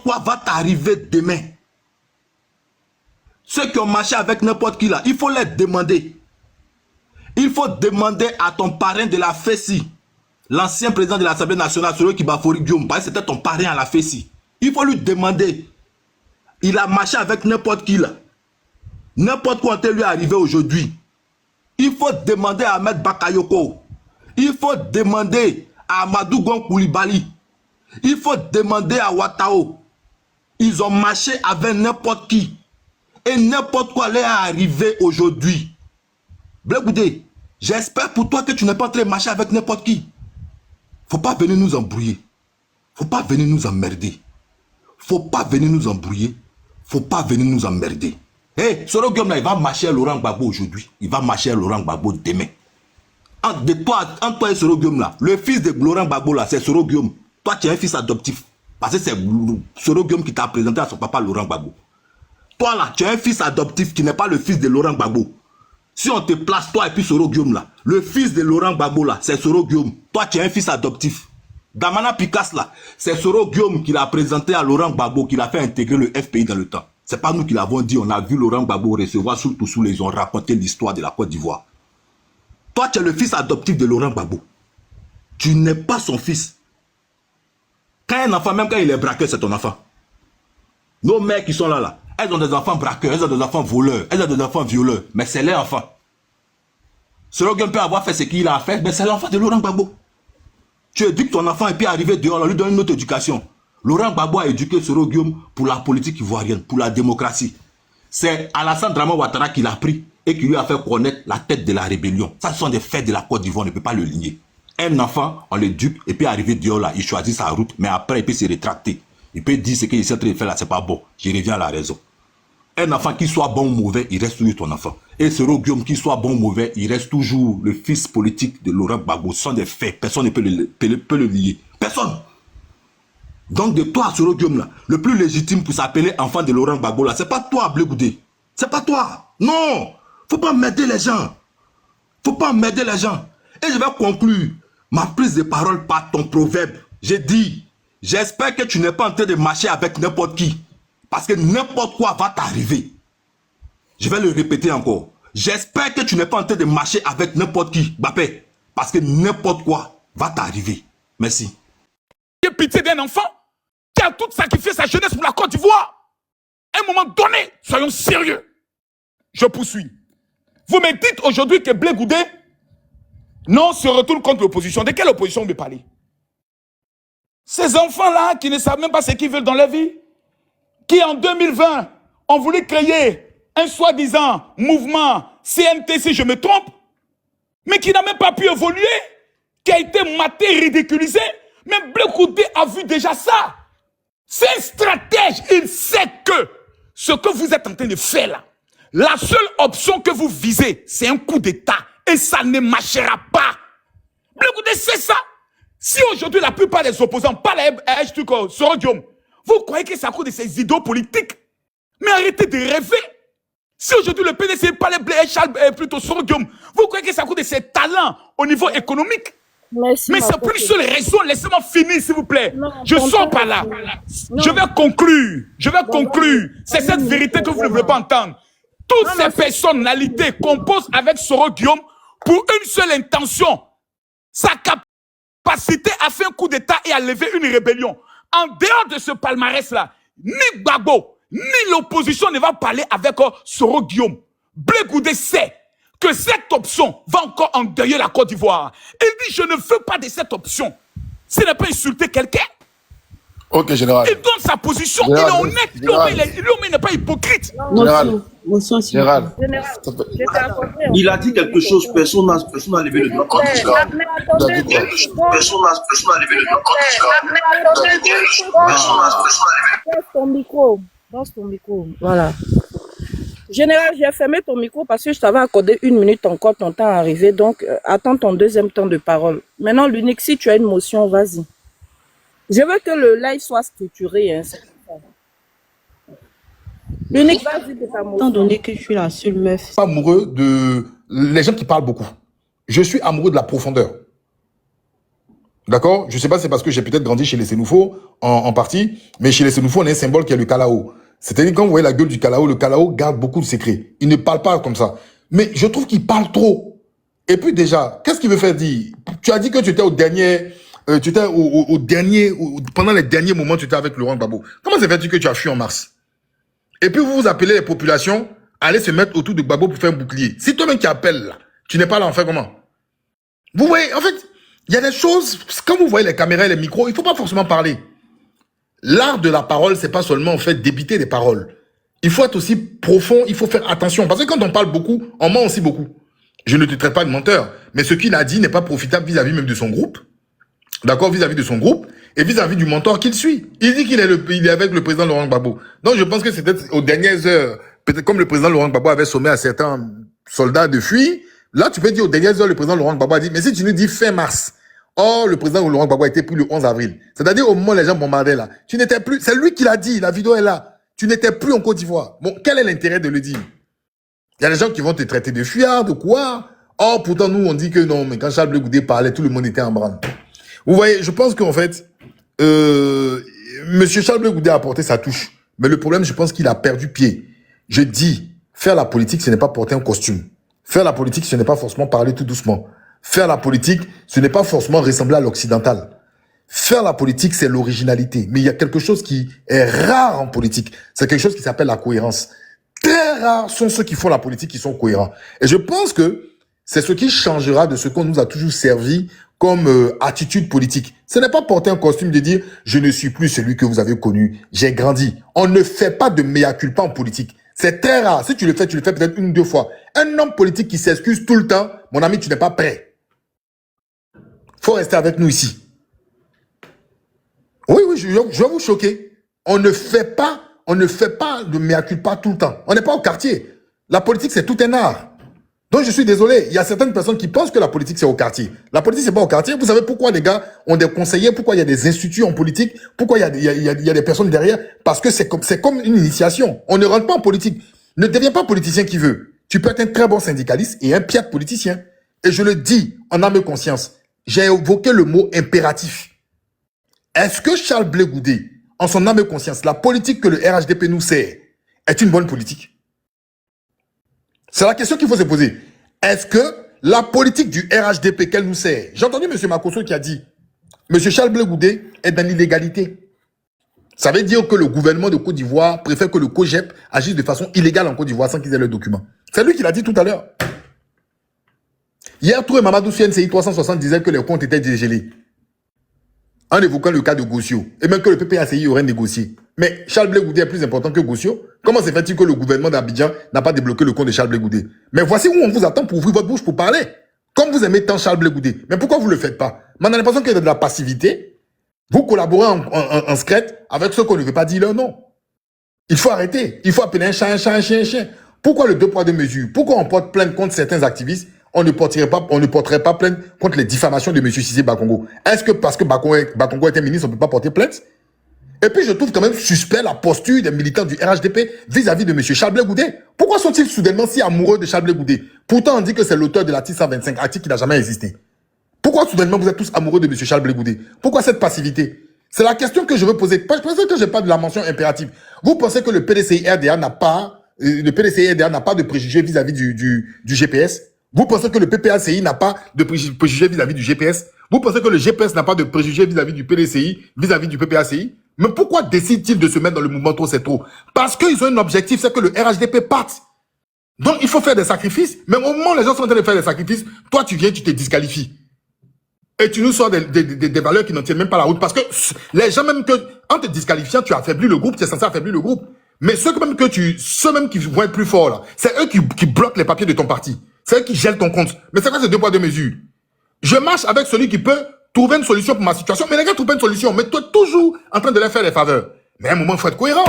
quoi va t'arriver demain. Ceux qui ont marché avec n'importe qui là, il faut les demander. Il faut demander à ton parrain de la FESI, l'ancien président de l'Assemblée nationale, celui qui Bafori Guillaume, parce que c'était ton parrain à la FESI. Il faut lui demander. Il a marché avec n'importe qui là. N'importe quoi lui est arrivé aujourd'hui. Il faut demander à Ahmed Bakayoko. Il faut demander à Amadou Gon Koulibaly. Il faut demander à Ouattao. Ils ont marché avec n'importe qui. Et n'importe quoi leur est arrivé aujourd'hui. Blegoudé, j'espère pour toi que tu n'es pas en train de marcher avec n'importe qui. Faut pas venir nous embrouiller. Faut pas venir nous emmerder. Faut pas venir nous embrouiller. Faut pas venir nous emmerder. Hé, Soro Guillaume là, il va marcher à Laurent Gbagbo aujourd'hui. Il va marcher à Laurent Gbagbo demain. Entre toi et Soro Guillaume là, le fils de Laurent Gbagbo là, c'est Soro Guillaume. Toi, tu es un fils adoptif. Parce que c'est Soro Guillaume qui t'a présenté à son papa Laurent Gbagbo. Toi là, tu es un fils adoptif qui n'est pas le fils de Laurent Gbagbo. Si on te place toi et puis Soro Guillaume là, le fils de Laurent Gbagbo là, c'est Soro Guillaume. Toi, tu es un fils adoptif. Damana Picasse là, c'est Soro Guillaume qui l'a présenté à Laurent Gbagbo, qui l'a fait intégrer le FPI dans le temps. C'est pas nous qui l'avons dit, on a vu Laurent Gbagbo recevoir surtout sous les ont raconté l'histoire de la Côte d'Ivoire. Toi, tu es le fils adoptif de Laurent Gbagbo. Tu n'es pas son fils. Quand un enfant, même quand il est braqueur, c'est ton enfant. Nos mères qui sont là, elles ont des enfants braqueurs, elles ont des enfants voleurs, elles ont des enfants violeurs, mais c'est leur enfant. Soro Guillaume peut avoir fait ce qu'il a fait, mais c'est l'enfant de Laurent Gbagbo. Tu éduques ton enfant et puis arrivé dehors, on lui donne une autre éducation. Laurent Gbagbo a éduqué Soro Guillaume pour la politique ivoirienne, pour la démocratie. C'est Alassane Draman Ouattara qui l'a pris et qui lui a fait connaître la tête de la rébellion. Ça, ce sont des faits de la Côte d'Ivoire, on ne peut pas le lier. Un enfant, on l'éduque et puis arrivé dehors là, il choisit sa route, mais après il peut se rétracter. Il peut dire ce qu'il est en train de faire là, c'est pas bon. Je reviens à la raison. Un enfant qui soit bon ou mauvais, il reste toujours ton enfant. Et Soro Guillaume qui soit bon ou mauvais, il reste toujours le fils politique de Laurent Gbagbo. Ce sont des faits, personne ne peut le lier. Personne. Donc de toi, Soro Guillaume là, le plus légitime pour s'appeler enfant de Laurent Gbagbo là, c'est pas toi, Blegoudé. C'est pas toi. Non. Faut pas m'aider les gens. Faut pas m'aider les gens. Et je vais conclure ma prise de parole par ton proverbe. J'ai dit, j'espère que tu n'es pas en train de marcher avec n'importe qui. Parce que n'importe quoi va t'arriver. Je vais le répéter encore. J'espère que tu n'es pas en train de marcher avec n'importe qui, Mbappé. Parce que n'importe quoi va t'arriver. Merci. J'ai pitié d'un enfant qui a tout sacrifié sa jeunesse pour la Côte d'Ivoire. À un moment donné, soyons sérieux. Je poursuis. Vous me dites aujourd'hui que Blé Goudé, non, se retourne contre l'opposition. De quelle opposition vous me parlez? Ces enfants-là qui ne savent même pas ce qu'ils veulent dans leur vie, qui en 2020 ont voulu créer un soi-disant mouvement CNT, si je me trompe, mais qui n'a même pas pu évoluer, qui a été maté, ridiculisé. Mais Blé Goudé a vu déjà ça. C'est un stratège. Il sait que ce que vous êtes en train de faire là, la seule option que vous visez, c'est un coup d'État. Et ça ne marchera pas. Blé Goudé sait ça. Si aujourd'hui la plupart des opposants parlent à Soro Guillaume, vous croyez que c'est à cause de ses idéaux politiques? Mais arrêtez de rêver. Si aujourd'hui le PDC parle plutôt Soro Guillaume, vous croyez que c'est à cause de ses talents au niveau économique? Merci, mais c'est plus seule raison. Laissez-moi finir, s'il vous plaît. Non, je sors par là. Non. Je vais conclure. Je vais conclure. C'est cette vérité que vous ne voulez pas entendre. Toutes ces personnalités composent avec Soro Guillaume pour une seule intention. Sa capacité à faire un coup d'État et à lever une rébellion. En dehors de ce palmarès-là, ni Gbagbo, ni l'opposition ne va parler avec Soro Guillaume. Blé Goudé sait que cette option va encore endeuiller la Côte d'Ivoire. Il dit, je ne veux pas de cette option. Ce n'est pas insulter quelqu'un. Ok, général. Il donne sa position, général, il est honnête, il n'est pas hypocrite. Général, général. Il a dit quelque chose, personne n'a levé le doigt contre cela. Personne n'a levé le doigt contre cela. Dans ton micro, voilà. Général, j'ai fermé ton micro parce que je t'avais accordé 1 minute encore, ton temps arrivé. Donc, attends ton deuxième temps de parole. Maintenant, l'unique, si tu as une motion, vas-y. Je veux que le live soit structuré. Hein. L'unique, vas-y de ta motion. Étant donné que je suis la seule meuf. Amoureux de les gens qui parlent beaucoup. Je suis amoureux de la profondeur. D'accord? Je sais pas, c'est parce que j'ai peut-être grandi chez les Sénoufos, en partie, mais chez les Sénoufos, on a un symbole qui est le Kalao. C'est-à-dire, quand vous voyez la gueule du Kalao, le Kalao garde beaucoup de secrets. Il ne parle pas comme ça. Mais je trouve qu'il parle trop. Et puis déjà, qu'est-ce qu'il veut faire dire? Tu as dit que tu étais au dernier, pendant les derniers moments, tu étais avec Laurent Gbagbo. Comment ça fait-il que tu as fui en mars? Et puis vous appelez les populations à aller se mettre autour de Gbagbo pour faire un bouclier. Si toi-même qui appelles là, tu n'es pas là, en fait comment? Vous voyez, en fait, il y a des choses, quand vous voyez les caméras et les micros, il ne faut pas forcément parler. L'art de la parole, c'est pas seulement en fait débiter des paroles. Il faut être aussi profond, il faut faire attention. Parce que quand on parle beaucoup, on ment aussi beaucoup. Je ne te traite pas de menteur, mais ce qu'il a dit n'est pas profitable vis-à-vis même de son groupe. D'accord, vis-à-vis de son groupe et vis-à-vis du mentor qu'il suit. Il dit qu'il est avec le président Laurent Gbagbo. Donc je pense que c'était aux dernières heures, peut-être comme le président Laurent Gbagbo avait sommé à certains soldats de fuir, là tu peux dire aux dernières heures, le président Laurent Gbagbo a dit, mais si tu nous dis fin mars, oh, le président Laurent Gbagbo a été pris le 11 avril. C'est-à-dire au moment où les gens bombardaient là, tu n'étais plus, c'est lui qui l'a dit, la vidéo est là, tu n'étais plus en Côte d'Ivoire. Bon, quel est l'intérêt de le dire? Il y a des gens qui vont te traiter de fuyard, de quoi? Oh, pourtant nous on dit que non, mais quand Charles Blé Goudé parlait, tout le monde était en branle. Vous voyez, je pense qu'en fait, Monsieur Charles Blé Goudé a apporté sa touche. Mais le problème, je pense qu'il a perdu pied. Je dis, faire la politique, ce n'est pas porter un costume. Faire la politique, ce n'est pas forcément parler tout doucement. Faire la politique, ce n'est pas forcément ressembler à l'occidental. Faire la politique, c'est l'originalité. Mais il y a quelque chose qui est rare en politique. C'est quelque chose qui s'appelle la cohérence. Très rares sont ceux qui font la politique qui sont cohérents. Et je pense que c'est ce qui changera de ce qu'on nous a toujours servi comme attitude politique. Ce n'est pas porter un costume de dire « je ne suis plus celui que vous avez connu, j'ai grandi ». On ne fait pas de mea culpa en politique. C'est très rare. Si tu le fais peut-être une ou deux fois. Un homme politique qui s'excuse tout le temps, mon ami, tu n'es pas prêt. Faut rester avec nous ici. Oui, je vais vous choquer. On ne fait pas de mea culpa tout le temps. On n'est pas au quartier. La politique, c'est tout un art. Donc, je suis désolé. Il y a certaines personnes qui pensent que la politique, c'est au quartier. La politique, c'est pas au quartier. Vous savez pourquoi les gars ont des conseillers, pourquoi il y a des instituts en politique, pourquoi il y a des personnes derrière? Parce que c'est comme une initiation. On ne rentre pas en politique. Ne deviens pas politicien qui veut. Tu peux être un très bon syndicaliste et un pire politicien. Et je le dis en âme et conscience. J'ai évoqué le mot impératif. Est-ce que Charles Blé Goudé, en son âme et conscience, la politique que le RHDP nous sert est une bonne politique? C'est la question qu'il faut se poser. Est-ce que la politique du RHDP qu'elle nous sert, j'ai entendu M. Makosso qui a dit, M. Charles Blé Goudé est dans l'illégalité. Ça veut dire que le gouvernement de Côte d'Ivoire préfère que le COGEP agisse de façon illégale en Côte d'Ivoire sans qu'ils aient le document. C'est lui qui l'a dit tout à l'heure. Hier, Touré Mamadou sur NCI 360 disait que les comptes étaient dégelés. En évoquant le cas de Gossio. Et même que le PPACI aurait négocié. Mais Charles Blé Goudé est plus important que Gossio. Comment se fait-il que le gouvernement d'Abidjan n'a pas débloqué le compte de Charles Blé Goudé? Mais voici où on vous attend pour ouvrir votre bouche pour parler. Comme vous aimez tant Charles Blé Goudé. Mais pourquoi vous ne le faites pas? Mais on a l'impression qu'il y a de la passivité. Vous collaborez en secret avec ceux qu'on ne veut pas dire leur nom. Il faut arrêter. Il faut appeler un chat, un chien, un chien. Pourquoi le 2 poids 2 mesures? Pourquoi on porte plainte contre certains activistes? On ne porterait pas plainte contre les diffamations de M. Cissé Bakongo. Est-ce que parce que Bakongo était ministre, on ne peut pas porter plainte? Et puis je trouve quand même suspect la posture des militants du RHDP vis-à-vis de M. Charles Blé Goudé. Pourquoi sont-ils soudainement si amoureux de Charles Blé Goudé? Pourtant on dit que c'est l'auteur de l'article 125, article qui n'a jamais existé. Pourquoi soudainement vous êtes tous amoureux de M. Charles Blé Goudé? Pourquoi cette passivité? C'est la question que je veux poser. Je pense que je n'ai pas de la mention impérative. Vous pensez que le PDCI-RDA n'a pas de préjugés vis-à-vis du GPS? Vous pensez que le PPACI n'a pas de préjugés vis-à-vis du GPS? Vous pensez que le GPS n'a pas de préjugés vis-à-vis du PDCI, vis-à-vis du PPACI? Mais pourquoi décident-ils de se mettre dans le mouvement trop c'est trop? Parce qu'ils ont un objectif, c'est que le RHDP parte. Donc il faut faire des sacrifices, mais au moment où les gens sont en train de faire des sacrifices, toi tu viens, tu te disqualifies. Et tu nous sors des valeurs qui n'en tiennent même pas la route. Parce que les gens, même que, en te disqualifiant, tu affaiblis le groupe, tu es censé affaiblir le groupe. Mais ceux même qui vont être plus forts là, c'est eux qui bloquent les papiers de ton parti. C'est eux qui gèlent ton compte. Mais c'est quoi ces 2 poids 2 mesures? Je marche avec celui qui peut trouver une solution pour ma situation. Mais les gars trouvent pas une solution. Mais toi, toujours en train de leur faire des faveurs. Mais à un moment, il faut être cohérent.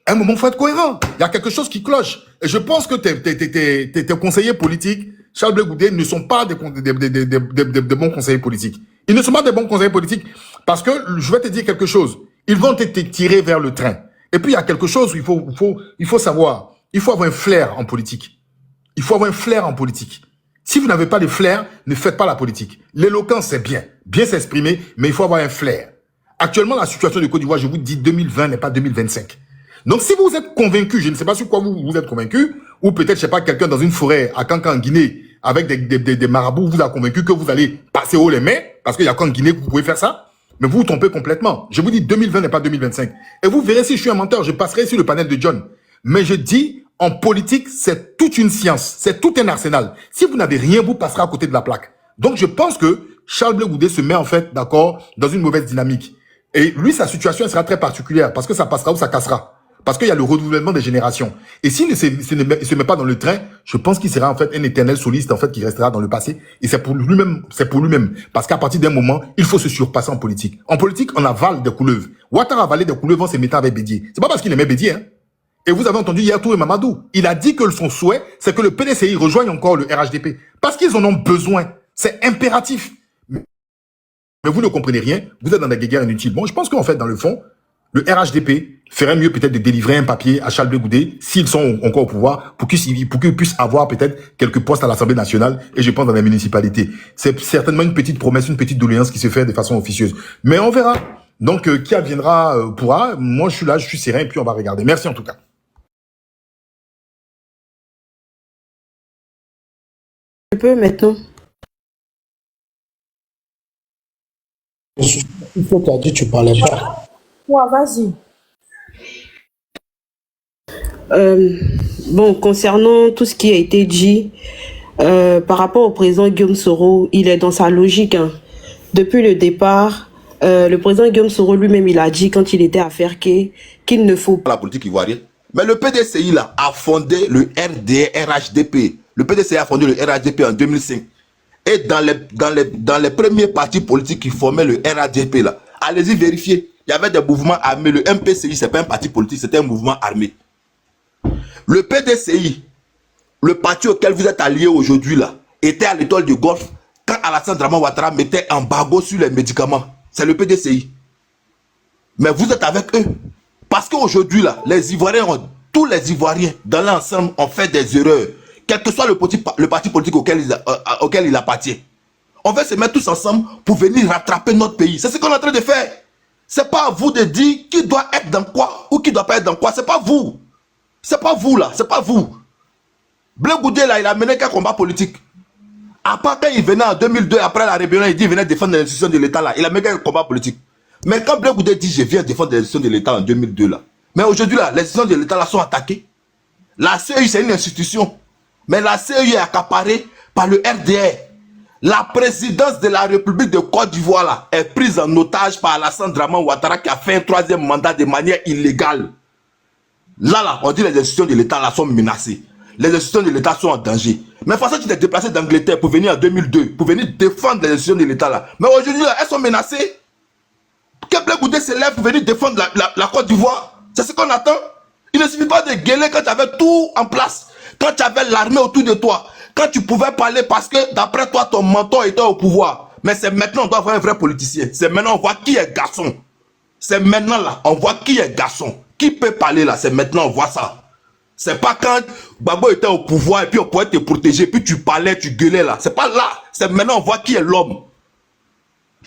À un moment, il faut être cohérent. Il y a quelque chose qui cloche. Et je pense que tes conseillers politiques, Charles Blé Goudé, ne sont pas des bons conseillers politiques. Ils ne sont pas des bons conseillers politiques parce que, je vais te dire quelque chose. Ils vont te tirer vers le train. Et puis, il y a quelque chose où il faut savoir. Il faut avoir un flair en politique. Il faut avoir un flair en politique. Si vous n'avez pas de flair, ne faites pas la politique. L'éloquence, c'est bien s'exprimer, mais il faut avoir un flair. Actuellement, la situation de Côte d'Ivoire, je vous dis, 2020 n'est pas 2025. Donc, si vous êtes convaincu, je ne sais pas sur quoi vous êtes convaincu, ou peut-être, je sais pas, quelqu'un dans une forêt à Kankan, en Guinée, avec des marabouts, vous a convaincu que vous allez passer haut les mains, parce qu'il y a qu'en Guinée que vous pouvez faire ça, mais vous vous trompez complètement. Je vous dis, 2020 n'est pas 2025. Et vous verrez si je suis un menteur, je passerai sur le panel de John. Mais je dis, en politique, c'est toute une science, c'est tout un arsenal. Si vous n'avez rien, vous passerez à côté de la plaque. Donc, je pense que Charles Blé Goudé se met en fait, d'accord, dans une mauvaise dynamique. Et lui, sa situation elle sera très particulière parce que ça passera ou ça cassera. Parce qu'il y a le renouvellement des générations. Et s'il ne se met pas dans le train, je pense qu'il sera en fait un éternel soliste en fait qui restera dans le passé. Et c'est pour lui-même. Parce qu'à partir d'un moment, il faut se surpasser en politique. En politique, on avale des couleuvres. Ouattara avalé des couleuvres en se mettant avec Bédier. C'est pas parce qu'il aimait Bédier, hein. Et vous avez entendu hier Touré Mamadou. Il a dit que son souhait, c'est que le PDCI rejoigne encore le RHDP. Parce qu'ils en ont besoin. C'est impératif. Mais vous ne comprenez rien, vous êtes dans des guerres inutiles. Bon, je pense qu'en fait, dans le fond, le RHDP ferait mieux peut-être de délivrer un papier à Charles Blé Goudé, s'ils sont encore au pouvoir, pour qu'ils puissent avoir peut-être quelques postes à l'Assemblée nationale, et je pense dans les municipalités. C'est certainement une petite promesse, une petite doléance qui se fait de façon officieuse. Mais on verra. Donc, qui adviendra pourra. Moi, je suis là, je suis serein, et puis on va regarder. Merci en tout cas. Je peux maintenant. Il faut t'as dit tu parlais pas. Ouais, vas-y. Bon, concernant tout ce qui a été dit, par rapport au président Guillaume Soro, il est dans sa logique. Hein. Depuis le départ, le président Guillaume Soro lui-même, il a dit quand il était à Ferké qu'il ne faut pas la politique ivoirienne. Mais le PDCI là, a fondé le RHDP. Le PDCI a fondé le RHDP en 2005. Et dans les premiers partis politiques qui formaient le RHDP là, allez-y vérifier. Il y avait des mouvements armés. Le MPCI, c'est pas un parti politique, c'était un mouvement armé. Le PDCI, le parti auquel vous êtes alliés aujourd'hui là, était à l'étoile du Golfe quand Alassane Dramane Ouattara mettait embargo sur les médicaments. C'est le PDCI. Mais vous êtes avec eux. Parce qu'aujourd'hui là, tous les Ivoiriens dans l'ensemble ont fait des erreurs. Quel que soit le parti politique auquel il appartient. On va se mettre tous ensemble pour venir rattraper notre pays. C'est ce qu'on est en train de faire. C'est pas à vous de dire qui doit être dans quoi ou qui doit pas être dans quoi. C'est pas vous. C'est pas vous là. C'est pas vous. Blé Goudé là, il a mené qu'un combat politique. À part quand il venait en 2002, après la rébellion, il dit qu'il venait défendre les institutions de l'État là. Il a mené qu'un combat politique. Mais quand Blé Goudé dit je viens défendre les institutions de l'État en 2002 là. Mais aujourd'hui là, les institutions de l'État là sont attaquées. La CEI c'est une institution. Mais la CEI est accaparée par le RDR. La présidence de la République de Côte d'Ivoire là est prise en otage par Alassane Dramane Ouattara qui a fait un troisième mandat de manière illégale. Là, on dit que les institutions de l'État là sont menacées. Les institutions de l'État sont en danger. Mais façon tu t'es déplacé d'Angleterre pour venir en 2002, pour venir défendre les institutions de l'État là. Mais aujourd'hui là, elles sont menacées. Que Blé Goudé se lève pour venir défendre la Côte d'Ivoire. C'est ce qu'on attend. Il ne suffit pas de gueuler quand tu avais tout en place. Quand tu avais l'armée autour de toi, quand tu pouvais parler parce que d'après toi, ton mentor était au pouvoir. Mais c'est maintenant on doit avoir un vrai politicien. C'est maintenant on voit qui est garçon. C'est maintenant là, on voit qui est garçon. Qui peut parler là, c'est maintenant on voit ça. C'est pas quand Gbagbo était au pouvoir et puis on pouvait te protéger, puis tu parlais, tu gueulais là. C'est pas là, c'est maintenant on voit qui est l'homme.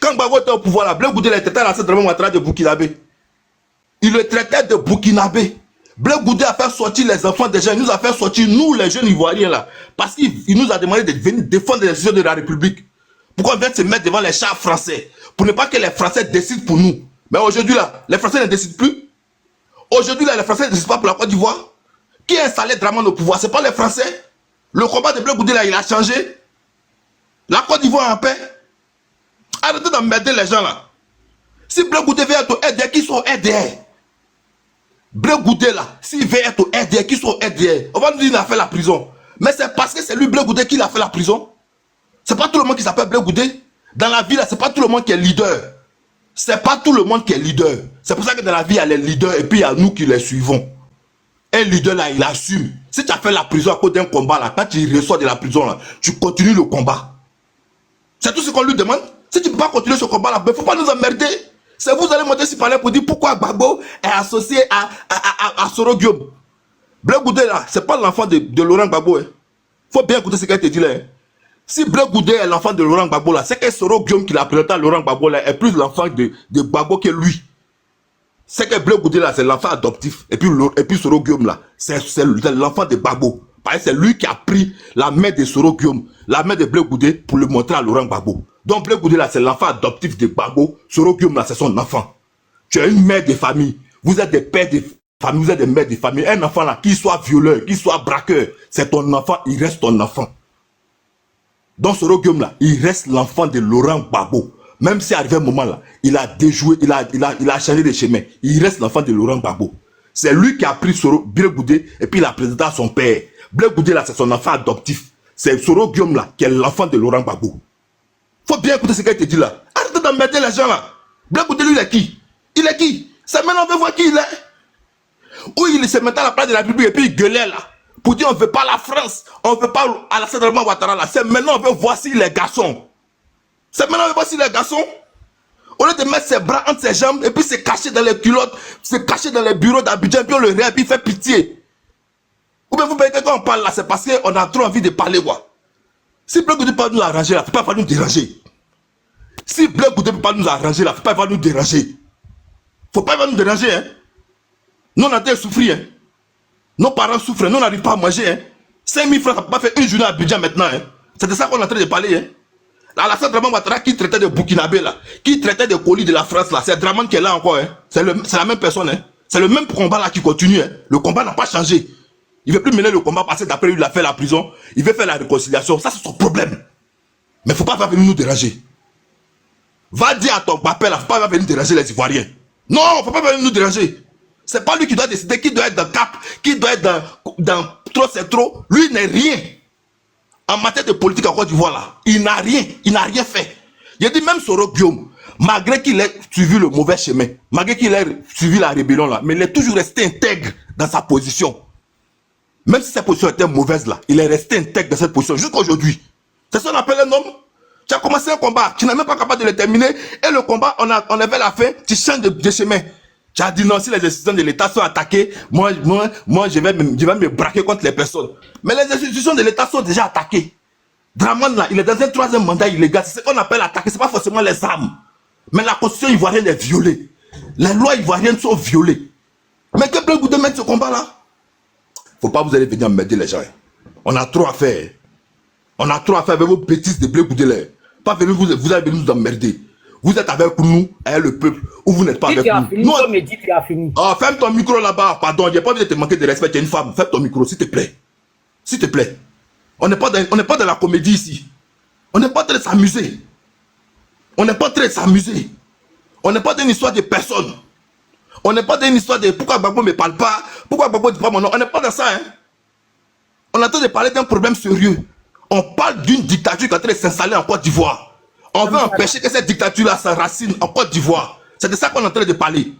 Quand Gbagbo était au pouvoir là, Blé Goudé il traitait Alassane Dramane Ouattara de Burkinabé. Il le traitait de Burkinabé. Blé Goudé a fait sortir les enfants des gens, il nous a fait sortir nous les jeunes Ivoiriens là. Parce qu'il nous a demandé de venir défendre les institutions de la République. Pourquoi on vient de se mettre devant les chars français? Pour ne pas que les Français décident pour nous. Mais aujourd'hui là, les Français ne décident plus. Aujourd'hui là, les Français ne décident pas pour la Côte d'Ivoire. Qui a installé Dramane au pouvoir? C'est pas les Français. Le combat de Blé Goudé là, il a changé. La Côte d'Ivoire en paix. Arrêtez d'emmerder les gens là. Si Blé Goudé veut être au RDR, qui sont au RDR? Blé Goudé là, s'il veut être au RDR, qui sont au RDR, on va nous dire qu'il a fait la prison. Mais c'est parce que c'est lui Blé Goudé qui a fait la prison. C'est pas tout le monde qui s'appelle Blé Goudé. Dans la vie là, c'est pas tout le monde qui est leader. C'est pas tout le monde qui est leader. C'est pour ça que dans la vie, il y a les leaders et puis il y a nous qui les suivons. Un leader là, il assume. Si tu as fait la prison à cause d'un combat là, quand tu ressors de la prison là, tu continues le combat. C'est tout ce qu'on lui demande. Si tu ne peux pas continuer ce combat là, il ne faut pas nous emmerder. C'est vous allez monter sur parler pour dire pourquoi Gbagbo est associé à Soro Guillaume. Blé Goudé là, c'est pas l'enfant de Laurent Gbagbo. Faut bien écouter ce qu'elle te dit là. Si Blé Goudé est l'enfant de Laurent Gbagbo là, c'est que Soro Guillaume qui l'a présenté à Laurent Gbagbo là est plus l'enfant de Gbagbo que lui. C'est que Blé Goudé là, c'est l'enfant adoptif. Et puis Soro Guillaume là, c'est l'enfant de Gbagbo. Parce que c'est lui qui a pris la main de Soro Guillaume, la main de Blé Goudé pour le montrer à Laurent Gbagbo. Donc Blé Goudé là, c'est l'enfant adoptif de Gbagbo. Soro Guillaume là, c'est son enfant. Tu es une mère de famille. Vous êtes des pères de famille, vous êtes des mères de famille. Un enfant là, qu'il soit violeur, qu'il soit braqueur, c'est ton enfant, il reste ton enfant. Donc Soro Guillaume là, il reste l'enfant de Laurent Gbagbo. Même si arrivé un moment là, il a déjoué, il a changé de chemin. Il reste l'enfant de Laurent Gbagbo. C'est lui qui a pris Blé Goudé et puis il a présenté à son père. Blé Goudé là, c'est son enfant adoptif. C'est Soro Guillaume là, qui est l'enfant de Laurent Gbagbo. Faut bien écouter ce qu'il te dit là. Arrête d'emmerder les gens là. Blé Goudé lui, il est qui? Il est qui? C'est maintenant on veut voir qui il est. Ou il se mettait à la place de la République et puis il gueulait là. Pour dire on ne veut pas la France, on ne veut pas Alassane Ouattara là. C'est maintenant on veut voir si les garçons. C'est maintenant on veut voir si les garçons. Au lieu de mettre ses bras entre ses jambes et puis se cacher dans les culottes, se cacher dans les bureaux d'Abidjan, puis on le réveille, puis il fait pitié. Ou bien vous voyez que quand on parle là, c'est parce qu'on a trop envie de parler quoi. Si Blé Goudé ne peut pas nous arranger là, il ne faut pas nous déranger. Si Blé Goudé ne peut pas nous arranger là, il ne faut pas nous déranger. Il ne faut pas nous déranger hein. Nous on a été souffrir hein. Nos parents souffrent, nous n'arrivons pas à manger. Hein. 5 000 francs, ça ne peut pas faire une journée à Abidjan maintenant. Hein. C'est de ça qu'on est en train de parler. Hein. Alassane Ouattara qui traitait de Burkinabé là, qui traitait de colis de la France là, c'est Draman qui est là encore. Hein. C'est la même personne. Hein. C'est le même combat là qui continue. Hein. Le combat n'a pas changé. Il ne veut plus mener le combat parce que d'après lui, il a fait la prison. Il veut faire la réconciliation. Ça, c'est son problème. Mais il ne faut pas venir nous déranger. Va dire à ton papa là, il ne faut pas venir déranger les Ivoiriens. Non, il ne faut pas venir nous déranger. C'est pas lui qui doit décider qui doit être dans Cap, qui doit être dans trop c'est trop. Lui n'est rien. En matière de politique en Côte d'Ivoire là, il n'a rien fait. Il dit même Soro Guillaume, malgré qu'il ait suivi le mauvais chemin, malgré qu'il ait suivi la rébellion là, mais il est toujours resté intègre dans sa position. Même si sa position était mauvaise là, il est resté intègre dans cette position jusqu'à aujourd'hui. C'est ça qu'on appelle un homme. Tu as commencé un combat, tu n'es même pas capable de le terminer, et le combat, on avait la fin, tu changes de chemin. Tu as dit non, si les institutions de l'État sont attaquées, moi je vais me braquer contre les personnes. Mais les institutions de l'État sont déjà attaquées. Draman là, il est dans un 3e mandat illégal. C'est ce qu'on appelle attaquer, c'est pas forcément les armes. Mais la constitution ivoirienne est violée. Les lois ivoiriennes sont violées. Mais que Blé Goudé mette ce combat là? Faut pas vous allez venir m'aider les gens. On a trop à faire. On a trop à faire avec vos bêtises de Blé Goudé là. Pas venir vous allez venir nous emmerder. Vous êtes avec nous, avec le peuple, ou vous n'êtes pas avec nous. Non, me dit tu as fini. Oh, ferme ton micro là-bas. Pardon, il n'y a pas besoin de te manquer de respect. Tu es une femme. Ferme ton micro, s'il te plaît. S'il te plaît. On n'est pas dans la comédie ici. On n'est pas en train de s'amuser. On n'est pas en train de s'amuser. On n'est pas dans une histoire de personne. On n'est pas dans une histoire de pourquoi Gbagbo ne me parle pas, pourquoi Gbagbo ne dit pas mon nom. On n'est pas dans ça. Hein. On est en train de parler d'un problème sérieux. On parle d'une dictature qui est en train de s'installer en Côte d'Ivoire. On veut empêcher que cette dictature-là s'enracine en Côte d'Ivoire. C'est de ça qu'on est en train de parler.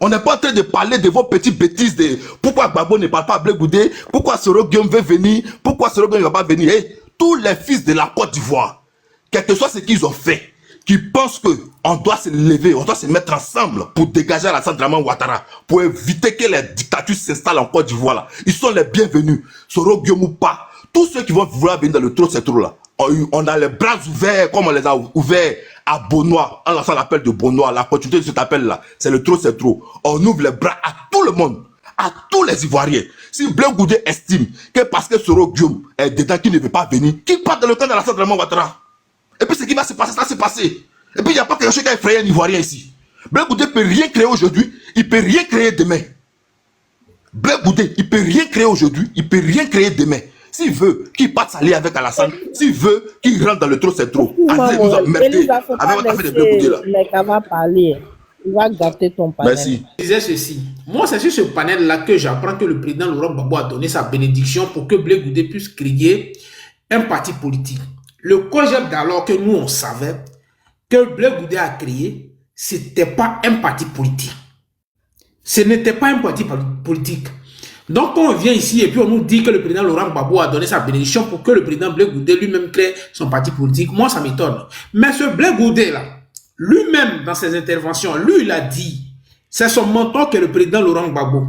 On n'est pas en train de parler de vos petites bêtises de pourquoi Gbagbo ne parle pas à Blé Goudé, pourquoi Soro Guillaume veut venir, pourquoi Soro Guillaume ne va pas venir. Et tous les fils de la Côte d'Ivoire, quel que soit ce qu'ils ont fait, qui pensent qu'on doit se lever, on doit se mettre ensemble pour dégager Alassane Ouattara, pour éviter que les dictatures s'installent en Côte d'Ivoire. Ils sont les bienvenus. Soro Guillaume ou pas. Tous ceux qui vont vouloir venir dans le trou, c'est trop là. On a les bras ouverts comme on les a ouverts à Bonois, en lançant l'appel de Bonois. La continuité de cet appel là, c'est le trop, c'est trop. On ouvre les bras à tout le monde, à tous les Ivoiriens. Si Blé Goudé estime que parce que Soro Guillaume est dedans, qu'il ne veut pas venir, qu'il parte dans le camp d'Alassane Ouattara. Et puis ce qui va se passer, ça s'est passé. Et puis il n'y a pas quelque chose qui a effrayé un Ivoirien ici. Blé Goudé ne peut rien créer aujourd'hui, il ne peut rien créer demain. Blé Goudé, il ne peut rien créer aujourd'hui, il ne peut rien créer demain. S'il veut qu'il parte s'allier avec Alassane, s'il veut qu'il rentre dans le trou, c'est trop. Allez nous emmerder avec votre affaire de Blé Goudé là. Les gars va parler. Il va gâter ton panel. Merci. Je disais ceci. Moi, c'est sur ce panel-là que j'apprends que le président Laurent Gbagbo a donné sa bénédiction pour que Blé Goudé puisse créer un parti politique. Le concept d'alors que nous, on savait que Blé Goudé a créé, ce n'était pas un parti politique. Ce n'était pas un parti politique. Donc, quand on vient ici et puis on nous dit que le président Laurent Gbagbo a donné sa bénédiction pour que le président Blé Goudé lui-même crée son parti politique, moi, ça m'étonne. Mais ce Blé Goudé-là, lui-même, dans ses interventions, lui, il a dit, c'est son mentor que le président Laurent Gbagbo.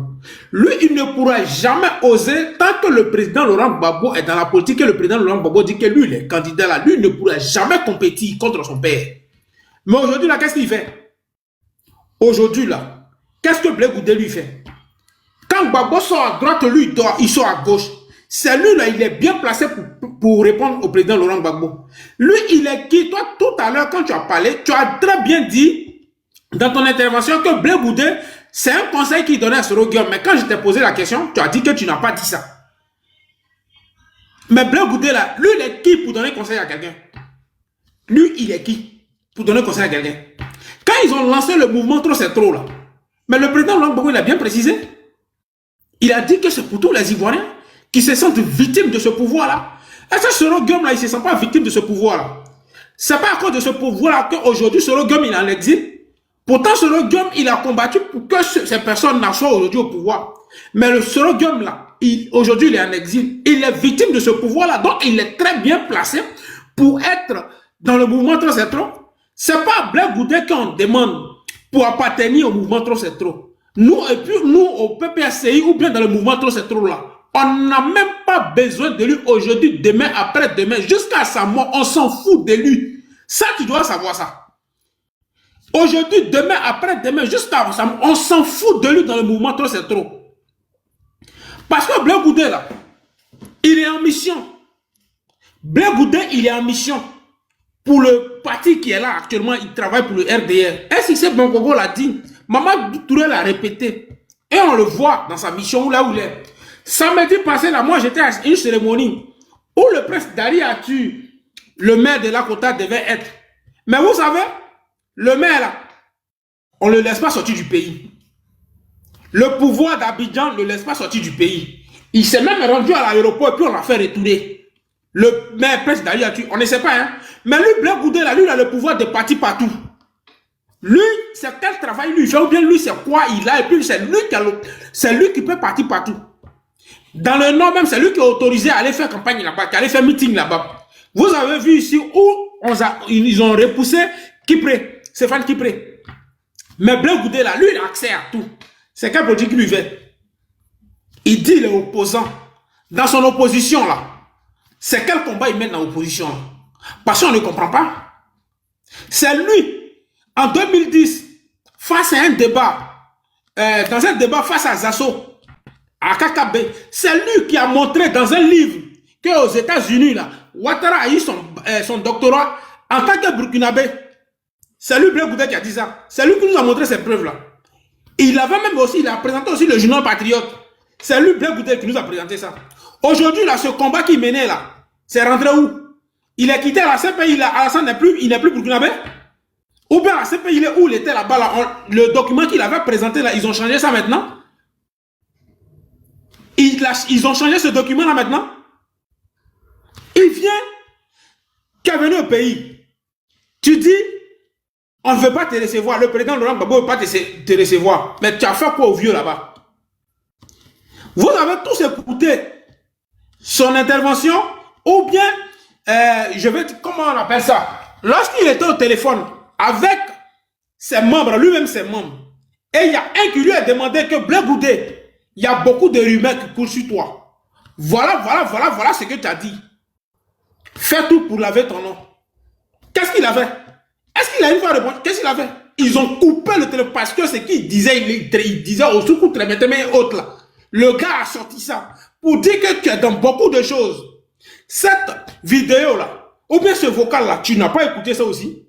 Lui, il ne pourra jamais oser, tant que le président Laurent Gbagbo est dans la politique, et le président Laurent Gbagbo dit que lui, il est candidat là, lui, il ne pourra jamais compétir contre son père. Mais aujourd'hui, là, qu'est-ce qu'il fait? Aujourd'hui, là, qu'est-ce que Blé Goudé lui fait? Quand Gbagbo sort à droite, lui, il sort à gauche. C'est lui, là, il est bien placé pour répondre au président Laurent Gbagbo. Lui, il est qui? Toi, tout à l'heure, quand tu as parlé, tu as très bien dit dans ton intervention que Blé Goudé, c'est un conseil qu'il donnait à Soro Guillaume. Mais quand je t'ai posé la question, tu as dit que tu n'as pas dit ça. Mais Blé Goudé, là, lui, il est qui pour donner conseil à quelqu'un? Lui, il est qui pour donner conseil à quelqu'un? Quand ils ont lancé le mouvement Trop c'est trop, là, mais le président Laurent Gbagbo, il a bien précisé. Il a dit que c'est pour tous les Ivoiriens qui se sentent victimes de ce pouvoir-là. Est-ce que Soro Guillaume, là, il ne se sent pas victime de ce pouvoir-là? C'est pas à cause de ce pouvoir-là qu'aujourd'hui, Soro Guillaume, il est en exil. Pourtant, Soro Guillaume, il a combattu pour que ces personnes soient aujourd'hui au pouvoir. Mais le Soro Guillaume, là, aujourd'hui, il est en exil. Il est victime de ce pouvoir-là. Donc, il est très bien placé pour être dans le mouvement Trop c'est trop. C'est pas à Blé Goudé qu'on demande pour appartenir au mouvement Trop c'est trop. Nous, et puis nous, au PPACI ou bien dans le mouvement Trop c'est trop là, on n'a même pas besoin de lui aujourd'hui, demain, après-demain, jusqu'à sa mort, on s'en fout de lui. Ça, tu dois savoir ça. Aujourd'hui, demain, après-demain, jusqu'à sa mort, on s'en fout de lui dans le mouvement Trop c'est trop. Parce que Blé Goudé, là, il est en mission. Blé Goudé, il est en mission. Pour le parti qui est là actuellement, il travaille pour le RDR. SIC Bongogo l'a dit. Mamadou Touré l'a répété. Et on le voit dans sa mission là où il est. Samedi passé, là, moi j'étais à une cérémonie où le prince Dari Atu, le maire de Lakota, devait être. Mais vous savez, le maire là, on ne le laisse pas sortir du pays. Le pouvoir d'Abidjan ne le laisse pas sortir du pays. Il s'est même rendu à l'aéroport et puis on l'a fait retourner. Le maire prince Dari Atu, on ne sait pas, hein. Mais lui, Blé Goudé, là, lui, il a le pouvoir de partir partout. Lui, c'est quel travail lui fait, ou bien lui, c'est quoi il a, et puis c'est lui qui peut partir partout. Dans le Nord même, c'est lui qui est autorisé à aller faire campagne là-bas, qui aller faire meeting là-bas. Vous avez vu ici où ils ont repoussé Kipré, Stéphane Kipré. Mais Blé Goudé, là, lui, il a accès à tout. C'est quel politique lui fait? Il dit, il est opposant. Dans son opposition, là, c'est quel combat il mène dans l'opposition, là? Parce qu'on ne comprend pas. C'est lui, en 2010, face à un débat, dans un débat face à Zasso, à KKB, c'est lui qui a montré dans un livre qu'aux États-Unis, là, Ouattara a eu son doctorat en tant que Burkinabé. C'est lui, Blé Goudé, qui a dit ça. C'est lui qui nous a montré ces preuves-là. Il avait même aussi, il a présenté aussi le journal Patriote. C'est lui, Blé Goudé, qui nous a présenté ça. Aujourd'hui, là, ce combat qu'il menait, là, c'est rentré où? Il a quitté la CPI, là, Alassane il n'est plus burkinabé? Ou bien la CPI, il est où il était là-bas, là, le document qu'il avait présenté, là, ils ont changé ça maintenant? Ils ont changé ce document-là maintenant? Il vient, qui est venu au pays. Tu dis, on ne veut pas te recevoir, le président Laurent Gbagbo ne veut pas te recevoir. Mais tu as fait quoi au vieux là-bas? Vous avez tous écouté son intervention, ou bien, comment on appelle ça? Lorsqu'il était au téléphone avec ses membres, lui-même ses membres, et il y a un qui lui a demandé que Blé Goudé, il y a beaucoup de rumeurs qui courent sur toi. Voilà ce que tu as dit. Fais tout pour laver ton nom. Qu'est-ce qu'il avait? Est-ce qu'il a une fois répondu? Qu'est-ce qu'il a fait? Ils ont coupé le téléphone parce que ce qu'il disait, il disait au secours, mais autres là. Le gars a sorti ça pour dire que tu es dans beaucoup de choses. Cette vidéo là, ou bien ce vocal là, tu n'as pas écouté ça aussi?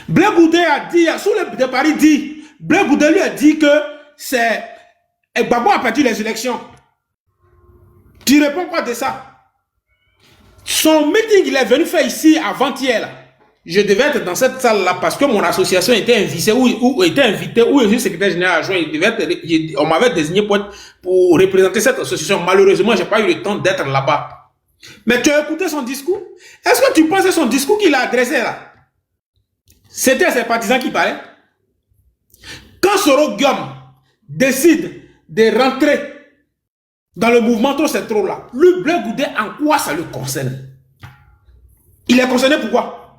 Blé Goudé a dit, sous le départ, il dit, Blé Goudé lui a dit que c'est Gbagbo a perdu les élections. Tu réponds quoi de ça? Son meeting, il est venu faire ici avant-hier. Je devais être dans cette salle-là parce que mon association était invitée ou était invité, ou je suis secrétaire général adjoint. On m'avait désigné pour représenter cette association. Malheureusement, je n'ai pas eu le temps d'être là-bas. Mais tu as écouté son discours? Est-ce que tu penses que son discours qu'il a adressé là, c'était ses partisans qui parlaient? Quand Soro Guillaume décide de rentrer dans le mouvement Trop c'est trop là, le Blé Goudé, en quoi ça le concerne? Il est concerné pourquoi?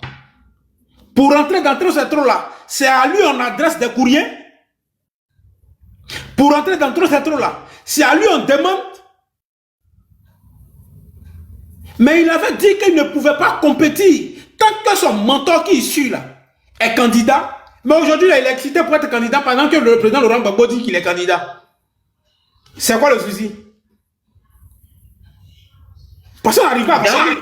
Pour rentrer dans Trop c'est trop là, c'est à lui on adresse des courriers. pour rentrer dans trop, c'est trop là. C'est à lui on demande. Mais il avait dit qu'il ne pouvait pas compétir tant que son mentor qui est issu là est candidat. Mais aujourd'hui, il est excité pour être candidat pendant que le président Laurent Gbagbo dit qu'il est candidat. C'est quoi le souci? Parce qu'on n'arrive pas à parler.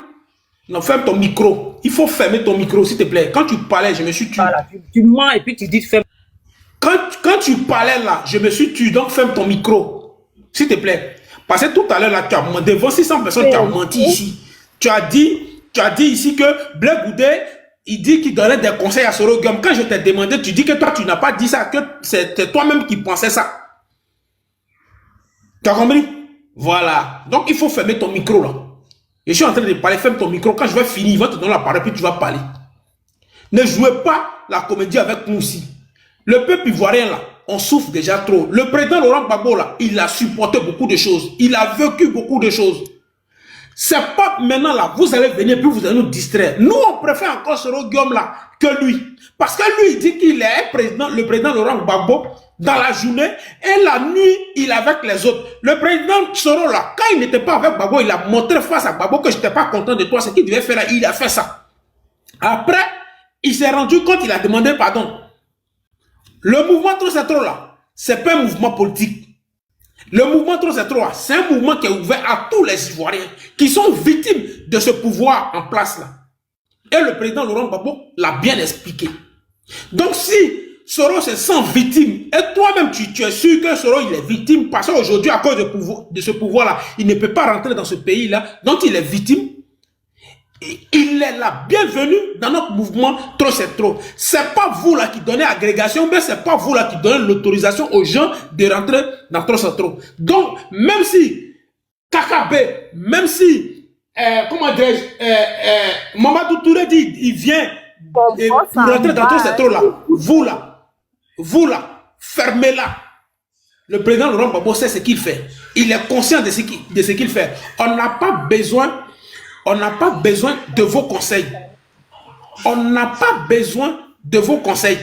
Non, ferme ton micro. Il faut fermer ton micro, s'il te plaît. Quand tu parlais, je me suis tué. Voilà, tu mens et puis tu dis ferme. Quand tu parlais là, je me suis tué. Donc ferme ton micro, s'il te plaît. Parce que tout à l'heure, là, tu as menti. Devant 600 personnes, tu as menti ici. Tu as dit ici que Blé Goudé, il dit qu'il donnait des conseils à Soro Guillaume. Quand je t'ai demandé, tu dis que toi, tu n'as pas dit ça, que c'est toi-même qui pensais ça. Tu as compris? Voilà. Donc, il faut fermer ton micro là. Je suis en train de parler, ferme ton micro. Quand je vais finir, il va te donner la parole, puis tu vas parler. Ne jouez pas la comédie avec nous aussi. Le peuple ivoirien là, on souffre déjà trop. Le président Laurent Gbagbo là, il a supporté beaucoup de choses. Il a vécu beaucoup de choses. C'est pas maintenant là, vous allez venir puis vous allez nous distraire. Nous, on préfère encore Soro Guillaume là que lui. Parce que lui, il dit qu'il est le président Laurent Gbagbo dans la journée et la nuit, il est avec les autres. Le président Soro là, quand il n'était pas avec Gbagbo, il a montré face à Gbagbo que je n'étais pas content de toi, ce qu'il devait faire là, il a fait ça. Après, il s'est rendu compte, il a demandé pardon. Le mouvement Trop c'est trop là, c'est pas un mouvement politique. Le mouvement Trop c'est trop là, c'est un mouvement qui est ouvert à tous les Ivoiriens qui sont victimes de ce pouvoir en place là. Et le président Laurent Gbagbo l'a bien expliqué. Donc si Soro se sent victime, et toi-même tu es sûr que Soro il est victime parce qu'aujourd'hui à cause de ce pouvoir-là, il ne peut pas rentrer dans ce pays-là, dont il est victime. Il est la bienvenue dans notre mouvement Trop c'est trop. C'est pas vous là qui donnez agrégation, mais c'est pas vous là qui donnez l'autorisation aux gens de rentrer dans Trop c'est trop. Donc, même si KKB, même si, comment dirais-je, Mamadou Touré dit, il vient pour rentrer dans Trop c'est trop là, vous là, fermez-la. Le président Laurent Gbagbo sait ce qu'il fait. Il est conscient de ce qu'il fait. On n'a pas besoin de vos conseils. On n'a pas besoin de vos conseils.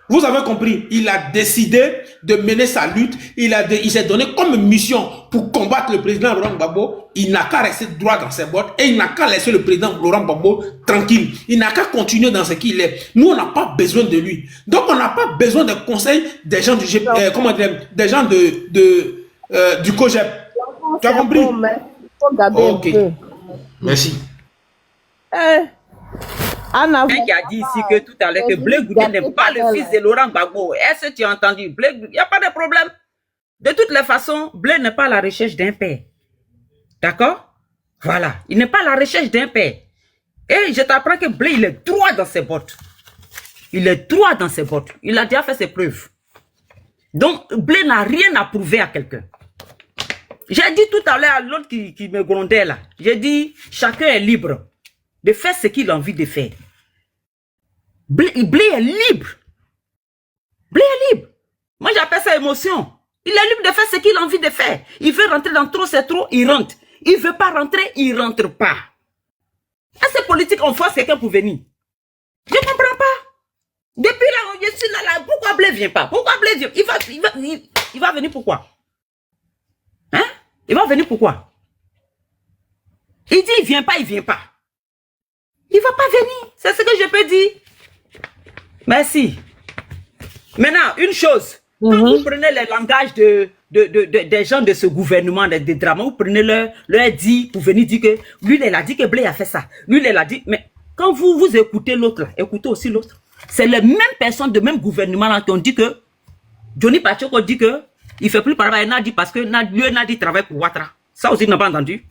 Vous avez compris, il a décidé de mener sa lutte. Il s'est donné comme mission pour combattre le président Laurent Gbagbo. Il n'a qu'à rester droit dans ses bottes et il n'a qu'à laisser le président Laurent Gbagbo tranquille. Il n'a qu'à continuer dans ce qu'il est. Nous, on n'a pas besoin de lui. Donc, on n'a pas besoin de conseils des gens du des gens du COGEP. Tu as compris? Ok. Merci. Anna, qui a dit ici que tout à l'heure que Blé Goudé n'est pas le fils de Laurent Gbagbo. Est-ce que tu as entendu? Il n'y a pas de problème. De toutes les façons, Blé n'est pas à la recherche d'un père. D'accord? Voilà. Il n'est pas à la recherche d'un père. Et je t'apprends que Blé, il est droit dans ses bottes. Il est droit dans ses bottes. Il a déjà fait ses preuves. Donc, Blé n'a rien à prouver à quelqu'un. J'ai dit tout à l'heure à l'autre qui me grondait là. J'ai dit, chacun est libre de faire ce qu'il a envie de faire. Blé est libre. Blé est libre. Moi, j'appelle ça émotion. Il est libre de faire ce qu'il a envie de faire. Il veut rentrer dans Trop c'est trop, il rentre. Il ne veut pas rentrer, il ne rentre pas. Est-ce que politique, on force quelqu'un pour venir? Je ne comprends pas. Depuis là, je suis là, pourquoi Blé ne vient pas? Pourquoi Blé vient? Il va venir pourquoi? Hein? Il va venir pourquoi? Il dit il vient pas, il vient pas. Il va pas venir. C'est ce que je peux dire. Merci. Maintenant, une chose. Quand vous prenez le langage des gens de ce gouvernement, des dramas, vous prenez leur dit pour venir dire que lui, il a dit que Blé a fait ça. Lui, il a dit. Mais quand vous écoutez l'autre, écoutez aussi l'autre. C'est les mêmes personnes de même gouvernement là qui ont dit que Johnny Pachoko dit que il fait plus parler à Nadi parce que Nadi travaille pour Ouattara. Ça aussi, il n'a pas entendu.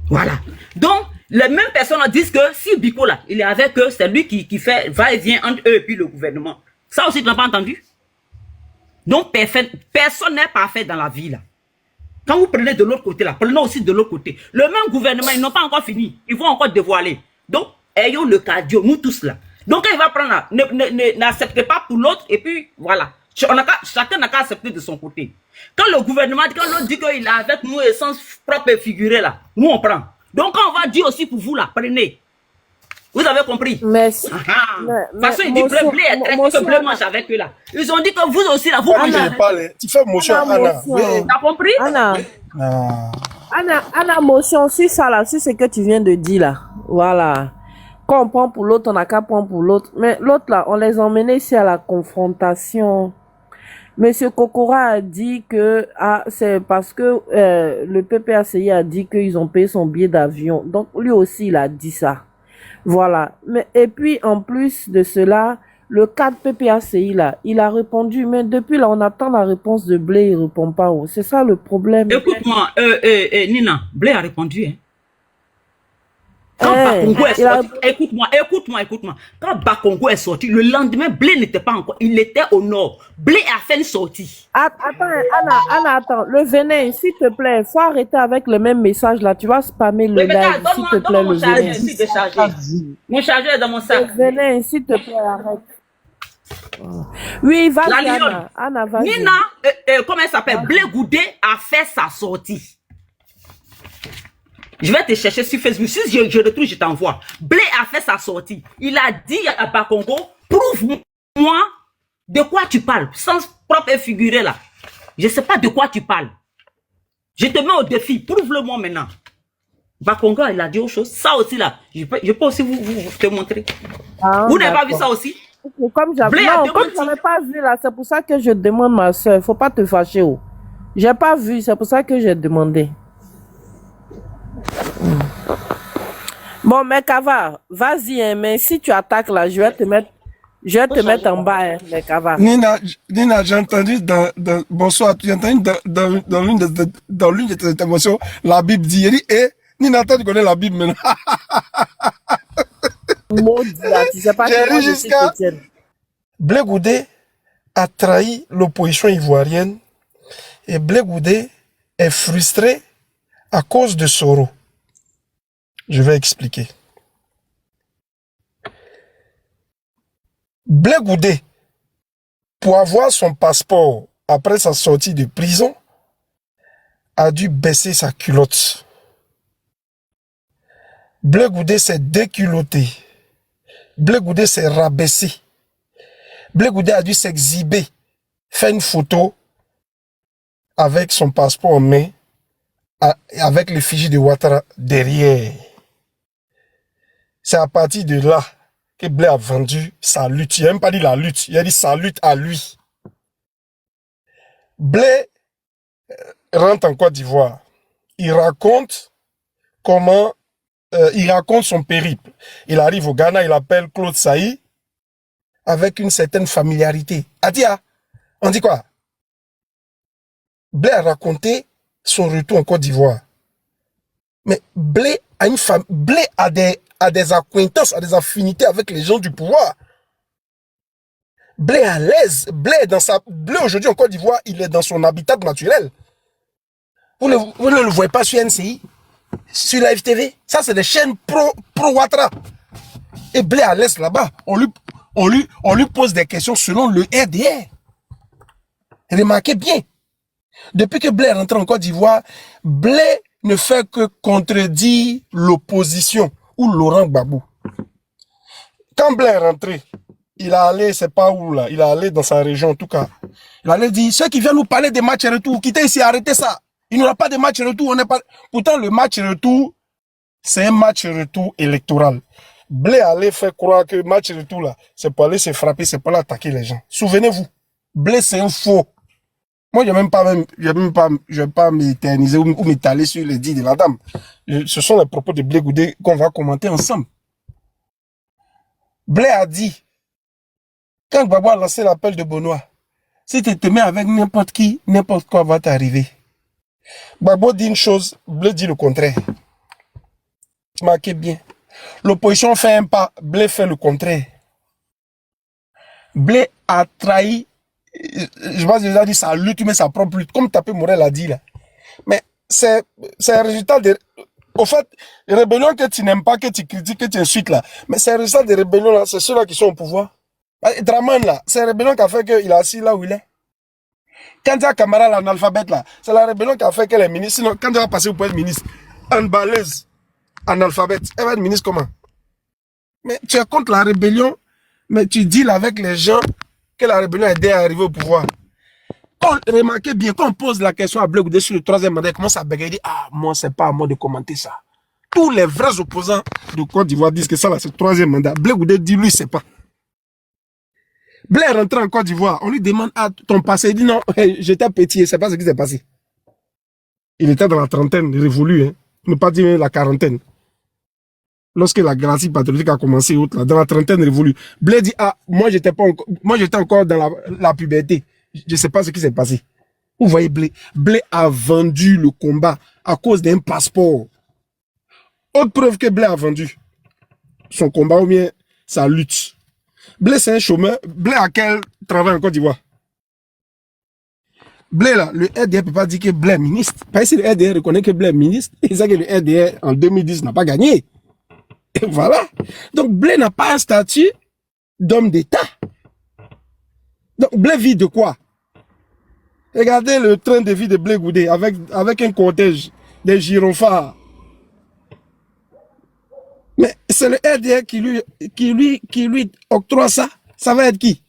Voilà. Donc, les mêmes personnes disent que si Biko là, il est avec eux, c'est lui qui fait va-et-vient entre eux et puis le gouvernement. Ça aussi, tu n'as pas entendu. Donc, personne n'est parfait dans la vie là. Quand vous prenez de l'autre côté là, prenez aussi de l'autre côté. Le même gouvernement, ils n'ont pas encore fini. Ils vont encore dévoiler. Donc, ayons le cardio, nous tous là. Donc, quand il va prendre là, n'acceptez pas pour l'autre et puis voilà. Chacun n'a qu'à accepter de son côté. Quand le gouvernement, quand l'autre dit qu'il est avec nous et sans propre figuré là, nous on prend. Donc quand on va dire aussi pour vous là, prenez. Vous avez compris? Merci. De toute façon, il dit Blé est traité que Blé mange avec eux là. Ils ont dit que vous aussi là, vous mangez. Tu fais motion, Anna. T'as compris? Anna. Anna, motion sur ça là, sur ce que tu viens de dire là. Voilà. Quand on prend pour l'autre, on n'a qu'à prendre pour l'autre. Mais l'autre là, on les emmenait ici à la confrontation. Monsieur Kokora a dit que c'est parce que le PPACI a dit qu'ils ont payé son billet d'avion. Donc lui aussi il a dit ça. Voilà. Mais et puis en plus de cela, le cadre PPACI là, il a répondu, mais depuis là on attend la réponse de Blé, il répond pas. C'est ça le problème. Écoute-moi, Nina, Blé a répondu. Hein. Quand Bakongo est sorti, écoute-moi. Quand Bakongo est sorti, le lendemain, Blé n'était pas encore, il était au nord. Blé a fait une sortie. Attends, Anna, attends. Le venin, s'il te plaît, faut arrêter avec le même message là. Tu vas spammer le live, s'il te plaît, le venin. Mon chargeur est dans mon sac. Le venin, s'il te plaît, arrête. Oui, vas-y, Anna, vas-y. Nina, comment elle s'appelle? Blé Goudé a fait sa sortie. Je vais te chercher sur Facebook. Si je retrouve, je t'envoie. Blé a fait sa sortie. Il a dit à Bakongo, prouve-moi de quoi tu parles. Sans propre et figuré là. Je ne sais pas de quoi tu parles. Je te mets au défi. Prouve-le-moi maintenant. Bakongo, il a dit autre chose. Ça aussi là. Je peux aussi vous te montrer. Vous n'avez pas vu ça aussi? Comme j'avais pas vu là, c'est pour ça que je demande ma soeur. Faut pas te fâcher. Oh. J'ai pas vu, c'est pour ça que j'ai demandé. Bon, mais Kava, vas-y, hein, mais si tu attaques là, je vais te mettre en bas, hein, mais Kava. Nina, j'ai entendu bonsoir, j'ai entendu dans l'une de tes interventions, la Bible dit, et Nina, toi, tu connais la Bible maintenant. Maudit, là, tu sais pas comment je suis chrétienne. Blé Goudé a trahi l'opposition ivoirienne et Blé Goudé est frustré à cause de Soro. Je vais expliquer. Blé Goudé, pour avoir son passeport après sa sortie de prison, a dû baisser sa culotte. Blé Goudé s'est déculotté. Blé Goudé s'est rabaissé. Blé Goudé a dû s'exhiber, faire une photo avec son passeport en main, avec l'effigie de Ouattara derrière. C'est à partir de là que Blé a vendu sa lutte. Il n'a même pas dit la lutte, il a dit sa lutte à lui. Blé rentre en Côte d'Ivoire. Il raconte comment, il raconte son périple. Il arrive au Ghana, il appelle Claude Saï avec une certaine familiarité. Adia, on dit quoi? Blé a raconté son retour en Côte d'Ivoire. Mais Blé a une femme, Blé a des acquaintances, a des affinités avec les gens du pouvoir. Blé est à l'aise. Blé aujourd'hui en Côte d'Ivoire, il est dans son habitat naturel. Vous ne le voyez pas sur NCI, sur la FTV. Ça, c'est des chaînes pro-Ouattara. Et Blé est à l'aise là-bas. On lui pose des questions selon le RDR. Remarquez bien. Depuis que Blé est rentré en Côte d'Ivoire, Blé ne fait que contredire l'opposition ou Laurent Gbagbo. Quand Blé est rentré, il a allé, c'est pas où là, il a allé dans sa région en tout cas. Il allait dire, ceux qui viennent nous parler des matchs retour, quittez ici, arrêtez ça. Il n'y aura pas de match retour, on n'est pas... Pourtant, le match retour, c'est un match retour électoral. Blé allait faire croire que le match retour là, c'est pour aller se frapper, c'est pour aller attaquer les gens. Souvenez-vous, Blé c'est un faux. Moi, je vais pas m'éterniser ou m'étaler sur les dits de la dame. Ce sont les propos de Blé Goudé qu'on va commenter ensemble. Blé a dit, quand Gbagbo a lancé l'appel de Benoît, si tu te mets avec n'importe qui, n'importe quoi va t'arriver. Gbagbo dit une chose, Blé dit le contraire. Marquez bien. L'opposition fait un pas, Blé fait le contraire. Blé a trahi, je pense déjà dit sa lutte, mais sa propre lutte, comme Tapé Morel a dit là. Mais c'est un résultat de... Au fait, les rébellions que tu n'aimes pas, que tu critiques, que tu insultes là, mais c'est un résultat des rébellions là, c'est ceux-là qui sont au pouvoir. Draman là, c'est la rébellion qui a fait qu'il est assis là où il est. Quand il y a Camara l'analphabète là, c'est la rébellion qui a fait qu'elle est ministre. Sinon, quand elle va passer pour être ministre, Anne Balaise, analphabète, elle va être ministre comment? Mais tu es contre la rébellion, mais tu deals avec les gens que la rébellion a aidé à arriver au pouvoir. Remarquez bien, quand on pose la question à Blé Goudé sur le 3e mandat, il commence à bégayer, il dit, ah, moi, c'est pas à moi de commenter ça. Tous les vrais opposants de Côte d'Ivoire disent que ça, là, c'est le 3e mandat. Blé Goudé dit, lui, c'est pas. Blé est rentré en Côte d'Ivoire, on lui demande, ah, ton passé, il dit, non, j'étais petit, c'est pas ce qui s'est passé. Il était dans la trentaine, révolu, hein, ne pas dire la quarantaine. Lorsque la garantie patriotique a commencé, dans la trentaine révolue, Blé dit, ah, moi, j'étais encore dans la puberté. Je ne sais pas ce qui s'est passé. Vous voyez, Blé a vendu le combat à cause d'un passeport. Autre preuve que Blé a vendu son combat ou bien sa lutte. Blé, c'est un chômeur. Blé a quel travail en Côte d'Ivoire? Blé, là, le RDR ne peut pas dire que Blé est ministre. Parce que le RDR reconnaît que Blé est ministre, et ça que le RDR en 2010 n'a pas gagné. Et voilà. Donc, Blé n'a pas un statut d'homme d'État. Donc, Blé vit de quoi? Regardez le train de vie de Blé Goudé avec un cortège des gyrophares. Mais c'est le RDR qui lui octroie ça. Ça va être qui?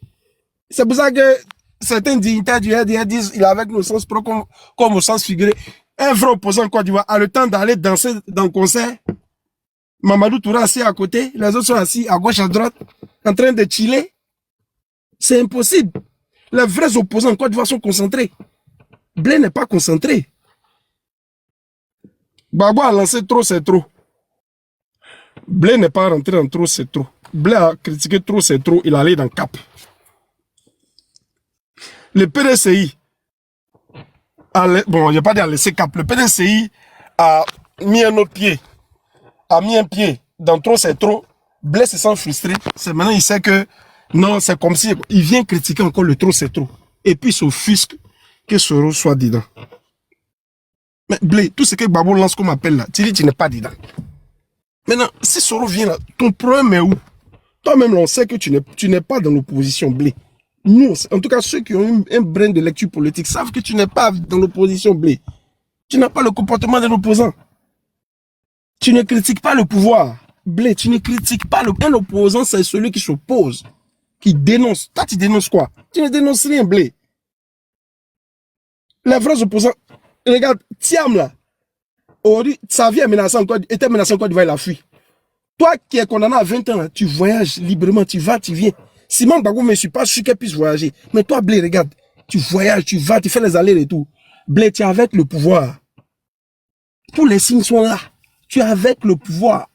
C'est pour ça que certains dignitaires du RDR disent il est avec nous au sens pro comme au sens figuré. Un vrai opposant en Côte d'Ivoire a le temps d'aller danser dans le concert. Mamadou Touré assis à côté, les autres sont assis à gauche, à droite, en train de chiller. C'est impossible. Les vrais opposants en Côte d'Ivoire sont concentrés. Blé n'est pas concentré. Gbagbo a lancé trop, c'est trop. Blé n'est pas rentré dans trop, c'est trop. Blé a critiqué trop, c'est trop. Il allait dans Cap. Le PDCI, bon, je n'ai pas dit à laisser Cap. Le PDCI a mis un autre pied. A mis un pied dans trop, c'est trop. Blé se sent frustré. C'est maintenant, il sait que non, c'est comme si il vient critiquer encore le trop, c'est trop. Et puis, il s'offusque que Soro soit dedans. Mais Blé, tout ce que Gbagbo lance comme appel là, tu dis tu n'es pas dedans. Maintenant, si Soro vient là, ton problème est où? Toi-même, on sait que tu n'es pas dans l'opposition, Blé. Nous, en tout cas, ceux qui ont un brin de lecture politique savent que tu n'es pas dans l'opposition, Blé. Tu n'as pas le comportement d'un opposant. Tu ne critiques pas le pouvoir. Blé, tu ne critiques pas un opposant, c'est celui qui s'oppose, qui dénonce. Toi, tu dénonces quoi? Tu ne dénonces rien, Blé. Les vrais opposants, regarde, Thiam là, sa vie était menacée en Côte d'Ivoire, il a fui. Toi qui es condamné à 20 ans, là, tu voyages librement, tu vas, tu viens. Simone Gbagbo, mais je ne suis pas sûr qu'elle puisse voyager. Mais toi, Blé, regarde, tu voyages, tu vas, tu fais les allers-retours. Blé, tu es avec le pouvoir. Tous les signes sont là. Tu es avec le pouvoir.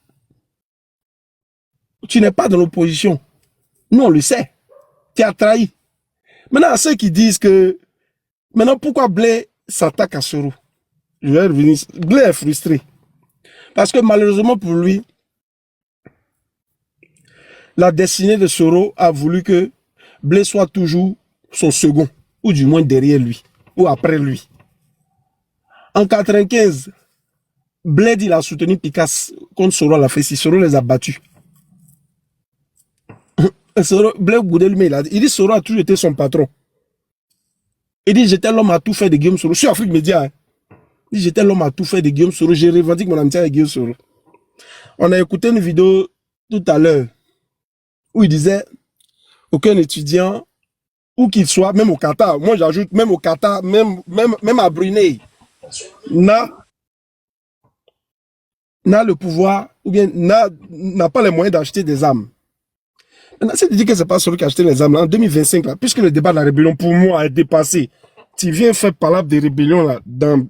Tu n'es pas dans l'opposition. Nous, on le sait. Tu as trahi. Maintenant, à ceux qui disent que... Maintenant, pourquoi Blé s'attaque à Soro? Je vais revenir. Blé est frustré. Parce que malheureusement pour lui, la destinée de Soro a voulu que Blé soit toujours son second. Ou du moins derrière lui. Ou après lui. En 95, Blé il a soutenu Picasse contre Soro à la Fessi. Soro les a battus. Blé Goudé lui, il dit Soro a toujours été son patron. Il dit j'étais l'homme à tout faire de Guillaume Soro. Sur Afrique Média. Il dit j'étais l'homme à tout faire de Guillaume Soro. J'ai revendiqué mon amitié avec Guillaume Soro. On a écouté une vidéo tout à l'heure où il disait aucun étudiant, où qu'il soit, même au Qatar, moi j'ajoute même au Qatar, même à Brunei, n'a le pouvoir ou bien n'a pas les moyens d'acheter des armes. Maintenant, si tu dis que c'est pas celui qui a acheté les armes là, en 2025, là, puisque le débat de la rébellion pour moi a été passé, tu viens faire palabre de rébellion là, dans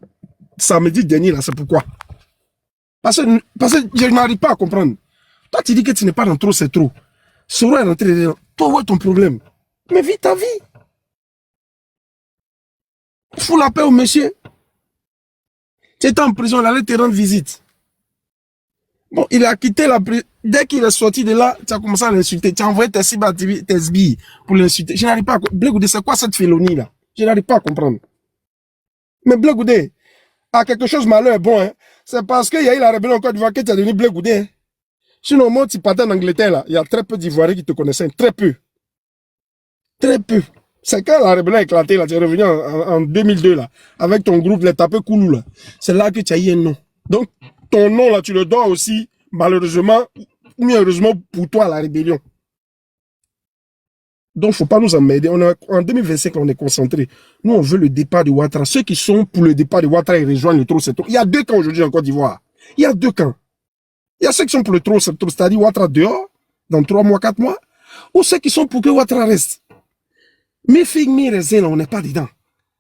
samedi dernier, là, c'est pourquoi? Parce que je n'arrive pas à comprendre. Toi, tu dis que tu n'es pas dans trop, c'est trop. Soro est rentré dedans. Toi, où est ton problème? Mais vis ta vie. Fous la paix au monsieur. Tu étais en prison, il allait te rendre visite. Bon, il a quitté la prison. Dès qu'il est sorti de là, tu as commencé à l'insulter. Tu as envoyé tes sbilles pour l'insulter. Je n'arrive pas à comprendre. Blé Goudé, c'est quoi cette félonie là? Je n'arrive pas à comprendre. Mais Blé Goudé a quelque chose malheur bon, hein. C'est parce qu'il y a eu la rébellion en Côte d'Ivoire que tu as devenu Blé Goudé. Hein. Sinon, moi, tu partais en Angleterre là, il y a très peu d'Ivoiriens qui te connaissaient. Très peu. Très peu. C'est quand la rébellion a éclaté là, tu es revenu en 2002 là, avec ton groupe, les tapés Koulou là. C'est là que tu as eu un nom. Donc, ton nom là, tu le dois aussi, malheureusement, mis heureusement pour toi la rébellion. Donc, il ne faut pas nous emmerder. En 2025, on est concentré. Nous, on veut le départ de Ouattara. Ceux qui sont pour le départ de Ouattara, ils rejoignent le trop-secteur. Il y a 2 camps aujourd'hui en Côte d'Ivoire. Il y a 2 camps. Il y a ceux qui sont pour le trop-secteur, c'est-à-dire Ouattara dehors, dans 3 mois, 4 mois, ou ceux qui sont pour que Ouattara reste. Mi-figue, mi-raisin, là, on n'est pas dedans.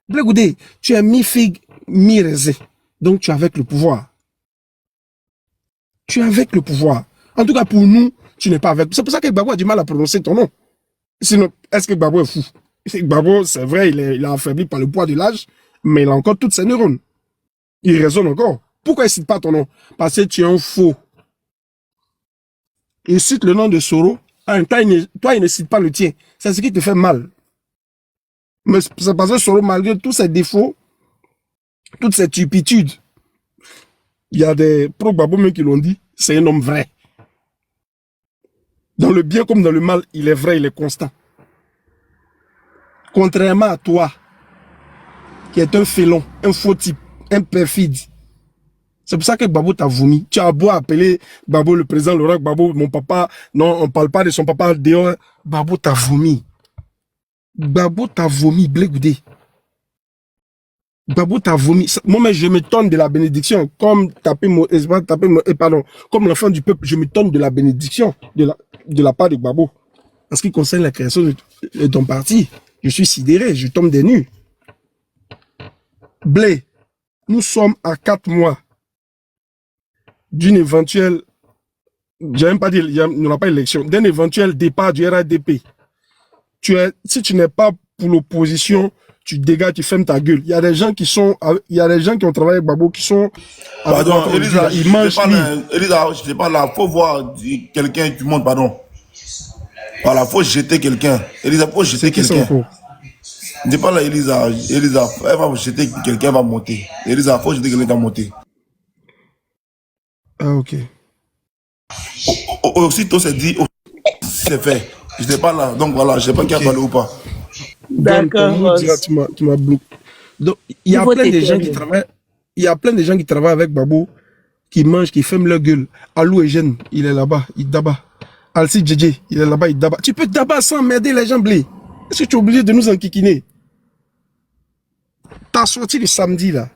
Blé Goudé, tu es mi-figue, mi-raisin. Donc, tu es avec le pouvoir. Tu es avec le pouvoir. En tout cas, pour nous, tu n'es pas avec. C'est pour ça que Gbagbo a du mal à prononcer ton nom. Sinon, est-ce que Gbagbo est fou? Gbagbo, c'est vrai, il est affaibli par le poids de l'âge, mais il a encore toutes ses neurones. Il raisonne encore. Pourquoi il ne cite pas ton nom? Parce que tu es un faux. Il cite le nom de Soro. Toi, il ne cite pas le tien. C'est ce qui te fait mal. Mais c'est parce que Soro, malgré tous ses défauts, toutes ses turpitudes, il y a des pro-Gbagbo même qui l'ont dit, c'est un homme vrai. Dans le bien comme dans le mal, il est vrai, il est constant. Contrairement à toi, qui est un félon, un faux type, un perfide. C'est pour ça que Gbagbo t'a vomi. Tu as beau appeler Gbagbo le président Laurent Gbagbo, mon papa, non, on ne parle pas de son papa dehors. Gbagbo t'a vomi. Gbagbo t'a vomi, Blé Goudé. Gbagbo t'a vomi. Moi, je me tonne de la bénédiction. Comme comme l'enfant du peuple, je me tonne de la bénédiction de la part de Gbagbo. En ce qui concerne la création de ton parti, je suis sidéré, je tombe des nues. Blé, nous sommes à 4 mois d'une éventuelle, j'aime pas dire, il n'y aura pas d'élection, d'un éventuel départ du RADP. Si tu n'es pas pour l'opposition, tu dégages, tu fermes ta gueule. Il y a des gens qui ont travaillé avec Gbagbo qui sont... Pardon, Elisa, Elisa, je n'ai pas là. Faut voir quelqu'un qui monte, pardon. Voilà, faut jeter quelqu'un. Elisa, faut jeter quelqu'un. Je n'ai pas là, Elisa, elle va jeter quelqu'un, va monter. Elisa, faut jeter quelqu'un, va monter. Ah, ok. Aussitôt, c'est dit, c'est fait. Je n'ai pas là, donc voilà, je ne sais pas qui a parlé ou pas. D'accord. Tu m'as bloqué. Donc, il y a plein de gens qui travaillent. Il y a plein de gens qui travaillent avec Gbagbo, qui mangent, qui ferment leur gueule. Alou Eugène, il est là-bas, il daba. Alci Djedje, il est là-bas, il daba. Tu peux daba sans emmerder les gens, Blé. Est-ce que tu es obligé de nous enquiquiner? Ta sortie le samedi, là,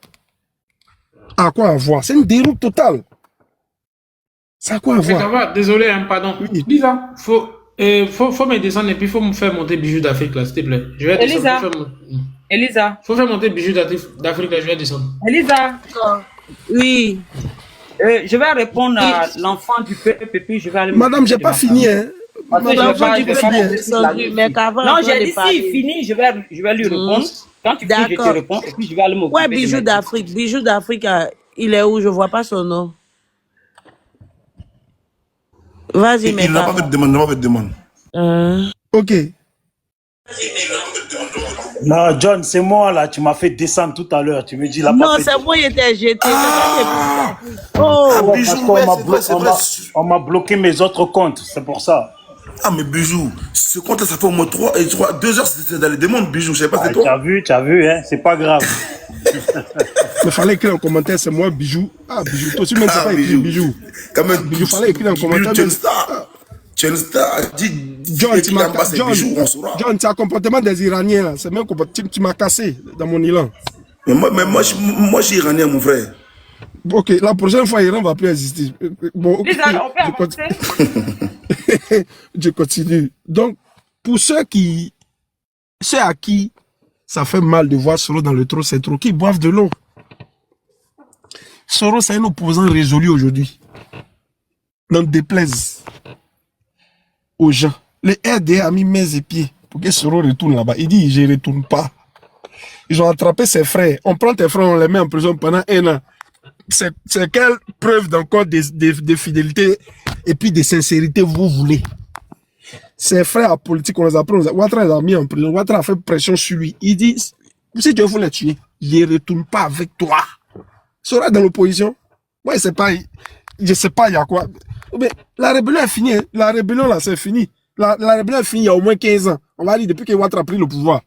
à quoi avoir? C'est une déroute totale. C'est à quoi avoir? Désolé, hein, pardon. Oui. Lisa, faut me descendre et puis faut me faire monter Bijou d'Afrique, là, s'il te plaît. Je vais descendre. Elisa. Faut faire monter Bijou d'Afrique, là, je vais descendre. Elisa. Oui. Je vais répondre à l'enfant du peuple et puis je vais aller... Madame, j'ai pas fini, hein. Madame, non, j'ai dit s'il finit, je vais lui répondre. Quand tu finis, je te réponds et puis je vais aller m'occuper. Ouais, Bijou d'Afrique. Bijou d'Afrique, il est où? Je vois pas son nom. Vas-y, il n'a pas fait de demande, il n'a pas fait de demande. Ok. Non, John, c'est moi là, tu m'as fait descendre tout à l'heure. Tu me dis là. Non, c'est moi qui étais jeté. On m'a bloqué mes autres comptes, c'est pour ça. Ah, mais Bijou, ce compte-là, ça fait au moins 2 heures, c'était dans les demandes, Bijou, je sais pas, c'est toi. Tu as vu, hein, c'est pas grave. Il fallait écrire en commentaire, c'est moi, Bijou. Ah, Bijou, toi aussi, même, c'est pas écrit Bijou. Quand même, Bijou, fallait écrire en commentaire. Tu es une star. Tu es une star. John, c'est un comportement des Iraniens, là. C'est même tu m'as cassé dans mon Iran. Mais moi, je suis Iranien, mon frère. Ok, la prochaine fois, Iran va plus exister. Bon, ok. Je continue. Donc, pour ceux à qui ça fait mal de voir Soro dans le trou, c'est trop, qui boivent de l'eau. Soro, c'est un opposant résolu aujourd'hui. N'en déplaise aux gens. Le RDA a mis mains et pieds pour que Soro retourne là-bas. Il dit, je ne retourne pas. Ils ont attrapé ses frères. On prend tes frères, on les met en prison pendant 1 an. C'est quelle preuve d'encore de fidélité et puis de sincérité vous voulez? Ses frères politiques, on les a pris, Ouattara les a mis en prison. Ouattara a fait pression sur lui. Il dit, si tu veux les tuer, je ne retourne pas avec toi. Sera dans l'opposition. Moi, je ne sais pas, il y a quoi. Mais la rébellion est finie. Hein. La rébellion, là, c'est fini. La rébellion est finie il y a au moins 15 ans. On va dire depuis que Ouattara a pris le pouvoir.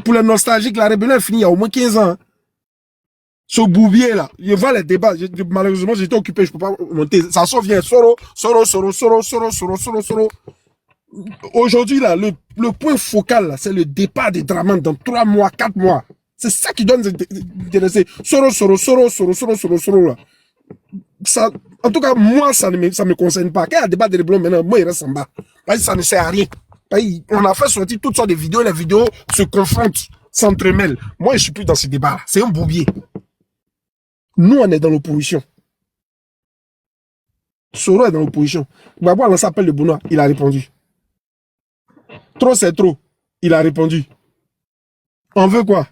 Pour les nostalgiques, la rébellion est finie il y a au moins 15 ans. Hein. Ce bouvier là, je vois les débats. Malheureusement, j'étais occupé, je peux pas monter. Ça sort vient Soro. Aujourd'hui là, le point focal là, c'est le départ des Dramane dans 3 mois, 4 mois. C'est ça qui donne intéressé. Soro là. Ça, en tout cas, moi, ça ne me concerne pas. Quand il y a débat de Leblanc maintenant, moi, il reste en bas. Parce que ça ne sert à rien. On a fait sortir toutes sortes de vidéos, les vidéos se confrontent, s'entremêlent. Moi, je ne suis plus dans ce débat. C'est un bouvier. Nous, on est dans l'opposition. Soro est dans l'opposition. Gbagbo a lancé appel de Benoît, il a répondu. Trop, c'est trop. Il a répondu. On veut quoi?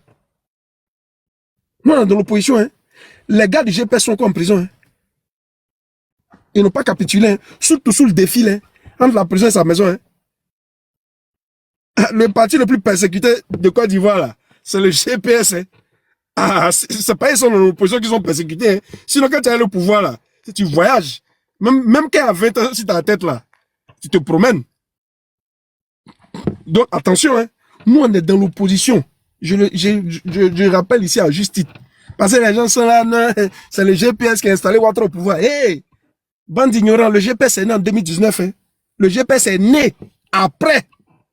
Nous, on est dans l'opposition. Hein. Les gars du GPS sont encore en prison. Hein. Ils n'ont pas capitulé. Hein. Surtout sous le défi hein, entre la prison et sa maison. Hein. Le parti le plus persécuté de Côte d'Ivoire, là, c'est le GPS. Hein. Ah, c'est pas ils sont dans l'opposition qui sont persécutés. Hein. Sinon, quand tu as le pouvoir, là, si tu voyages, même quand il y a 20 ans sur ta tête, là, tu te promènes. Donc, attention, hein. Nous, on est dans l'opposition. Je rappelle ici à juste titre. Parce que les gens sont là, c'est le GPS qui a installé Ouattara au pouvoir. Hey! Bande d'ignorants, le GPS est né en 2019. Hein. Le GPS est né après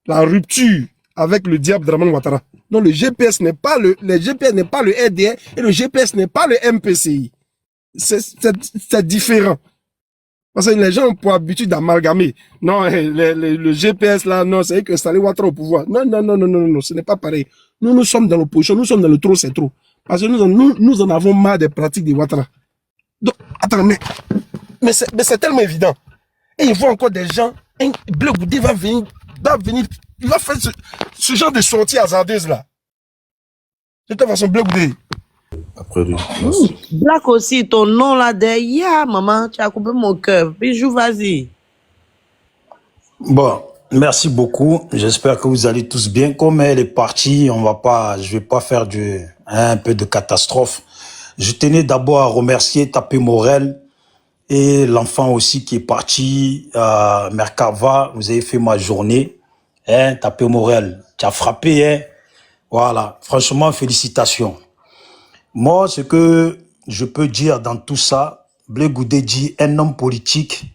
la rupture avec le diable Dramane Ouattara. Donc, le GPS n'est pas le RDR et le GPS n'est pas le MPCI. C'est différent. Parce que les gens ont pour habitude d'amalgamer. Non, le GPS là, non, c'est installé Ouattara au pouvoir. Non, ce n'est pas pareil. Nous sommes dans l'opposition, nous sommes dans le trop, c'est trop. Parce que nous en avons marre des pratiques de Ouattara. Donc, attends, mais c'est tellement évident. Et il voit encore des gens, Bleu Goudé va venir, il va faire ce genre de sortie hasardeuse là. De toute façon, Bleu Goudé. Après lui. Black aussi, ton nom là derrière, maman, tu as coupé mon cœur. Bijou, vas-y. Bon, merci beaucoup. J'espère que vous allez tous bien. Comme elle est partie, je vais pas faire un peu de catastrophe. Je tenais d'abord à remercier Tapé Morel et l'enfant aussi qui est parti, Merkava. Vous avez fait ma journée. Hein, Tapé Morel, tu as frappé, hein. Voilà, franchement, félicitations. Moi, ce que je peux dire dans tout ça, Blé Goudé dit un homme politique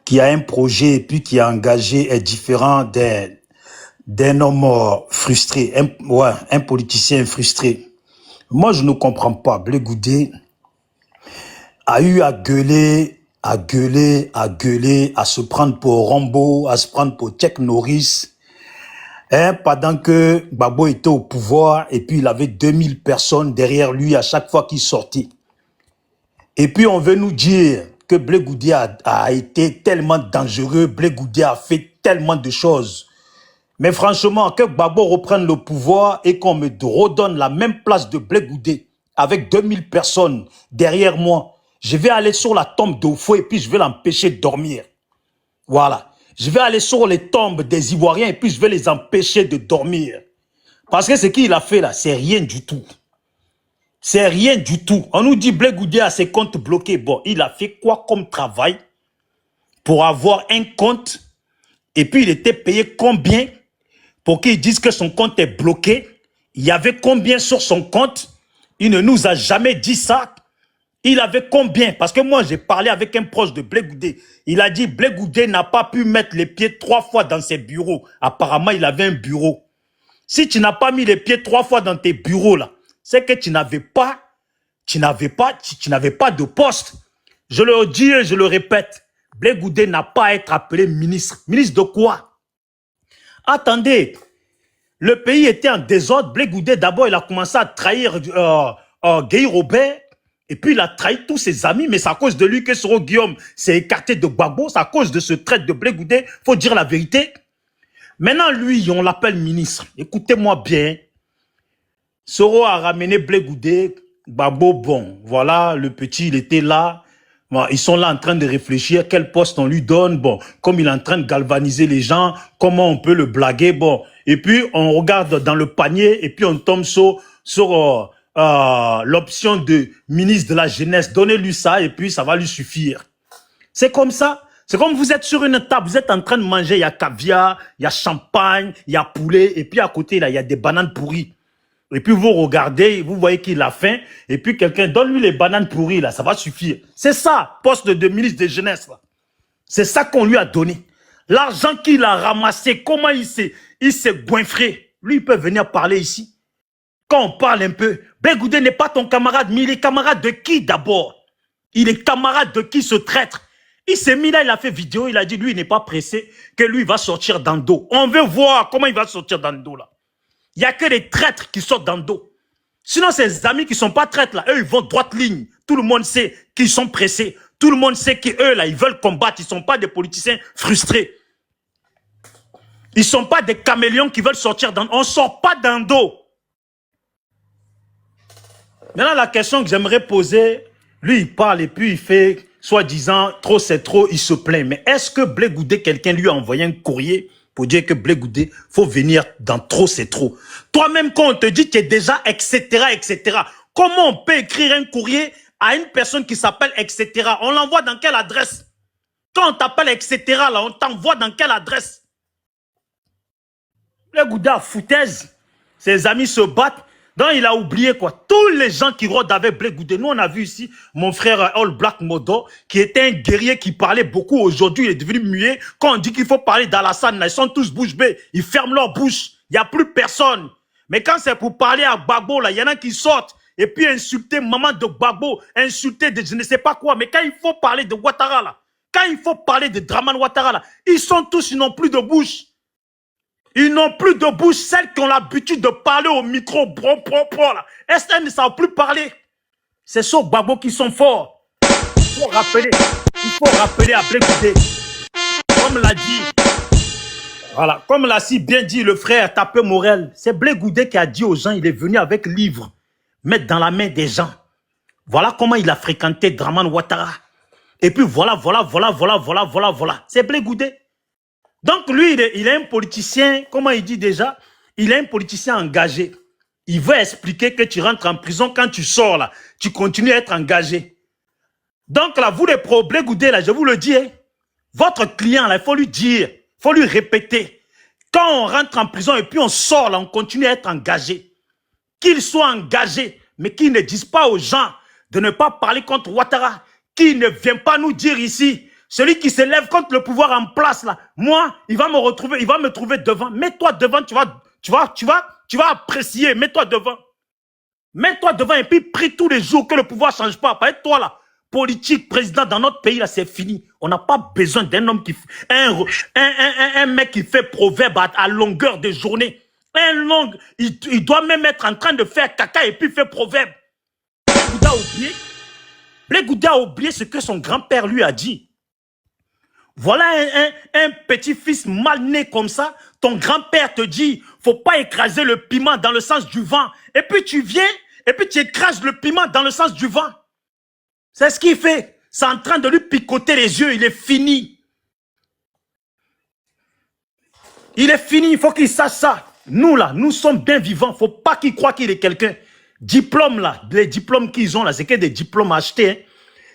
qui a un projet et puis qui est engagé est différent d'un homme frustré, un politicien frustré. Moi, je ne comprends pas. Blé Goudé a eu à gueuler, à se prendre pour Rambo, à se prendre pour Chuck Norris, hein, pendant que Gbagbo était au pouvoir et puis il avait 2000 personnes derrière lui à chaque fois qu'il sortait. Et puis on veut nous dire que Blé Goudé a été tellement dangereux, Blé Goudé a fait tellement de choses. Mais franchement, que Gbagbo reprenne le pouvoir et qu'on me redonne la même place de Blé Goudé avec 2000 personnes derrière moi, je vais aller sur la tombe d'Ofo et puis je vais l'empêcher de dormir. Voilà. Je vais aller sur les tombes des Ivoiriens et puis je vais les empêcher de dormir. Parce que ce qu'il a fait là, c'est rien du tout. C'est rien du tout. On nous dit Blé Goudé a ses comptes bloqués. Bon, il a fait quoi comme travail pour avoir un compte et puis il était payé combien pour qu'il dise que son compte est bloqué? Il y avait combien sur son compte? Il ne nous a jamais dit ça. Il avait combien? Parce que moi, j'ai parlé avec un proche de Blé Goudé. Il a dit Blé Goudé n'a pas pu mettre les pieds 3 fois dans ses bureaux. Apparemment, il avait un bureau. Si tu n'as pas mis les pieds 3 fois dans tes bureaux, là, c'est que tu n'avais pas de poste. Je le dis et je le répète. Blé Goudé n'a pas à être appelé ministre. Ministre de quoi? Attendez. Le pays était en désordre. Blé Goudé, d'abord, il a commencé à trahir Guy Robert. Et puis, il a trahi tous ses amis, mais c'est à cause de lui que Soro Guillaume s'est écarté de Gbagbo. C'est à cause de ce trait de Blé Goudé. Il faut dire la vérité. Maintenant, lui, on l'appelle ministre. Écoutez-moi bien. Soro a ramené Blé Goudé. Gbagbo, bon, voilà, le petit, il était là. Bon, ils sont là en train de réfléchir quel poste on lui donne. Bon, comme il est en train de galvaniser les gens, comment on peut le blaguer. Bon, et puis, on regarde dans le panier et puis on tombe sur l'option de ministre de la jeunesse. Donnez-lui ça et puis ça va lui suffire. C'est comme ça. C'est comme vous êtes sur une table, vous êtes en train de manger, il y a caviar, il y a champagne, il y a poulet et puis à côté, là, il y a des bananes pourries. Et puis vous regardez, vous voyez qu'il a faim, et puis quelqu'un donne-lui les bananes pourries, là, ça va suffire. C'est ça, poste de ministre de jeunesse, là. C'est ça qu'on lui a donné. L'argent qu'il a ramassé, comment il s'est goinfré. Lui, il peut venir parler ici. Quand on parle un peu, Blé Goudé n'est pas ton camarade, mais il est camarade de qui d'abord? Il est camarade de qui, ce traître? Il s'est mis là, il a fait vidéo, il a dit, lui, il n'est pas pressé, que lui, il va sortir dans le dos. On veut voir comment il va sortir dans le dos, là. Il n'y a que des traîtres qui sortent dans le dos. Sinon, ses amis qui ne sont pas traîtres, là, eux, ils vont droite ligne. Tout le monde sait qu'ils sont pressés. Tout le monde sait qu'eux, là, ils veulent combattre. Ils ne sont pas des politiciens frustrés. Ils ne sont pas des caméléons qui veulent sortir dans... On ne sort pas dans le dos. Maintenant, la question que j'aimerais poser, lui, il parle et puis il fait, soi-disant, trop c'est trop, il se plaint. Mais est-ce que Blé Goudé, quelqu'un lui a envoyé un courrier pour dire que Blé Goudé, faut venir dans trop c'est trop? Toi-même, quand on te dit que tu es déjà, etc., etc., comment on peut écrire un courrier à une personne qui s'appelle etc.? On l'envoie dans quelle adresse? Quand on t'appelle etc., là, on t'envoie dans quelle adresse? Blé Goudé a foutaise. Ses amis se battent. Donc, il a oublié quoi? Tous les gens qui rôdent avec Blé Goudé. Nous, on a vu ici mon frère All Black Modo, qui était un guerrier qui parlait beaucoup. Aujourd'hui, il est devenu muet. Quand on dit qu'il faut parler d'Alassane, ils sont tous bouche bée. Ils ferment leur bouche. Il n'y a plus personne. Mais quand c'est pour parler à Gbagbo, là, il y en a qui sortent. Et puis insulter maman de Gbagbo, insulter de je ne sais pas quoi. Mais quand il faut parler de Ouattara, là, quand il faut parler de Dramane Ouattara, là, ils sont tous, ils n'ont plus de bouche. Ils n'ont plus de bouche, celles qui ont l'habitude de parler au micro, là. Est-ce qu'elles ne savent plus parler? C'est ceux Gbagbo qui sont forts. Il faut rappeler à Blé Goudé. Comme l'a dit, voilà, comme l'a si bien dit le frère Tapé Morel, c'est Blé Goudé qui a dit aux gens, il est venu avec livre, mettre dans la main des gens. Voilà comment il a fréquenté Dramane Ouattara. Et puis voilà. C'est Blé Goudé. Donc lui, il est un politicien, comment il dit déjà? Il est un politicien engagé. Il veut expliquer que tu rentres en prison, quand tu sors là, tu continues à être engagé. Donc là, vous les Blé Goudé, là, je vous le dis, hein, votre client, là, il faut lui dire, il faut lui répéter. Quand on rentre en prison et puis on sort là, on continue à être engagé. Qu'il soit engagé, mais qu'il ne dise pas aux gens de ne pas parler contre Ouattara, qu'il ne vient pas nous dire ici. Celui qui se lève contre le pouvoir en place, là, moi, il va me trouver devant. Mets-toi devant, tu vas apprécier. Mets-toi devant. Mets-toi devant et puis prie tous les jours que le pouvoir ne change pas. Pas être toi, là, politique, président dans notre pays, là, c'est fini. On n'a pas besoin d'un homme qui... Un mec qui fait proverbe à longueur de journée. Il doit même être en train de faire caca et puis faire proverbe. Blé Goudé a oublié ce que son grand-père lui a dit. Voilà un petit-fils mal né comme ça. Ton grand-père te dit, faut pas écraser le piment dans le sens du vent. Et puis tu viens, et puis tu écrases le piment dans le sens du vent. C'est ce qu'il fait. C'est en train de lui picoter les yeux. Il est fini. Il est fini. Il faut qu'il sache ça. Nous, là, nous sommes bien vivants. Faut pas qu'il croie qu'il est quelqu'un. Diplôme, là, les diplômes qu'ils ont, là, c'est que des diplômes achetés, hein.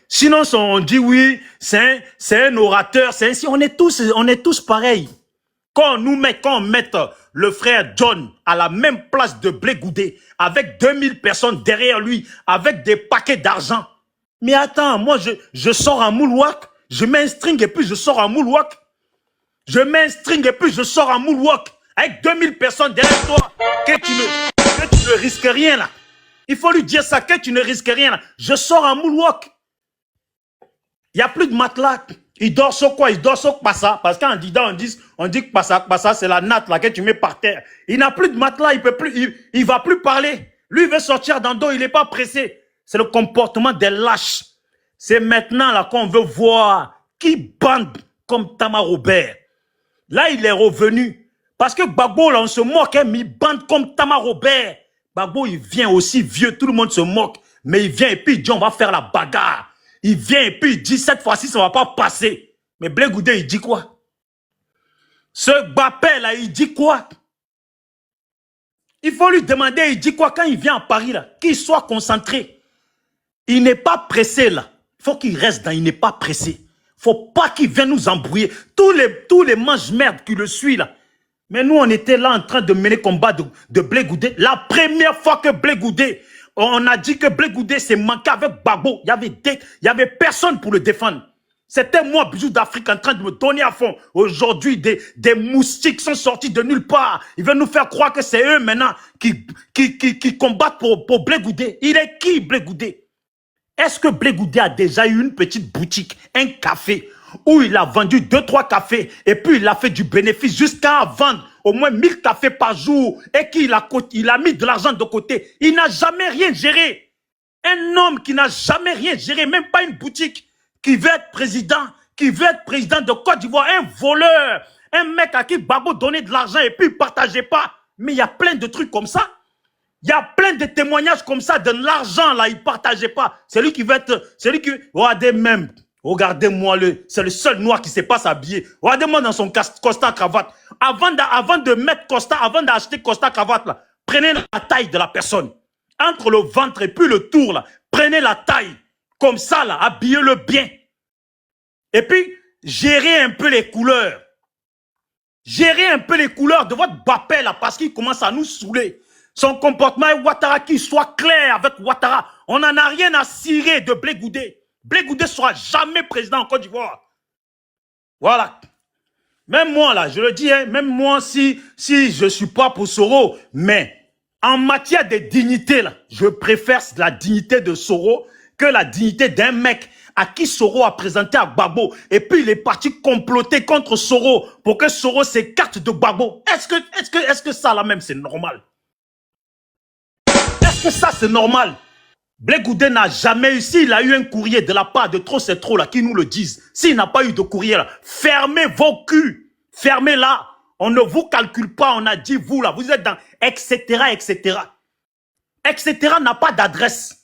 Sinon, on dit oui, c'est un orateur, c'est ainsi. On est tous pareils. Quand on met le frère John à la même place de Blé Goudé, avec 2000 personnes derrière lui, avec des paquets d'argent. Mais attends, moi, je sors en moulouak, je mets un string et puis je sors en moulouak. Je mets un string et puis je sors en moulouak. Avec 2000 personnes derrière toi, que tu ne risques rien, là. Il faut lui dire ça, que tu ne risques rien, là. Je sors en moulouak. Il n'y a plus de matelas. Il dort sur quoi? Il dort sur Passa. Parce qu'en disant, on dit que Passa, c'est la natte là que tu mets par terre. Il n'a plus de matelas, il va plus parler. Lui, il veut sortir dans le dos, il n'est pas pressé. C'est le comportement des lâches. C'est maintenant là qu'on veut voir qui bande comme Tama Robert. Là, il est revenu. Parce que Gbagbo, là, on se moque, hein, mais il bande comme Tama Robert. Gbagbo, il vient aussi vieux, tout le monde se moque. Mais il vient et puis il dit, on va faire la bagarre. Il vient et puis il dit, cette fois-ci, ça ne va pas passer. Mais Blé Goudé, il dit quoi? Ce Bapé, là, il dit quoi? Il faut lui demander, il dit quoi quand il vient à Paris, là? Qu'il soit concentré. Il n'est pas pressé, là. Il faut qu'il reste dans, il n'est pas pressé. Il ne faut pas qu'il vienne nous embrouiller. Tous les mange-merdes qui le suivent, là. Mais nous, on était là en train de mener combat de Blé Goudé. La première fois que Blé Goudé, on a dit que Blé Goudé s'est manqué avec Gbagbo. Il y avait personne pour le défendre. C'était moi, Bijou d'Afrique, en train de me donner à fond. Aujourd'hui, des moustiques sont sortis de nulle part. Ils veulent nous faire croire que c'est eux maintenant qui combattent pour Blé Goudé. Il est qui, Blé Goudé? Est-ce que Blé Goudé a déjà eu une petite boutique, un café, où il a vendu 2-3 cafés et puis il a fait du bénéfice jusqu'à vendre au moins 1000 cafés par jour et qu'il a mis de l'argent de côté? Il n'a jamais rien géré. Un homme qui n'a jamais rien géré, même pas une boutique, qui veut être président de Côte d'Ivoire, un voleur, un mec à qui Gbagbo donnait de l'argent et puis il ne partageait pas. Mais il y a plein de trucs comme ça. Il y a plein de témoignages comme ça, de l'argent là, il ne partageait pas. Celui qui veut être, regardez même, regardez-moi, c'est le seul noir qui ne sait pas s'habiller. Regardez-moi dans son costard cravate. Avant de mettre costard, avant d'acheter costard cravate là, prenez la taille de la personne. Entre le ventre et puis le tour là, prenez la taille. Comme ça, là, habillez-le bien. Et puis, gérez un peu les couleurs. Gérez un peu les couleurs de votre Bappé, là, parce qu'il commence à nous saouler. Son comportement est Ouattara, qu'il soit clair avec Ouattara. On n'en a rien à cirer de Blé Goudé. Blé Goudé ne sera jamais président en Côte d'Ivoire. Voilà. Même moi, là, je le dis, hein, même moi, si je ne suis pas pour Soro, mais en matière de dignité, là, je préfère la dignité de Soro que la dignité d'un mec à qui Soro a présenté à Gbagbo. Et puis il est parti comploter contre Soro pour que Soro s'écarte de Gbagbo. Est-ce que ça là même c'est normal? Est-ce que ça c'est normal? Blé Goudé n'a jamais eu, s'il a eu un courrier de la part de Trop c'est trop là, qui nous le disent. S'il n'a pas eu de courrier là, fermez vos culs. Fermez-la. On ne vous calcule pas, on a dit vous là, vous êtes dans etc. etc. etc. n'a pas d'adresse.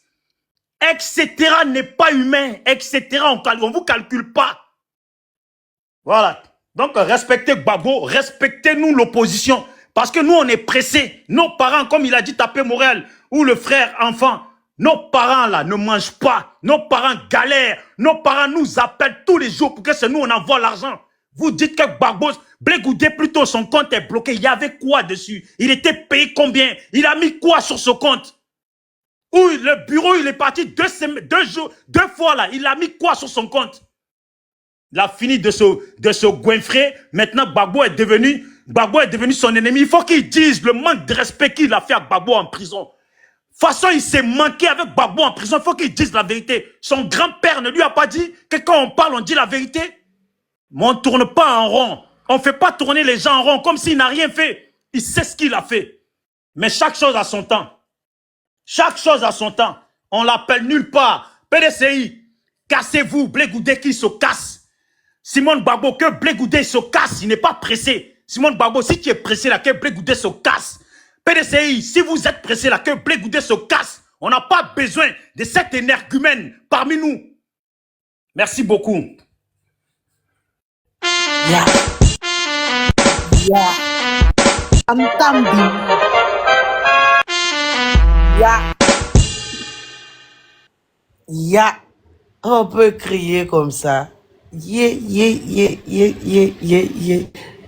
Etc. n'est pas humain, etc. On ne vous calcule pas. Voilà. Donc, respectez Gbagbo, respectez-nous l'opposition. Parce que nous, on est pressés. Nos parents, comme il a dit Tapé Morel, ou le frère enfant, nos parents là ne mangent pas. Nos parents galèrent. Nos parents nous appellent tous les jours pour que c'est nous, on envoie l'argent. Vous dites que Gbagbo, Blé Goudé, plutôt son compte est bloqué. Il y avait quoi dessus? Il était payé combien? Il a mis quoi sur ce compte? Où le bureau, il est parti 2 fois là. Il a mis quoi sur son compte? Il a fini de se goinfrer. Maintenant, Gbagbo est devenu son ennemi. Il faut qu'il dise le manque de respect qu'il a fait à Gbagbo en prison. De toute façon, il s'est manqué avec Gbagbo en prison. Il faut qu'il dise la vérité. Son grand-père ne lui a pas dit que quand on parle, on dit la vérité. Mais on ne tourne pas en rond. On ne fait pas tourner les gens en rond comme s'il n'a rien fait. Il sait ce qu'il a fait. Mais chaque chose a son temps. Chaque chose a son temps. On l'appelle nulle part. PDCI, cassez-vous. Blé Goudé qui se casse. Simone Gbagbo, que Blé Goudé se casse. Il n'est pas pressé. Simone Gbagbo, si tu es pressé là, que Blé Goudé se casse. PDCI, si vous êtes pressé là, que Blé Goudé se casse. On n'a pas besoin de cet énergumène parmi nous. Merci beaucoup. Yeah. Yeah. Yeah. On peut crier comme ça. Yeah.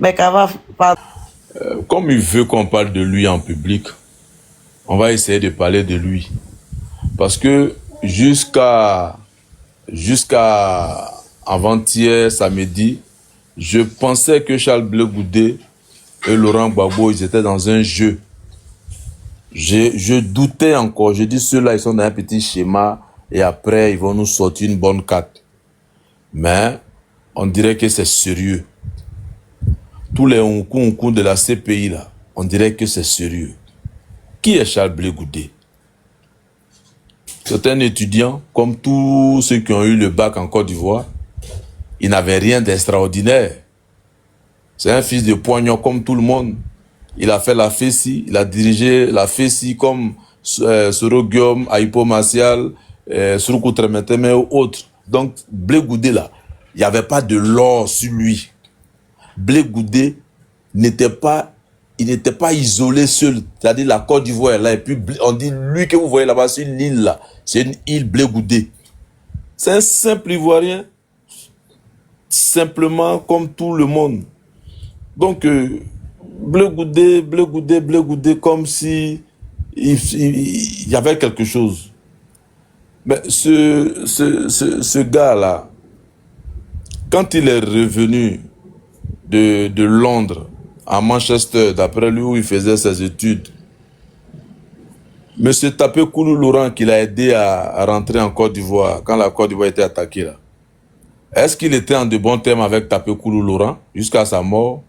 Mais qu'on va pas. Comme il veut qu'on parle de lui en public, on va essayer de parler de lui. Parce que jusqu'à avant-hier, samedi, je pensais que Charles Blé Goudé et Laurent Gbagbo, ils étaient dans un jeu. Je doutais encore. Je dis, ceux-là, ils sont dans un petit schéma et après, ils vont nous sortir une bonne carte. Mais on dirait que c'est sérieux. Tous les Onkou de la CPI, là, on dirait que c'est sérieux. Qui est Charles Blé Goudé? C'est un étudiant, comme tous ceux qui ont eu le bac en Côte d'Ivoire. Il n'avait rien d'extraordinaire. C'est un fils de poignard comme tout le monde. Il a fait la FESI, il a dirigé la FESI comme Soro Guillaume, Aipo Martial, Suruku Tremeteme ou autres. Donc, Blé Goudé là, il n'y avait pas de l'or sur lui. Blé Goudé n'était pas isolé seul. C'est-à-dire la Côte d'Ivoire là, et puis on dit lui que vous voyez là-bas, c'est une île là. C'est une île Blé Goudé. C'est un simple Ivoirien. Simplement comme tout le monde. Donc, Bleu Goudé, comme si il y avait quelque chose. Mais ce gars-là, quand il est revenu de Londres à Manchester, d'après lui où il faisait ses études, M. Tapé Koulou Laurent, qui l'a aidé à rentrer en Côte d'Ivoire, quand la Côte d'Ivoire était attaquée là, est-ce qu'il était en de bons termes avec Tapé Koulou Laurent jusqu'à sa mort?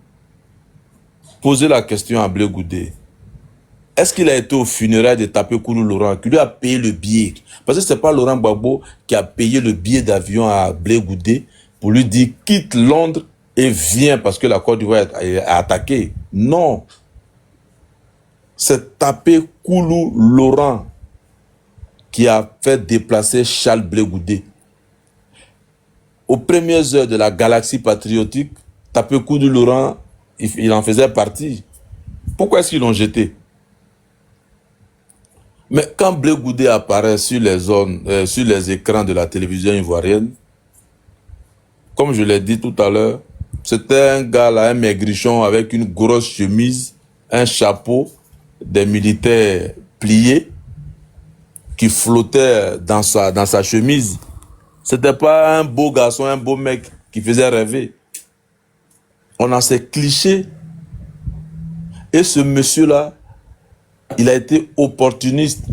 Posez la question à Blé Goudé. Est-ce qu'il a été au funérailles de Tapé Koulou Laurent, qui lui a payé le billet? Parce que ce n'est pas Laurent Gbagbo qui a payé le billet d'avion à Blé Goudé pour lui dire quitte Londres et viens parce que la Côte d'Ivoire est attaquée. Non. C'est Tapé Koulou Laurent qui a fait déplacer Charles Blé Goudé. Aux premières heures de la galaxie patriotique, Tapé Koulou Laurent, il en faisait partie. Pourquoi est-ce qu'ils l'ont jeté? Mais quand Blé Goudé apparaît sur les écrans de la télévision ivoirienne, comme je l'ai dit tout à l'heure, c'était un gars là, un maigrichon avec une grosse chemise, un chapeau, des militaires pliés qui flottaient dans sa chemise. C'était pas un beau garçon, un beau mec qui faisait rêver. On a ces clichés. Et ce monsieur-là, il a été opportuniste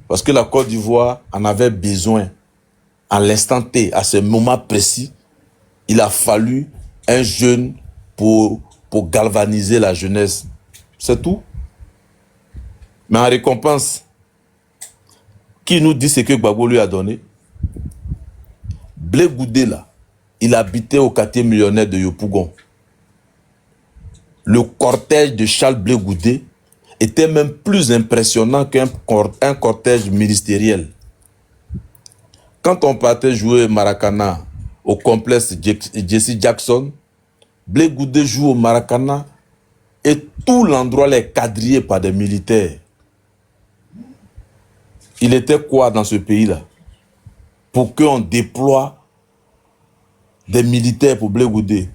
parce que la Côte d'Ivoire en avait besoin. À l'instant T, à ce moment précis, il a fallu un jeune pour galvaniser la jeunesse. C'est tout. Mais en récompense, qui nous dit ce que Gbagbo lui a donné? Blé Goudé, là, il habitait au quartier millionnaire de Yopougon. Le cortège de Charles Blé Goudé était même plus impressionnant qu'un cortège ministériel. Quand on partait jouer Maracana au complexe Jesse Jackson, Blé Goudé joue au Maracana et tout l'endroit est quadrillé par des militaires. Il était quoi dans ce pays-là? Pour qu'on déploie des militaires pour Blé Goudé.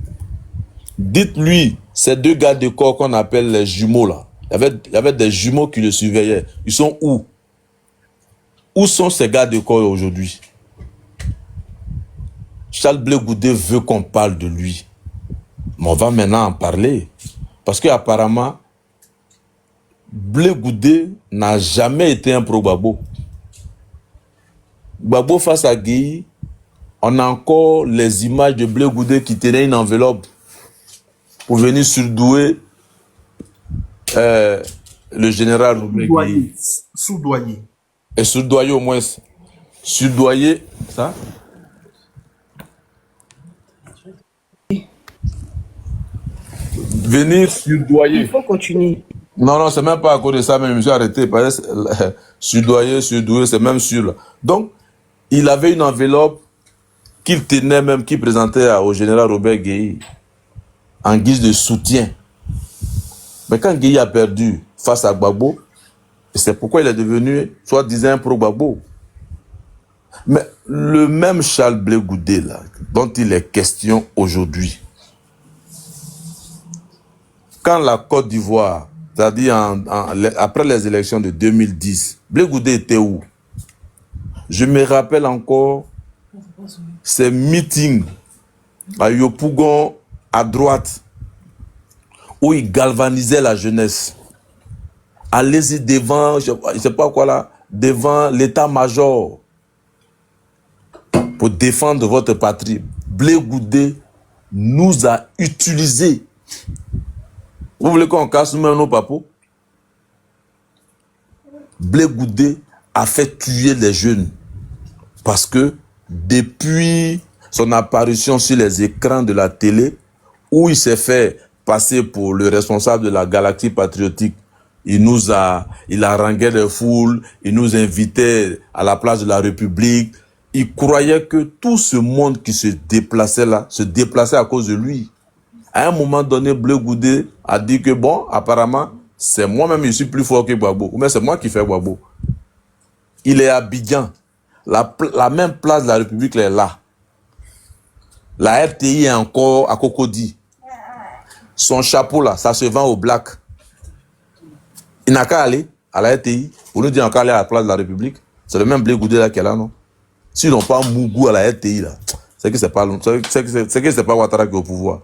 Dites-lui, ces deux gars de corps qu'on appelle les jumeaux là, il y avait des jumeaux qui le surveillaient. Ils sont où? Où sont ces gars de corps aujourd'hui? Charles Blé Goudé veut qu'on parle de lui. Mais on va maintenant en parler. Parce qu'apparemment, Blé Goudé n'a jamais été un pro-Gbagbo. Gbagbo face à Guèye, on a encore les images de Blé Goudé qui tenait une enveloppe pour venir surdouer le général Guèye. Soudoyer. Et surdoyer au moins. Surdoyer, ça? Venir surdoyer. Il faut continuer. Non, c'est même pas à cause de ça, mais je me suis arrêté. Parce que surdoyer, c'est même sûr. Là. Donc, il avait une enveloppe qu'il tenait même, qu'il présentait au général Robert Guèye en guise de soutien. Mais quand Guèye a perdu face à Gbagbo, c'est pourquoi il est devenu, soi-disant, un pro-Gbagbo. Mais le même Charles Blé Goudé, là, dont il est question aujourd'hui, quand la Côte d'Ivoire, c'est-à-dire après les élections de 2010, Blé Goudé était où? Je me rappelle encore ces meetings à Yopougon, à droite, où il galvanisait la jeunesse. Allez-y devant, je ne sais pas quoi là, devant l'état-major pour défendre votre patrie. Blé Goudé nous a utilisés. Vous voulez qu'on casse nous-mêmes nos papos? Blé Goudé a fait tuer les jeunes. Parce que depuis son apparition sur les écrans de la télé, où il s'est fait passer pour le responsable de la galaxie patriotique, il haranguait les foules, il nous invitait à la place de la République. Il croyait que tout ce monde qui se déplaçait là, se déplaçait à cause de lui. À un moment donné, Blé Goudé a dit que bon, apparemment, c'est moi-même, je suis plus fort que Gbagbo. Ou bien c'est moi qui fais Gbagbo. Il est à Abidjan. La même place de la République est là. La RTI est encore à Cocody. Son chapeau là, ça se vend au black. Il n'a qu'à aller à la RTI pour nous dire encore aller à la place de la République. C'est le même Blé Goudé là qui est là, non? S'ils n'ont pas Mougou à la RTI là, c'est que c'est pas Ouattara qui est au pouvoir.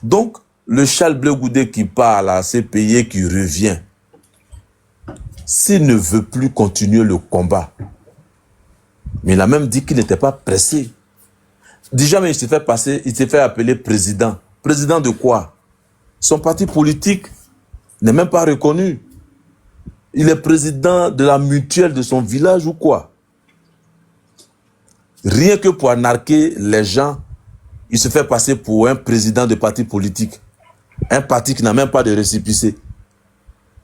Donc, le Charles Blé Goudé qui parle à ses pays qui revient, s'il ne veut plus continuer le combat, mais il a même dit qu'il n'était pas pressé. Déjà, mais il s'est fait passer, il s'est fait appeler président. Président de quoi? Son parti politique n'est même pas reconnu. Il est président de la mutuelle de son village ou quoi? Rien que pour anarquer les gens, il se fait passer pour un président de parti politique. Un parti qui n'a même pas de récépissé.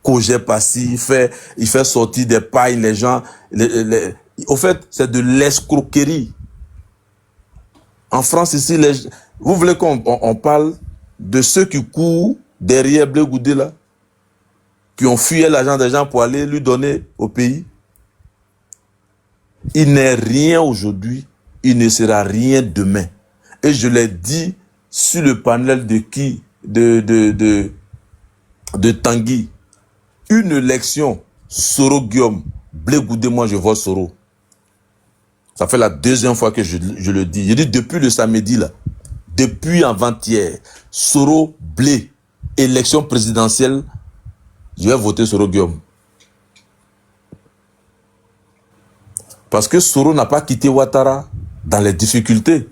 Cogé Passi, il fait sortir des pailles, les gens. Au fait, c'est de l'escroquerie. En France, ici, vous voulez qu'on parle de ceux qui courent derrière Blé Goudé là, qui ont fuyé l'argent des gens pour aller lui donner au pays? Il n'est rien aujourd'hui, il ne sera rien demain. Et je l'ai dit sur le panel de qui? De Tanguy. Une élection, Soro Guillaume, Blé Goudé, moi je vois Soro. Ça fait la deuxième fois que je le dis. Je dis depuis le samedi là, depuis avant-hier, Soro, Blé, élection présidentielle, je vais voter Soro Guillaume. Parce que Soro n'a pas quitté Ouattara dans les difficultés.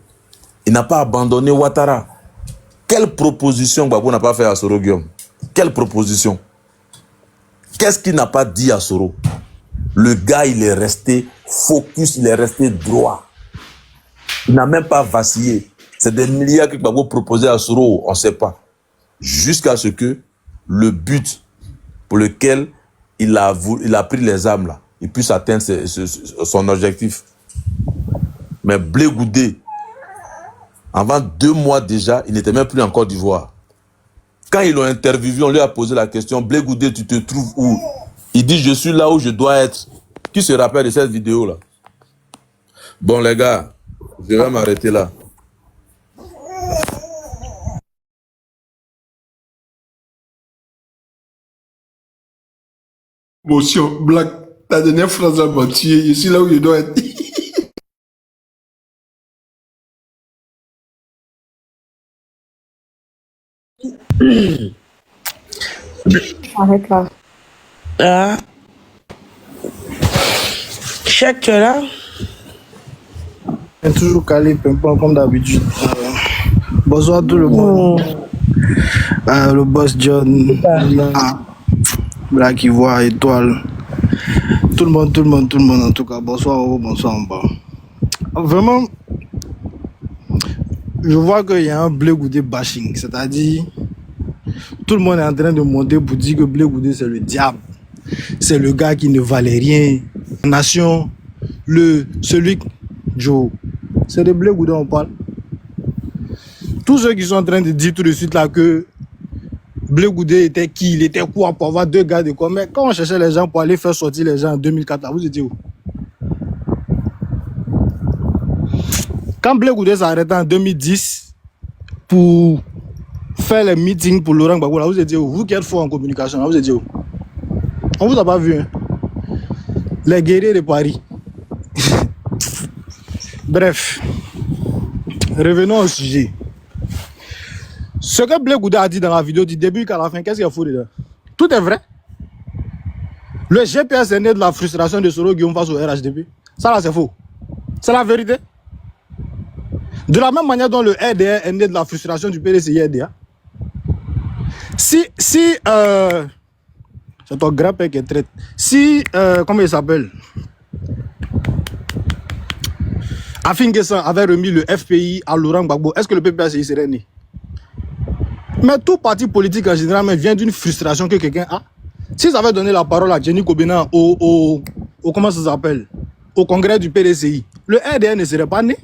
Il n'a pas abandonné Ouattara. Quelle proposition Gbagbo n'a pas fait à Soro Guillaume? Quelle proposition? Qu'est-ce qu'il n'a pas dit à Soro? Le gars, il est resté focus, il est resté droit. Il n'a même pas vacillé. C'est des milliards que Gbagbo proposait à Soro, on ne sait pas. Jusqu'à ce que le but pour lequel il a pris les armes là, il puisse atteindre son objectif. Mais Blé Goudé, avant 2 mois déjà, il n'était même plus en Côte d'Ivoire. Quand ils l'ont interviewé, on lui a posé la question, Blé Goudé, tu te trouves où? Il dit, je suis là où je dois être. Qui se rappelle de cette vidéo là? Bon les gars, je vais m'arrêter là. Motion, Black, ta dernière phrase m'a tué. Je suis là où je dois être. Arrête là. Ah. Chèque, tu es là? Toujours calé, pimpant comme d'habitude. Bonsoir tout le monde. Le boss John, Black Ivoire, Étoile. Tout le monde en tout cas. Bonsoir en haut, bonsoir en bas. Vraiment, je vois qu'il y a un Blé Goudé bashing. C'est-à-dire, tout le monde est en train de monter pour dire que Blé Goudé c'est le diable. C'est le gars qui ne valait rien. Nation, celui Joe. C'est de Blé Goudé on parle. Tous ceux qui sont en train de dire tout de suite là que Blé Goudé était qui, il était quoi pour avoir 2 gars de quoi. Mais quand on cherchait les gens pour aller faire sortir les gens en 2004, là, vous étiez où? Quand Blé Goudé s'est arrêté en 2010 pour faire les meetings pour Laurent Gbagbo, là, vous étiez où? Vous qui êtes fort en communication, là, vous étiez où? On vous a pas vu, hein? Les guerriers de Paris. Bref, revenons au sujet. Ce que Blé Goudé a dit dans la vidéo du début qu'à la fin, qu'est-ce qu'il y a fou dedans? Tout est vrai. Le GPS est né de la frustration de Soro Guillaume face au RHDP. Ça là, c'est faux. C'est la vérité. De la même manière dont le RDR est né de la frustration du PDCI RDA. C'est ton grand-père qui est traite. Comment il s'appelle? Afin Guessan avait remis le FPI à Laurent Gbagbo, est-ce que le PPACI serait né? Mais tout parti politique en général vient d'une frustration que quelqu'un a. S'ils avaient donné la parole à Jenny Kobena comment ça s'appelle? Au congrès du PDCI, le RDR ne serait pas né.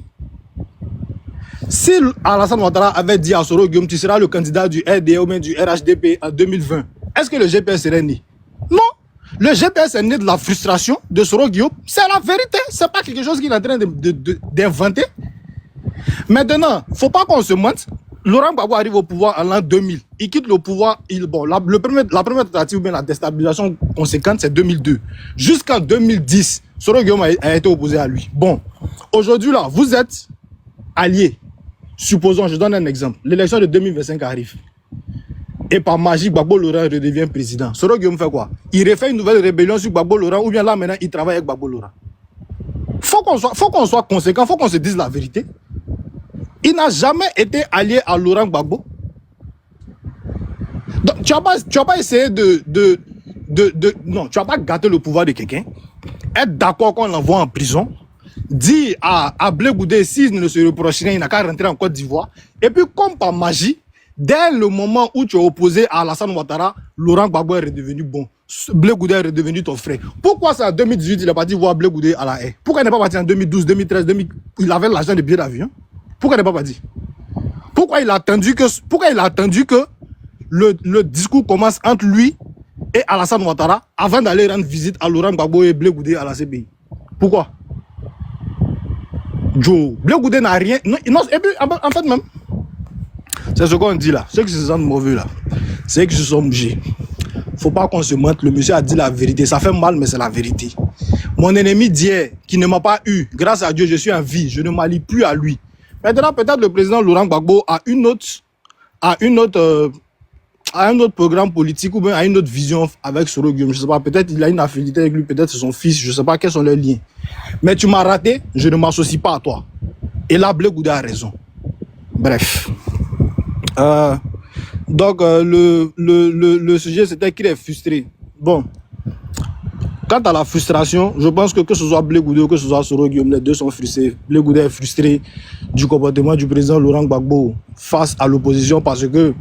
Si Alassane Ouattara avait dit à Soro Guillaume, tu seras le candidat du RDR ou même du RHDP en 2020, est-ce que le GPS serait né? Non. Le GPS est né de la frustration de Soro Guillaume. C'est la vérité. C'est pas quelque chose qu'il est en train d'inventer. Maintenant, faut pas qu'on se mente. Laurent Gbagbo arrive au pouvoir en l'an 2000. Il quitte le pouvoir. La première tentative, bien la déstabilisation conséquente, c'est 2002. Jusqu'en 2010, Soro Guillaume a été opposé à lui. Bon, aujourd'hui, là, vous êtes alliés. Supposons, je donne un exemple. L'élection de 2025 arrive. Et par magie, Gbagbo Laurent redevient président. Soro Guillaume fait quoi? Il refait une nouvelle rébellion sur Gbagbo Laurent, ou bien là, maintenant, il travaille avec Gbagbo Laurent. Faut qu'on soit conséquent, faut qu'on se dise la vérité. Il n'a jamais été allié à Laurent Gbagbo. Donc, tu vas pas essayer non, tu vas pas gâter le pouvoir de quelqu'un, être d'accord qu'on l'envoie en prison, dire à Blé Goudé, s'il ne se reproche rien, il n'a qu'à rentrer en Côte d'Ivoire. Et puis, comme par magie, dès le moment où tu es opposé à Alassane Ouattara, Laurent Gbagbo est redevenu bon. Blé Goudé est redevenu ton frère. Pourquoi c'est en 2018 il est parti voir Blé Goudé à la haie? Pourquoi il n'est pas parti en 2012, 2013, il avait l'argent de billets d'avion? Pourquoi il n'est pas parti? Pourquoi il a attendu que le discours commence entre lui et Alassane Ouattara avant d'aller rendre visite à Laurent Gbagbo et Blé Goudé à la CPI? Pourquoi? Joe, Blé Goudé n'a rien. Non, et puis, en fait, même, c'est ce qu'on dit là. Ceux qui se sentent mauvais là, c'est qu'ils se sont bougés. Faut pas qu'on se mente. Le monsieur a dit la vérité. Ça fait mal, mais c'est la vérité. Mon ennemi d'hier, qui ne m'a pas eu, grâce à Dieu, je suis en vie. Je ne m'allie plus à lui. Maintenant, peut-être le président Laurent Gbagbo a un autre programme politique ou bien a une autre vision avec Soro Guillaume. Je sais pas, peut-être il a une affinité avec lui, peut-être c'est son fils, je sais pas quels sont leurs liens. Mais tu m'as raté, je ne m'associe pas à toi. Et là, Blé Goudé a raison. Bref. Donc, le sujet, c'était qu'il est frustré. Bon. Quant à la frustration, je pense que ce soit Blé Goudé ou que ce soit Soro Guillaume, les deux sont frustrés. Blé Goudé est frustré du comportement du président Laurent Gbagbo face à l'opposition parce que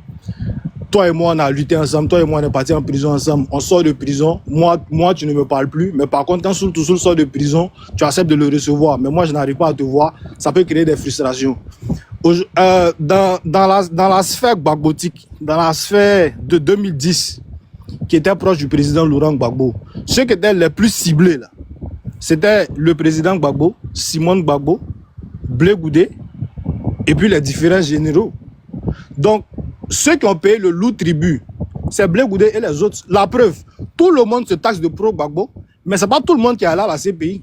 toi et moi, on a lutté ensemble, toi et moi, on est partis en prison ensemble, on sort de prison, moi tu ne me parles plus, mais par contre, quand Soul sort de prison, tu acceptes de le recevoir, mais moi, je n'arrive pas à te voir, ça peut créer des frustrations. Dans la sphère gbagbotique, dans la sphère de 2010, qui était proche du président Laurent Gbagbo, ceux qui étaient les plus ciblés, là, c'était le président Gbagbo, Simon Gbagbo, Blé Goudé, et puis les différents généraux. Donc, ceux qui ont payé le lourd tribut, c'est Blé Goudé et les autres. La preuve, tout le monde se taxe de pro-Gbagbo, mais ce n'est pas tout le monde qui est allé à la CPI.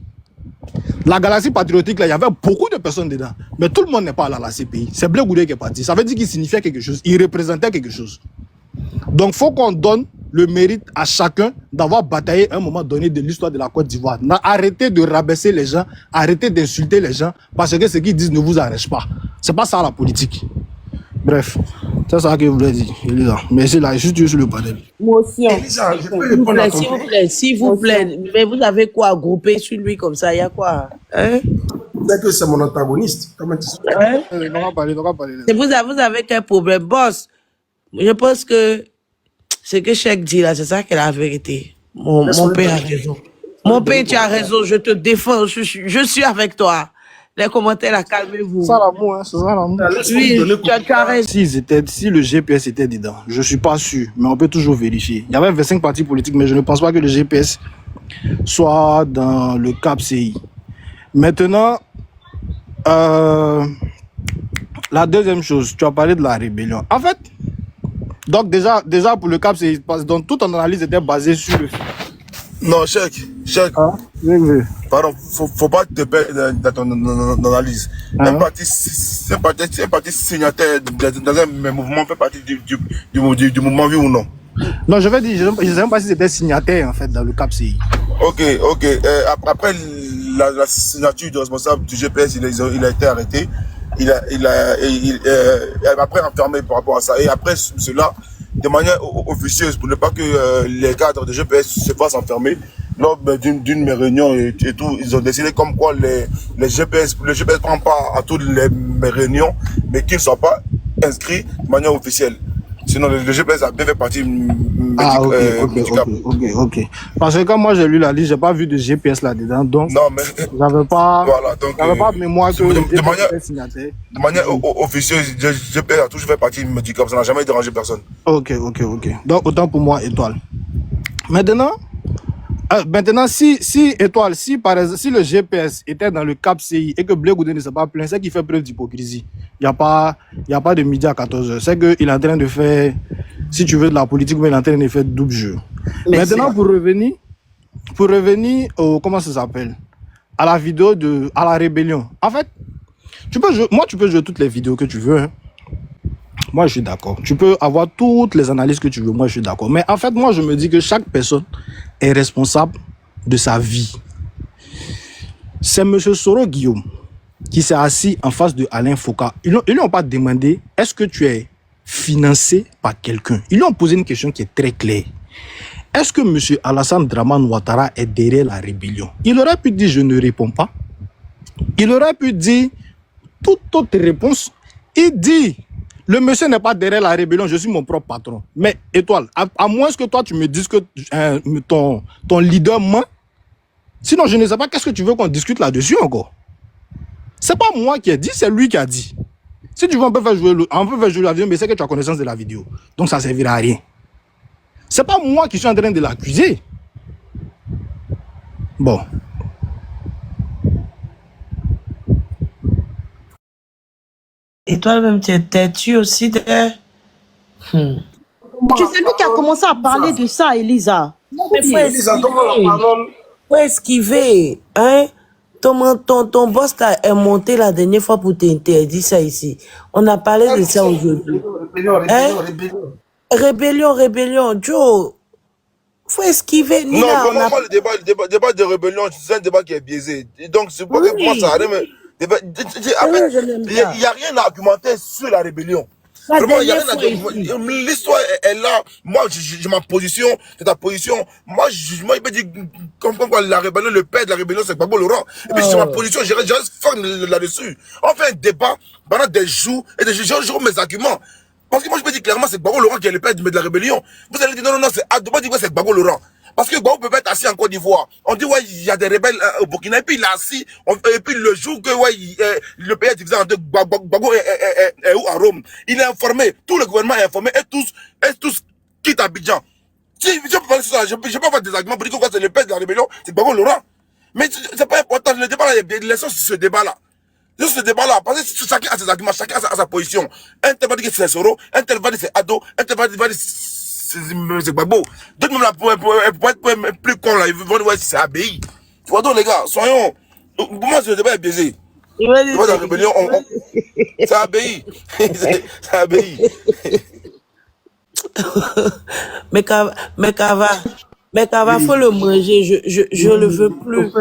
La galaxie patriotique, là, il y avait beaucoup de personnes dedans, mais tout le monde n'est pas allé à la CPI. C'est Blé Goudé qui est parti. Ça veut dire qu'il signifiait quelque chose, il représentait quelque chose. Donc, il faut qu'on donne le mérite à chacun d'avoir bataillé à un moment donné de l'histoire de la Côte d'Ivoire. Arrêtez de rabaisser les gens, arrêtez d'insulter les gens, parce que ce qu'ils disent ne vous arrête pas. Ce n'est pas ça la politique. Bref, c'est ça que je voulais dire, Elisa. Merci là, je suis sur le panel. Motion. Elisa, je peux répondre à ton S'il vous plaît. Mais vous avez quoi à grouper sur lui comme ça? Il y a quoi? Hein? C'est que c'est mon antagoniste. Comment tu sais? Hein? On va parler. Vous avez quel problème? Boss, je pense que ce que Cheikh dit là, c'est ça qui est la vérité. Mon père a raison. Mon père, tu as raison, je te défends, je suis avec toi. Les commentaires, là, calmez-vous. C'est ça l'amour, hein, c'est ça l'amour. Oui, tu as raison. Si le GPS était dedans, je ne suis pas sûr, mais on peut toujours vérifier. Il y avait 25 partis politiques, mais je ne pense pas que le GPS soit dans le CAP CI. Maintenant, la deuxième chose, tu as parlé de la rébellion. En fait, donc déjà pour le CAP CI, donc toute ton analyse était basée sur le... Non, Cheikh. Pardon, faut pas te perdre dans ton analyse. Un parti signataire dans un mouvement fait partie du mouvement, oui ou non? Non, je vais dire, je ne sais même pas si c'était signataire en fait dans le CAP CI. Ok. Après la signature du responsable du GPS, il a été arrêté. Il a après enfermé par rapport à ça. Et après cela, de manière officieuse, pour ne pas que les cadres de GPS se fassent enfermer, lors d'une réunion et tout, ils ont décidé comme quoi le GPS prend part à toutes les réunions, mais qu'ils ne soient pas inscrits de manière officielle. Sinon, le GPS a bien fait partie médicale. Ok. Parce que quand moi j'ai lu la liste, j'ai pas vu de GPS là-dedans, donc j'avais pas, pas de mémoire que de manière officieuse, le GPS a toujours fait partie médicale, ça n'a jamais dérangé personne. Ok. Donc autant pour moi, étoile. Maintenant, Maintenant, si Étoile, si par exemple, si le GPS était dans le Cap CI et que Blé Goudé ne s'est pas plaint, c'est qu'il fait preuve d'hypocrisie. Il n'y a pas de midi à 14h. C'est qu'il est en train de faire, si tu veux, de la politique, mais il est en train de faire double jeu. Maintenant, pour revenir au, comment ça s'appelle, à la vidéo à la rébellion. En fait, tu peux jouer toutes les vidéos que tu veux. Hein. Moi, je suis d'accord. Tu peux avoir toutes les analyses que tu veux. Moi, je suis d'accord. Mais en fait, moi, je me dis que chaque personne est responsable de sa vie. C'est M. Soro Guillaume qui s'est assis en face de Alain Foucault. Ils ne lui ont pas demandé est-ce que tu es financé par quelqu'un. Ils lui ont posé une question qui est très claire. Est-ce que M. Alassane Draman Ouattara est derrière la rébellion? Il aurait pu dire je ne réponds pas. Il aurait pu dire toute autre réponse. Il dit le monsieur n'est pas derrière la rébellion, je suis mon propre patron. Mais Étoile, à moins que toi tu me dises que ton leader ment, sinon je ne sais pas qu'est-ce que tu veux qu'on discute là-dessus encore. C'est pas moi qui ai dit, c'est lui qui a dit. Si tu veux, on peut faire jouer la vidéo, mais c'est que tu as connaissance de la vidéo. Donc ça ne servira à rien. C'est pas moi qui suis en train de l'accuser. Bon. Et toi-même, t'es-tu aussi de... Tu sais lui qui a commencé à parler de ça, Elisa. Mais faut esquiver. Hein? Ton boss est monté la dernière fois pour t'interdire ça ici. On a parlé de ça aujourd'hui. Rébellion. Joe, faut esquiver. Non, pour moi, le débat de rébellion, c'est un débat qui est biaisé. Donc, c'est pour moi, ça arrive. En fait, il n'y a rien à argumenter sur la rébellion. Vraiment, il n'y a rien à argumenter. L'histoire est là. Moi, j'ai ma position, c'est ta position. Moi, il peut dire, comme quoi la rébellion, le père de la rébellion, c'est Gbagbo Laurent. Et puis, j'ai ma position, je reste ferme là-dessus. On fait un débat pendant des jours, et je joue mes arguments. Parce que moi, je peux dire clairement, c'est Gbagbo Laurent qui est le père de la rébellion. Vous allez dire, non, c'est Adoba, dit que c'est Gbagbo Laurent. Parce que Gbagbo peut pas être assis en Côte d'Ivoire. On dit, ouais, il y a des rebelles au Burkina, et puis il est assis, et puis le jour que, ouais, le pays est divisé en deux, Gbagbo est où à Rome. Il est informé, tout le gouvernement est informé, et tous quittent Abidjan. Si je peux parler de ça, je peux avoir des arguments pour dire que c'est le père de la rébellion, c'est Gbagbo Laurent. Mais c'est pas important, le débat là, il y a sur ce débat-là. Juste ce débat-là, parce que chacun a ses arguments, chacun a sa position. Un tel va dire que c'est Soro, un tel va dire que c'est Ado, un tel va dire que c'est Gbagbo. D'autres même là, pour être plus con là, ils vont dire que c'est ABI. Tu vois donc les gars, soyons... Pour moi, ce débat est biaisé. Tu vois dans la rébellion, c'est ABI. C'est ABI. Mais Kava, faut le manger, je le veux plus.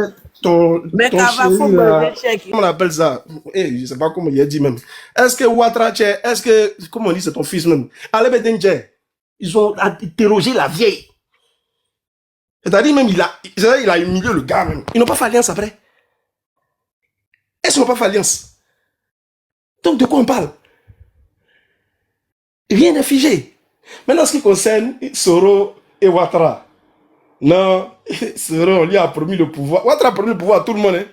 Mais Kava, faut manger chèque. Comment on appelle ça? Je sais pas comment il a dit même. Est-ce que Ouattara, est-ce que, comment on dit, c'est ton fils même? Allez, ils ont interrogé la vieille. C'est-à-dire même, il a humilié le gars même. Ils n'ont pas fait alliance après. Est-ce qu'ils n'ont pas fait alliance? Donc de quoi on parle? Rien n'est figé. Maintenant, ce qui concerne Soro et Ouattara, non, Soro, on lui a promis le pouvoir. Ouattara a promis le pouvoir à tout le monde. Hein?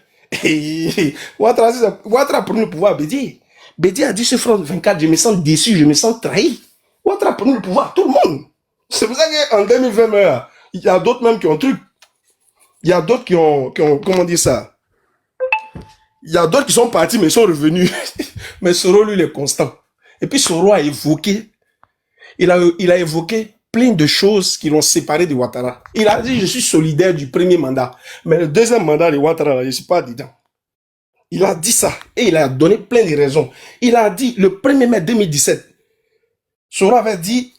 Ouattara a promis le pouvoir à Bédié. Bédié a dit ce France 24, je me sens déçu, je me sens trahi. Ouattara a promis le pouvoir à tout le monde. C'est pour ça qu'en 2020, il y a d'autres même qui ont truc. Il y a d'autres qui ont, comment dire ça? Il y a d'autres qui sont partis mais ils sont revenus. Mais Soro, lui, il est constant. Et puis Soro a évoqué, il a évoqué plein de choses qui l'ont séparé de Ouattara. Il a dit, je suis solidaire du premier mandat. Mais le deuxième mandat de Ouattara, je ne suis pas dedans. Il a dit ça. Et il a donné plein de raisons. Il a dit, le 1er mai 2017, Soro avait dit,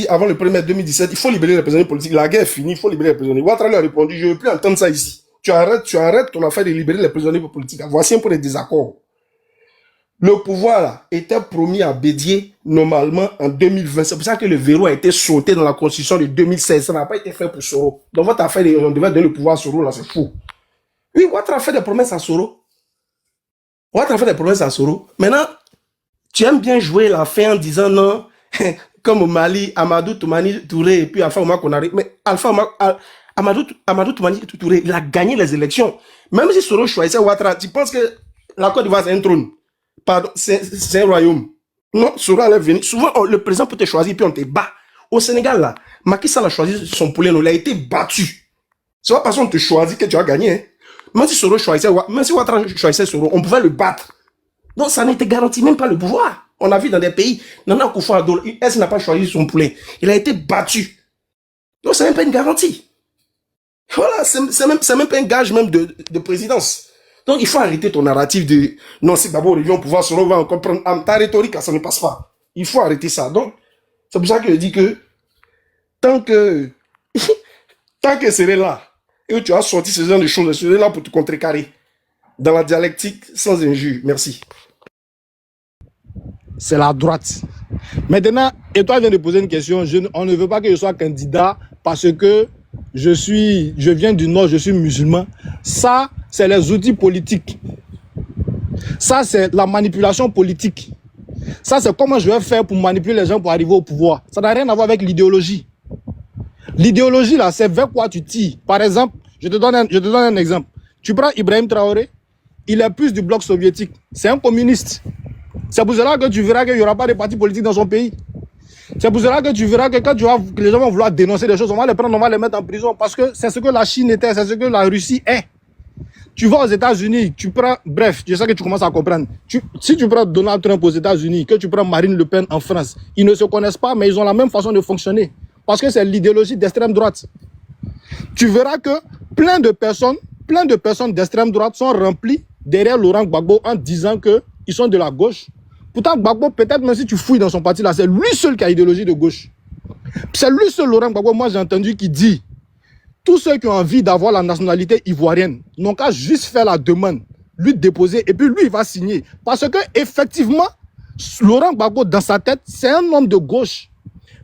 avant le 1er mai 2017, il faut libérer les prisonniers politiques. La guerre est finie, il faut libérer les prisonniers. Ouattara lui a répondu, je ne veux plus entendre ça ici. Tu arrêtes ton affaire de libérer les prisonniers politiques. Voici un peu les désaccords. Le pouvoir là, était promis à Bédié normalement en 2020. C'est pour ça que le verrou a été sauté dans la constitution de 2016. Ça n'a pas été fait pour Soro. Dans votre affaire, on devait donner le pouvoir à Soro, là, c'est fou. Oui, Ouattara a fait des promesses à Soro. Maintenant, tu aimes bien jouer la fin en disant non, comme au Mali, Amadou Toumani Touré et puis Alpha Oumar Konaré. Mais Amadou Toumani Touré, il a gagné les élections. Même si Soro choisissait Ouattara, tu penses que la Côte d'Ivoire c'est un trône? Pardon, c'est un royaume. Non, Soro allait venir. Souvent, le président peut te choisir puis on te bat. Au Sénégal, là, Macky Sall a choisi son poulet, non, il a été battu. C'est pas parce qu'on te choisit que tu as gagné. Hein. Même si Soro choisissait, même si Ouattara choisissait Soro, on pouvait le battre. Donc ça n'était garanti même pas le pouvoir. On a vu dans des pays, Nana Akufo-Addo, elle n'a pas choisi son poulet. Il a été battu. Donc c'est même pas une garantie. Voilà, c'est même pas un gage même de présidence. Donc il faut arrêter ton narratif de non, si d'abord les gens au pouvoir Soro va encore prendre ta rhétorique, ça ne passe pas. Il faut arrêter ça. Donc c'est pour ça que je dis que tant que c'est là, et tu as sorti ce genre de choses, c'est là pour te contrecarrer. Dans la dialectique, sans injure. Merci. C'est la droite. Maintenant, et toi viens de poser une question, on ne veut pas que je sois candidat parce que je viens du Nord, je suis musulman. Ça, c'est les outils politiques. Ça, c'est la manipulation politique. Ça, c'est comment je vais faire pour manipuler les gens pour arriver au pouvoir. Ça n'a rien à voir avec l'idéologie. L'idéologie, là, c'est vers quoi tu tires. Par exemple, je te donne un exemple. Tu prends Ibrahim Traoré, il est plus du bloc soviétique. C'est un communiste. C'est pour cela que tu verras qu'il n'y aura pas de parti politique dans son pays. C'est pour cela que tu verras que quand que les gens vont vouloir dénoncer des choses, on va les prendre, on va les mettre en prison. Parce que c'est ce que la Chine était, c'est ce que la Russie est. Tu vas aux États-Unis, tu prends, bref, je sais que tu commences à comprendre. Si tu prends Donald Trump aux États-Unis, que tu prends Marine Le Pen en France, ils ne se connaissent pas, mais ils ont la même façon de fonctionner. Parce que c'est l'idéologie d'extrême droite. Tu verras que plein de personnes d'extrême droite sont remplies derrière Laurent Gbagbo en disant qu'ils sont de la gauche. Pourtant, Gbagbo, peut-être même si tu fouilles dans son parti là, c'est lui seul qui a idéologie de gauche. C'est lui seul, Laurent Gbagbo, moi j'ai entendu qui dit tous ceux qui ont envie d'avoir la nationalité ivoirienne n'ont qu'à juste faire la demande, lui déposer, et puis lui il va signer. Parce que effectivement, Laurent Gbagbo dans sa tête, c'est un homme de gauche.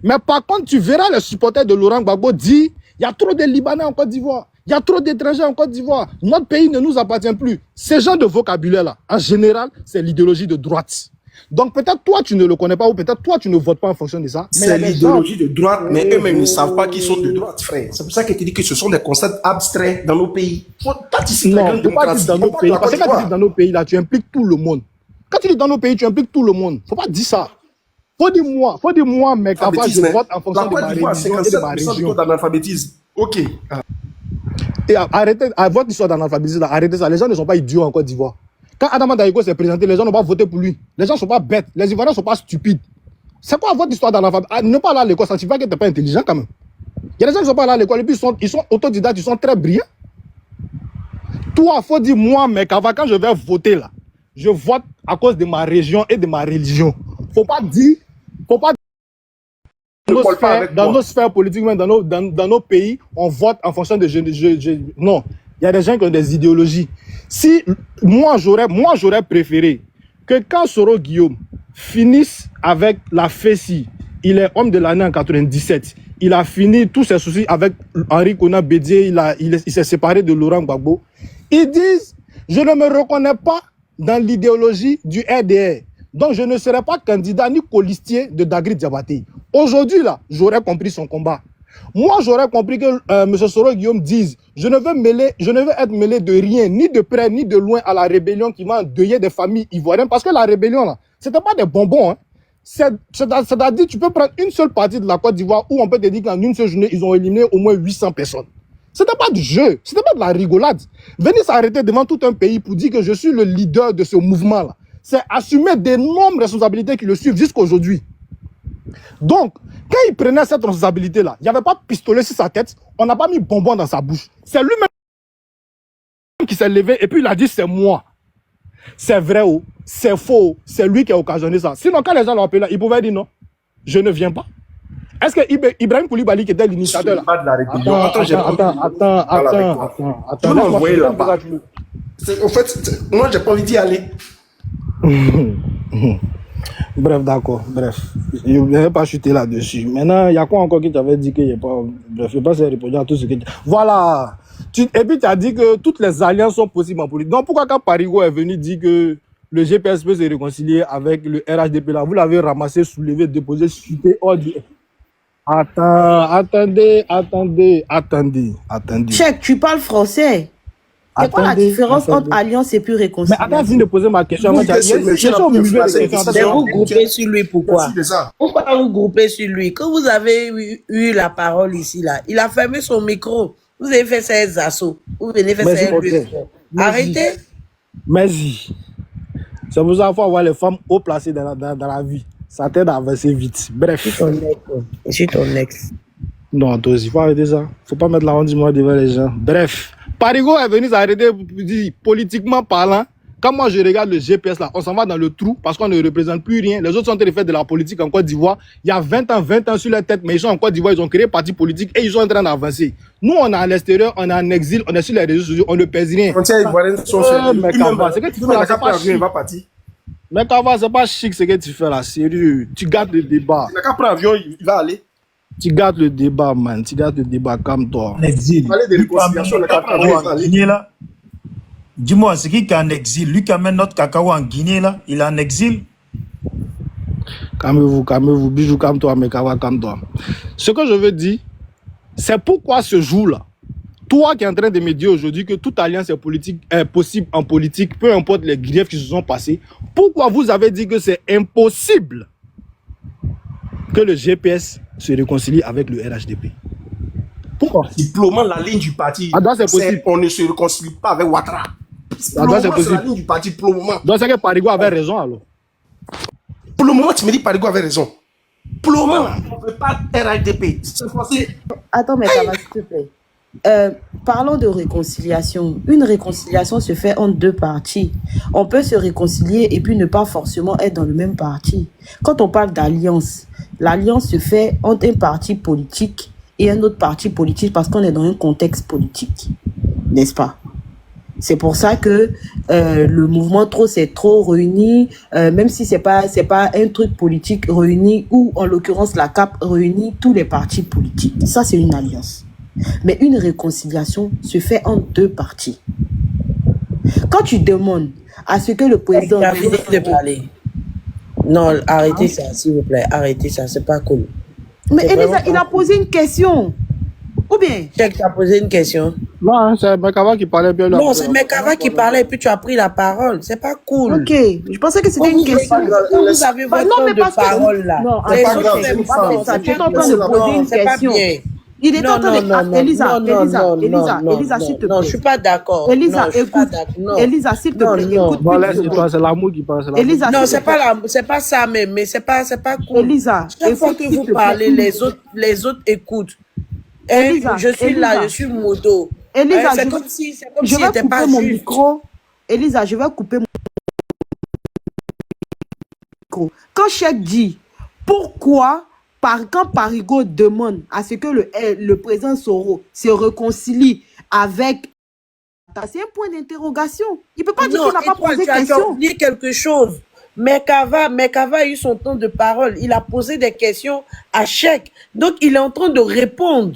Mais par contre, tu verras les supporters de Laurent Gbagbo dire il y a trop de Libanais en Côte d'Ivoire, il y a trop d'étrangers en Côte d'Ivoire, notre pays ne nous appartient plus. Ce genre de vocabulaire-là, en général, c'est l'idéologie de droite. Donc peut-être toi tu ne le connais pas ou peut-être toi tu ne votes pas en fonction de ça. C'est l'idéologie de droite, mais eux-mêmes ne savent pas qu'ils sont de droite, frère. C'est pour ça que tu dis que ce sont des concepts abstraits dans nos pays. Faut pas dire non, faut pas dire dans nos pays. Parce que quand tu dis dans nos pays là, tu impliques tout le monde. Quand tu dis dans nos pays, tu impliques tout le monde. Faut pas dire ça. Faut dire moi, mec, avant je vote en fonction de ma religion et de ma région. D'analphabétisme. Ok. Et arrêtez, à votre histoire d'analphabétisme, arrêtez ça. Les gens ne sont pas idiots en Côte d'Ivoire. Quand Adama Daïko s'est présenté, les gens n'ont pas voté pour lui. Les gens ne sont pas bêtes. Les Ivoiriens ne sont pas stupides. C'est quoi votre histoire d'analphabétisme? Ne pas aller à l'école, ça ne signifie pas que tu n'es pas intelligent quand même. Il y a des gens qui ne sont pas allés à l'école et puis ils sont autodidactes, ils sont très brillants. Toi, il faut dire moi, mec, avant quand je vais voter là, je vote à cause de ma région et de ma religion. Faut pas dire dans nos sphères politiques, même dans nos pays, on vote en fonction de non, il y a des gens qui ont des idéologies. Si moi j'aurais préféré que quand Soro Guillaume finisse avec la FESI, il est homme de l'année en 97, il a fini tous ses soucis avec Henri Konan Bédié, il s'est séparé de Laurent Gbagbo. Ils disent, je ne me reconnais pas dans l'idéologie du RDR. Donc, je ne serai pas candidat ni colistier de Dagri Diabaté. Aujourd'hui, là, j'aurais compris son combat. Moi, j'aurais compris que M. Soro Guillaume dise je ne veux être mêlé de rien, ni de près, ni de loin à la rébellion qui va endeuiller des familles ivoiriennes. Parce que la rébellion, là, c'était pas des bonbons. Hein. C'est-à-dire, tu peux prendre une seule partie de la Côte d'Ivoire où on peut te dire qu'en une seule journée, ils ont éliminé au moins 800 personnes. C'était pas du jeu, c'était pas de la rigolade. Venir s'arrêter devant tout un pays pour dire que je suis le leader de ce mouvement-là, c'est assumer d'énormes responsabilités qui le suivent jusqu'à aujourd'hui. Donc, quand il prenait cette responsabilité-là, il n'y avait pas de pistolet sur sa tête, on n'a pas mis bonbon dans sa bouche. C'est lui-même qui s'est levé et puis il a dit c'est moi. C'est vrai ou c'est faux, c'est lui qui a occasionné ça. Sinon, quand les gens l'ont appelé, il pouvait dire non, je ne viens pas. Est-ce que Ibrahim Koulibaly qui était l'initiateur là? Attends. M'envoyer là-bas. En fait, moi, j'ai pas envie d'y aller. Bref, d'accord, bref. Je ne vais pas chuter là-dessus. Maintenant, il y a quoi encore qui t'avait dit qu'il n'y a pas... Bref, je ne vais pas répondre à tout ce que... Voilà. Et puis, tu as dit que toutes les alliances sont possibles en politique. Donc, pourquoi quand Parigo est venu dire que le GPS peut se réconcilier avec le RHDP là, vous l'avez ramassé, soulevé, déposé, chuté, hors du... Attendez. Cheikh, tu parles français. C'est quoi la Attendez, différence attendez. entre alliance et puis Mais réconciliation? attends, viens de poser ma question. Vous, Avant, il y a- monsieur, question au milieu de la question. Mais Attention. vous groupez sur lui, pourquoi? Merci de ça. Pourquoi vous groupez sur lui? Quand vous avez eu la parole ici, là, il a fermé son micro. Vous avez fait ces assauts. Vous venez faire Merci, ces mon frère. Arrêtez. Merci. C'est pour ça qu'il faut avoir les femmes haut placées dans la vie. Ça t'aide à avancer vite. Bref. Je suis ton ex. Non, toi aussi, il faut arrêter ça. Faut pas mettre la honte du moi devant les gens. Bref. Parigo est venu s'arrêter pour dire, politiquement parlant, quand moi je regarde le GPS là, on s'en va dans le trou parce qu'on ne représente plus rien. Les autres sont en train de faire de la politique en Côte d'Ivoire. Il y a 20 ans sur leur tête, mais ils sont en Côte d'Ivoire, ils ont créé un parti politique et ils sont en train d'avancer. Nous, on est à l'extérieur, on est en exil, on est sur les réseaux sociaux, on ne pèse rien. Les frontières ivoiriennes sont fermées. Mais Kava, c'est que tu fais là, c'est pas Il chic. va partir. Mais Kava, c'est pas chic ce que tu fais là, sérieux. Tu gardes le débat. Il n'a qu'à prendre avion, il va aller. Tu gardes le débat, man. Tu gardes le débat, calme-toi. En exil. Parler de réconciliation, il n'a qu'à prendre avion, il va aller. Guinée, là. Dis-moi, c'est qui est en exil? Lui qui amène notre cacao en Guinée, là, il est en exil. Calmez-vous. Bijou, calme-toi, mais Kava, calme-toi. Ce que je veux dire, c'est pourquoi ce jour-là, toi qui es en train de me dire aujourd'hui que toute alliance est possible en politique, peu importe les griefs qui se sont passés, pourquoi vous avez dit que c'est impossible que le GPS se réconcilie avec le RHDP? Pourquoi? Diplômant la ligne du parti. Ah, donc c'est possible. On ne se réconcilie pas avec Ouattara. Ah, donc c'est Pour le moment, possible. la ligne du parti pour le moment. Donc c'est que Parigo avait raison alors. Pour le moment, tu me dis Parigo avait raison. Pour le moment, on ne veut pas RHDP. C'est français. Attends, mais ça va, s'il te plaît. Parlons de réconciliation. Une réconciliation se fait en deux parties. On peut se réconcilier et puis ne pas forcément être dans le même parti. Quand on parle d'alliance, l'alliance se fait entre un parti politique et un autre parti politique parce qu'on est dans un contexte politique, n'est-ce pas? C'est pour ça que le mouvement Trop c'est trop réuni, même si c'est pas un truc politique réuni, ou en l'occurrence la CAP réunit tous les partis politiques. Ça, c'est une alliance. Mais une réconciliation se fait en deux parties. Quand tu demandes à ce que le président... De parler. Non, arrêtez ça, s'il vous plaît. Arrêtez ça, c'est pas cool. Mais Elisa, il a posé une question. Ou bien? Check, tu as posé une question. Non, c'est Mekava qui parlait bien. Non, c'est Mekava qui parlait et puis tu as pris la parole. C'est pas cool. Ok, je pensais que c'était une question. Vous avez votre non, mais temps parce de parole là. Non, Les attends, autres, c'est c'est pas bon, ça. c'est Tu es pas en train de bien. poser Non, une c'est pas question. bien. Il est en train de... Elisa, Elisa, s'il te plaît. Non, je suis pas d'accord. Elisa, Non, je suis pas écoute. d'accord. Non. Elisa, s'il te Non, plaît, non. écoute. Bon, laisse-toi, c'est l'amour qui parle. Elisa, Non, s'il te c'est pas ça même, mais c'est pas cool. Elisa, Chaque fois que s'il vous te plaît. parlez, les autres écoutent. Elisa, Je suis là, je suis moto. Elisa, C'est comme si je vais c'était couper pas mon juste. micro. Elisa, je vais couper mon micro. Quand Cheikh dit pourquoi, quand Parigo demande à ce que le président Soro se réconcilie avec... C'est un point d'interrogation. Il ne peut pas dire qu'il n'a pas posé Tu as question. oublié quelque chose. Mekava a eu son temps de parole. Il a posé des questions à Cheikh. Donc, il est en train de répondre.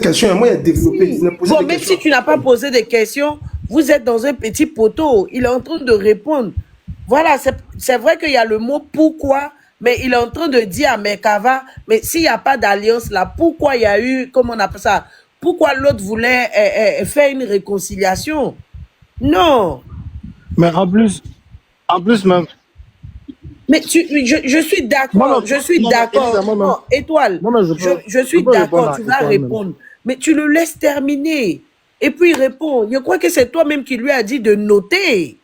Question, moi, il a développé. Bon, même si tu n'as pas posé des questions, vous êtes dans un petit poteau. Il est en train de répondre. Voilà, c'est vrai qu'il y a le mot pourquoi, mais il est en train de dire à Mekava, mais s'il n'y a pas d'alliance là, pourquoi il y a eu, comment on appelle ça, pourquoi l'autre voulait faire une réconciliation? Non. Mais en plus même... Mais je suis d'accord, je suis d'accord. Non, Étoile, je suis d'accord, tu vas répondre. Mais tu le laisses terminer. Et puis il répond. Je crois que c'est toi-même qui lui as dit de noter.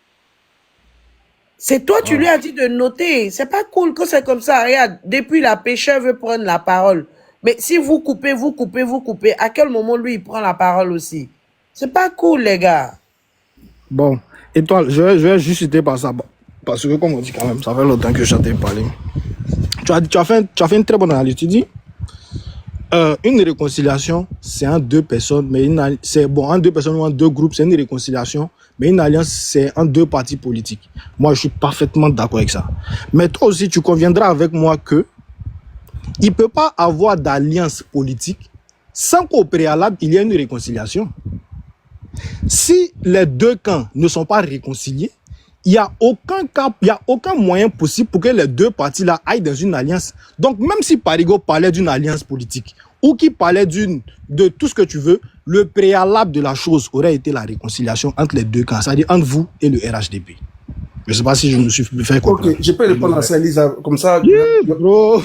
C'est toi, tu lui as dit de noter. C'est pas cool quand c'est comme ça. Regarde, depuis la pêcheur veut prendre la parole. Mais si vous coupez, à quel moment lui il prend la parole aussi? C'est pas cool, les gars. Bon, Étoile, je vais juste citer par ça. Parce que, comme on dit quand même, ça fait longtemps que je t'ai parlé. Tu as fait une très bonne analyse. Tu dis, une réconciliation, c'est en deux personnes, mais c'est bon, en deux personnes ou en deux groupes, c'est une réconciliation, mais une alliance, c'est en deux partis politiques. Moi, je suis parfaitement d'accord avec ça. Mais toi aussi, tu conviendras avec moi que il ne peut pas avoir d'alliance politique sans qu'au préalable, il y ait une réconciliation. Si les deux camps ne sont pas réconciliés, il n'y a aucun moyen possible pour que les deux partis-là aillent dans une alliance. Donc, même si Parigo parlait d'une alliance politique, ou qui parlait de tout ce que tu veux, le préalable de la chose aurait été la réconciliation entre les deux camps, c'est-à-dire entre vous et le RHDP. Je ne sais pas si je me suis fait comprendre. Ok, je peux répondre à ça, Elisa, comme ça. Yeah, bro.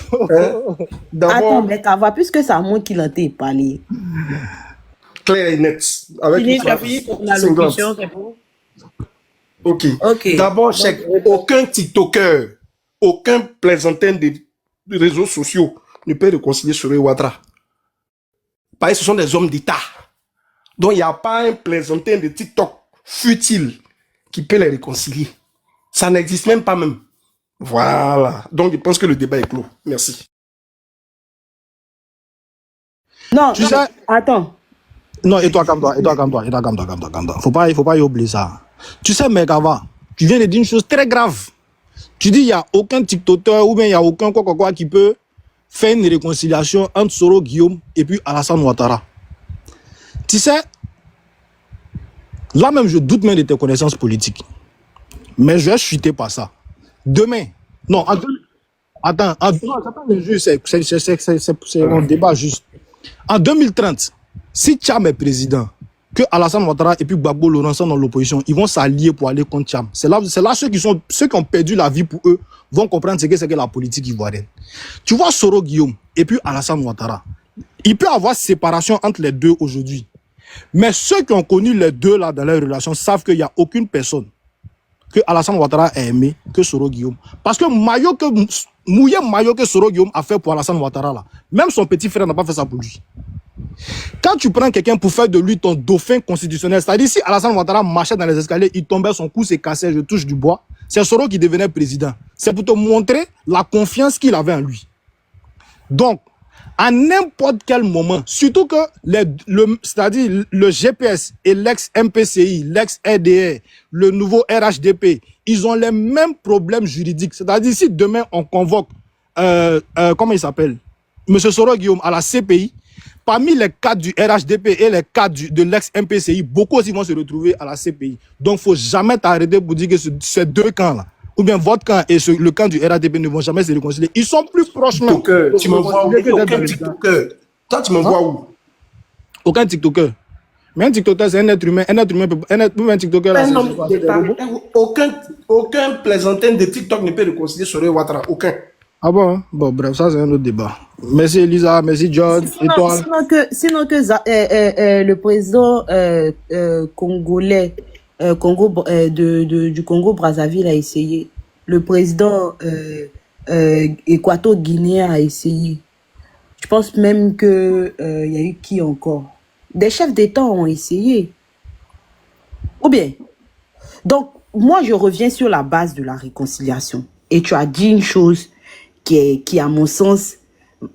Attends, mais Kava, puisque c'est à moi qu'il a été parlé. Clair et net. Tu as fini ton allocution, c'est bon? Ok. Ok. D'abord, aucun TikToker, aucun plaisantin des réseaux sociaux ne peut réconcilier Soro et Ouattara. Parce que ce sont des hommes d'État. Donc, il n'y a pas un plaisantin de TikTok futile qui peut les réconcilier. Ça n'existe même pas même. Voilà. Donc, je pense que le débat est clos. Merci. Non, tu sais, attends. Non, et toi, calme-toi. Faut pas y oublier ça. Tu sais, Megava, tu viens de dire une chose très grave. Tu dis, il n'y a aucun TikToker ou bien il n'y a aucun quoi qui peut faire une réconciliation entre Soro Guillaume et puis Alassane Ouattara. Tu sais, là même, je doute même de tes connaissances politiques. Mais je vais chuter par ça. Demain, non, attends, c'est un débat juste. En 2030, si Tcham est président, que Alassane Ouattara et puis Gbagbo Laurent sont dans l'opposition, ils vont s'allier pour aller contre Tcham. C'est là ceux qui ont perdu la vie pour eux vont comprendre ce que c'est que la politique ivoirienne. Tu vois Soro Guillaume et puis Alassane Ouattara, il peut y avoir séparation entre les deux aujourd'hui. Mais ceux qui ont connu les deux là dans leur relation savent qu'il n'y a aucune personne que Alassane Ouattara a aimé que Soro Guillaume. Parce que mouiller maillot que Soro Guillaume a fait pour Alassane Ouattara là, même son petit frère n'a pas fait ça pour lui. Quand tu prends quelqu'un pour faire de lui ton dauphin constitutionnel, c'est-à-dire si Alassane Ouattara marchait dans les escaliers, il tombait, son cou s'est cassé, je touche du bois, c'est Soro qui devenait président. C'est pour te montrer la confiance qu'il avait en lui. Donc, à n'importe quel moment, surtout que c'est-à-dire le GPS et l'ex-MPCI, l'ex-RDR, le nouveau RHDP, ils ont les mêmes problèmes juridiques. C'est-à-dire si demain on convoque, comment il s'appelle, M. Soro Guillaume à la CPI, parmi les cadres du RHDP et les cadres de l'ex-MPCI, beaucoup aussi vont se retrouver à la CPI. Donc, il ne faut jamais t'arrêter pour dire que ces deux camps-là, ou bien votre camp et le camp du RHDP ne vont jamais se réconcilier. Ils sont plus proches. Tu me vois où? Aucun TikToker. Toi, tu me vois où? Aucun TikToker. Mais un TikToker, c'est un être humain. Un TikToker, là, aucun plaisantin de TikTok ne peut réconcilier Soro et Ouattara. Aucun. Ah bon? Bon, bref, ça, c'est un autre débat. Merci, Elisa. Merci, John. Sinon que le président congolais, du Congo-Brazzaville a essayé. Le président équato-guinéen a essayé. Je pense même que y a eu qui encore? Des chefs d'État ont essayé. Ou bien. Donc, moi, je reviens sur la base de la réconciliation. Et tu as dit une chose qui à mon sens,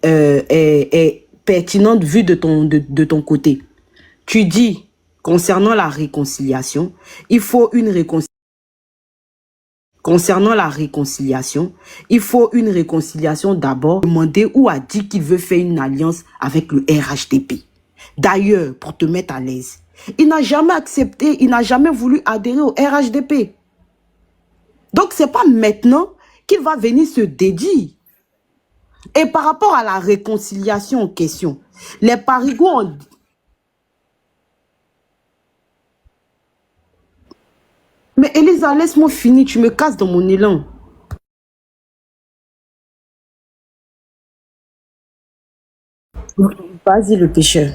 est pertinente vu de ton côté. Tu dis, concernant la réconciliation, il faut une réconciliation. Concernant la réconciliation, il faut une réconciliation d'abord. Demander ou a dit qu'il veut faire une alliance avec le RHDP. D'ailleurs, pour te mettre à l'aise, il n'a jamais accepté, il n'a jamais voulu adhérer au RHDP. Donc, c'est pas maintenant qu'il va venir se dédier. Et par rapport à la réconciliation en question, les Parigots ont... Mais Elisa, laisse-moi finir, tu me casses dans mon élan. Vas-y, le pêcheur.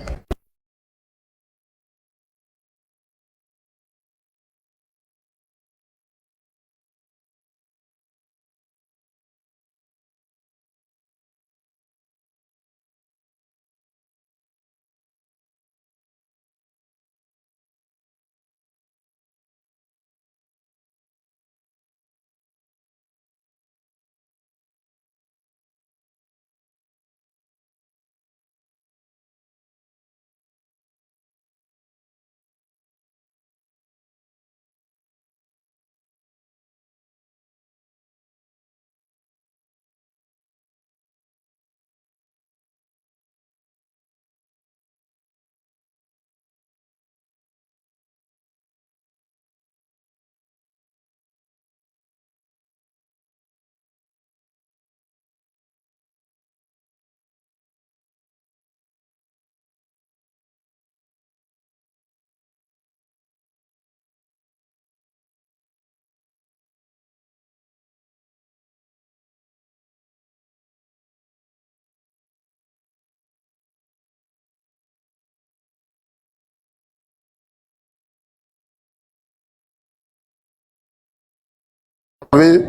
savez,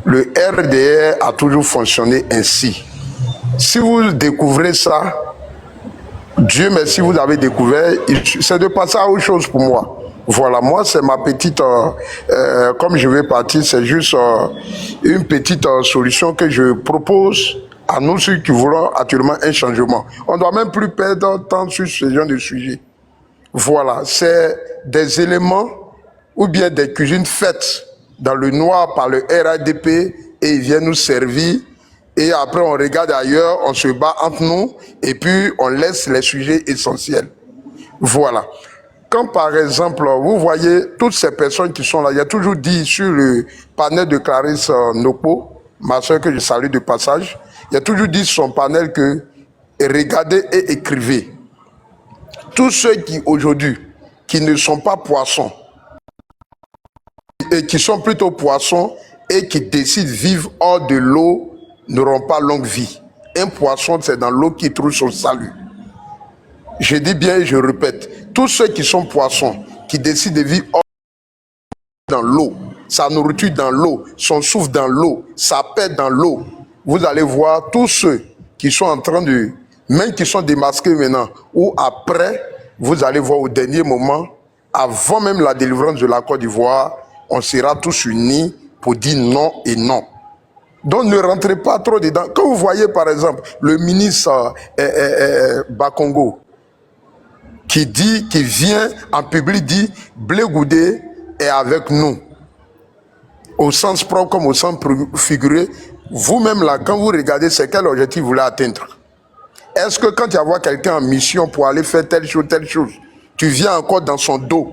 le RDR a toujours fonctionné ainsi. Si vous découvrez ça, Dieu merci, vous avez découvert, c'est de passer à autre chose pour moi. Voilà, moi c'est ma petite, comme je vais partir, c'est juste une petite solution que je propose à nous ceux qui voulons actuellement un changement. On ne doit même plus perdre temps sur ce genre de sujet. Voilà, c'est des éléments ou bien des cuisines faites dans le noir par le RADP et ils viennent nous servir. Et après, on regarde ailleurs, on se bat entre nous et puis on laisse les sujets essentiels. Voilà. Quand par exemple, vous voyez toutes ces personnes qui sont là, il y a toujours dit sur le panel de Clarisse Nopo, ma soeur que je salue de passage, il y a toujours dit sur son panel que regardez et écrivez. Tous ceux qui aujourd'hui, qui ne sont pas poissons, et qui sont plutôt poissons et qui décident de vivre hors de l'eau, n'auront pas longue vie. Un poisson, c'est dans l'eau qu'il trouve son salut. Je dis bien et je répète, tous ceux qui sont poissons, qui décident de vivre dans l'eau, sa nourriture dans l'eau, son souffle dans l'eau, sa paix dans l'eau, vous allez voir tous ceux qui sont en train de, même qui sont démasqués maintenant, ou après, vous allez voir au dernier moment, avant même la délivrance de la Côte d'Ivoire, on sera tous unis pour dire non et non. Donc ne rentrez pas trop dedans. Quand vous voyez par exemple le ministre Bakongo qui dit, qui vient en public dit Blé Goudé est avec nous, au sens propre comme au sens figuré, vous-même là, quand vous regardez, c'est quel objectif vous voulez atteindre? Est-ce que quand tu vois quelqu'un en mission pour aller faire telle chose, tu viens encore dans son dos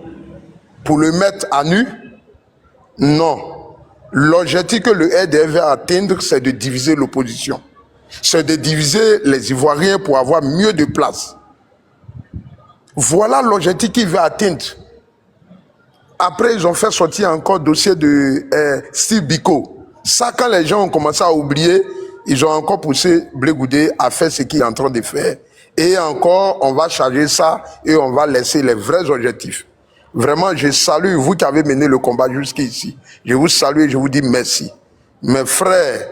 pour le mettre à nu? Non. L'objectif que le RDR veut atteindre, c'est de diviser l'opposition. C'est de diviser les Ivoiriens pour avoir mieux de place. Voilà l'objectif qu'il veut atteindre. Après, ils ont fait sortir encore le dossier de Steve Biko. Ça, quand les gens ont commencé à oublier, ils ont encore poussé Blé Goudé à faire ce qu'il est en train de faire. Et encore, on va charger ça et on va laisser les vrais objectifs. Vraiment, je salue vous qui avez mené le combat jusqu'ici. Je vous salue et je vous dis merci. Mes frères,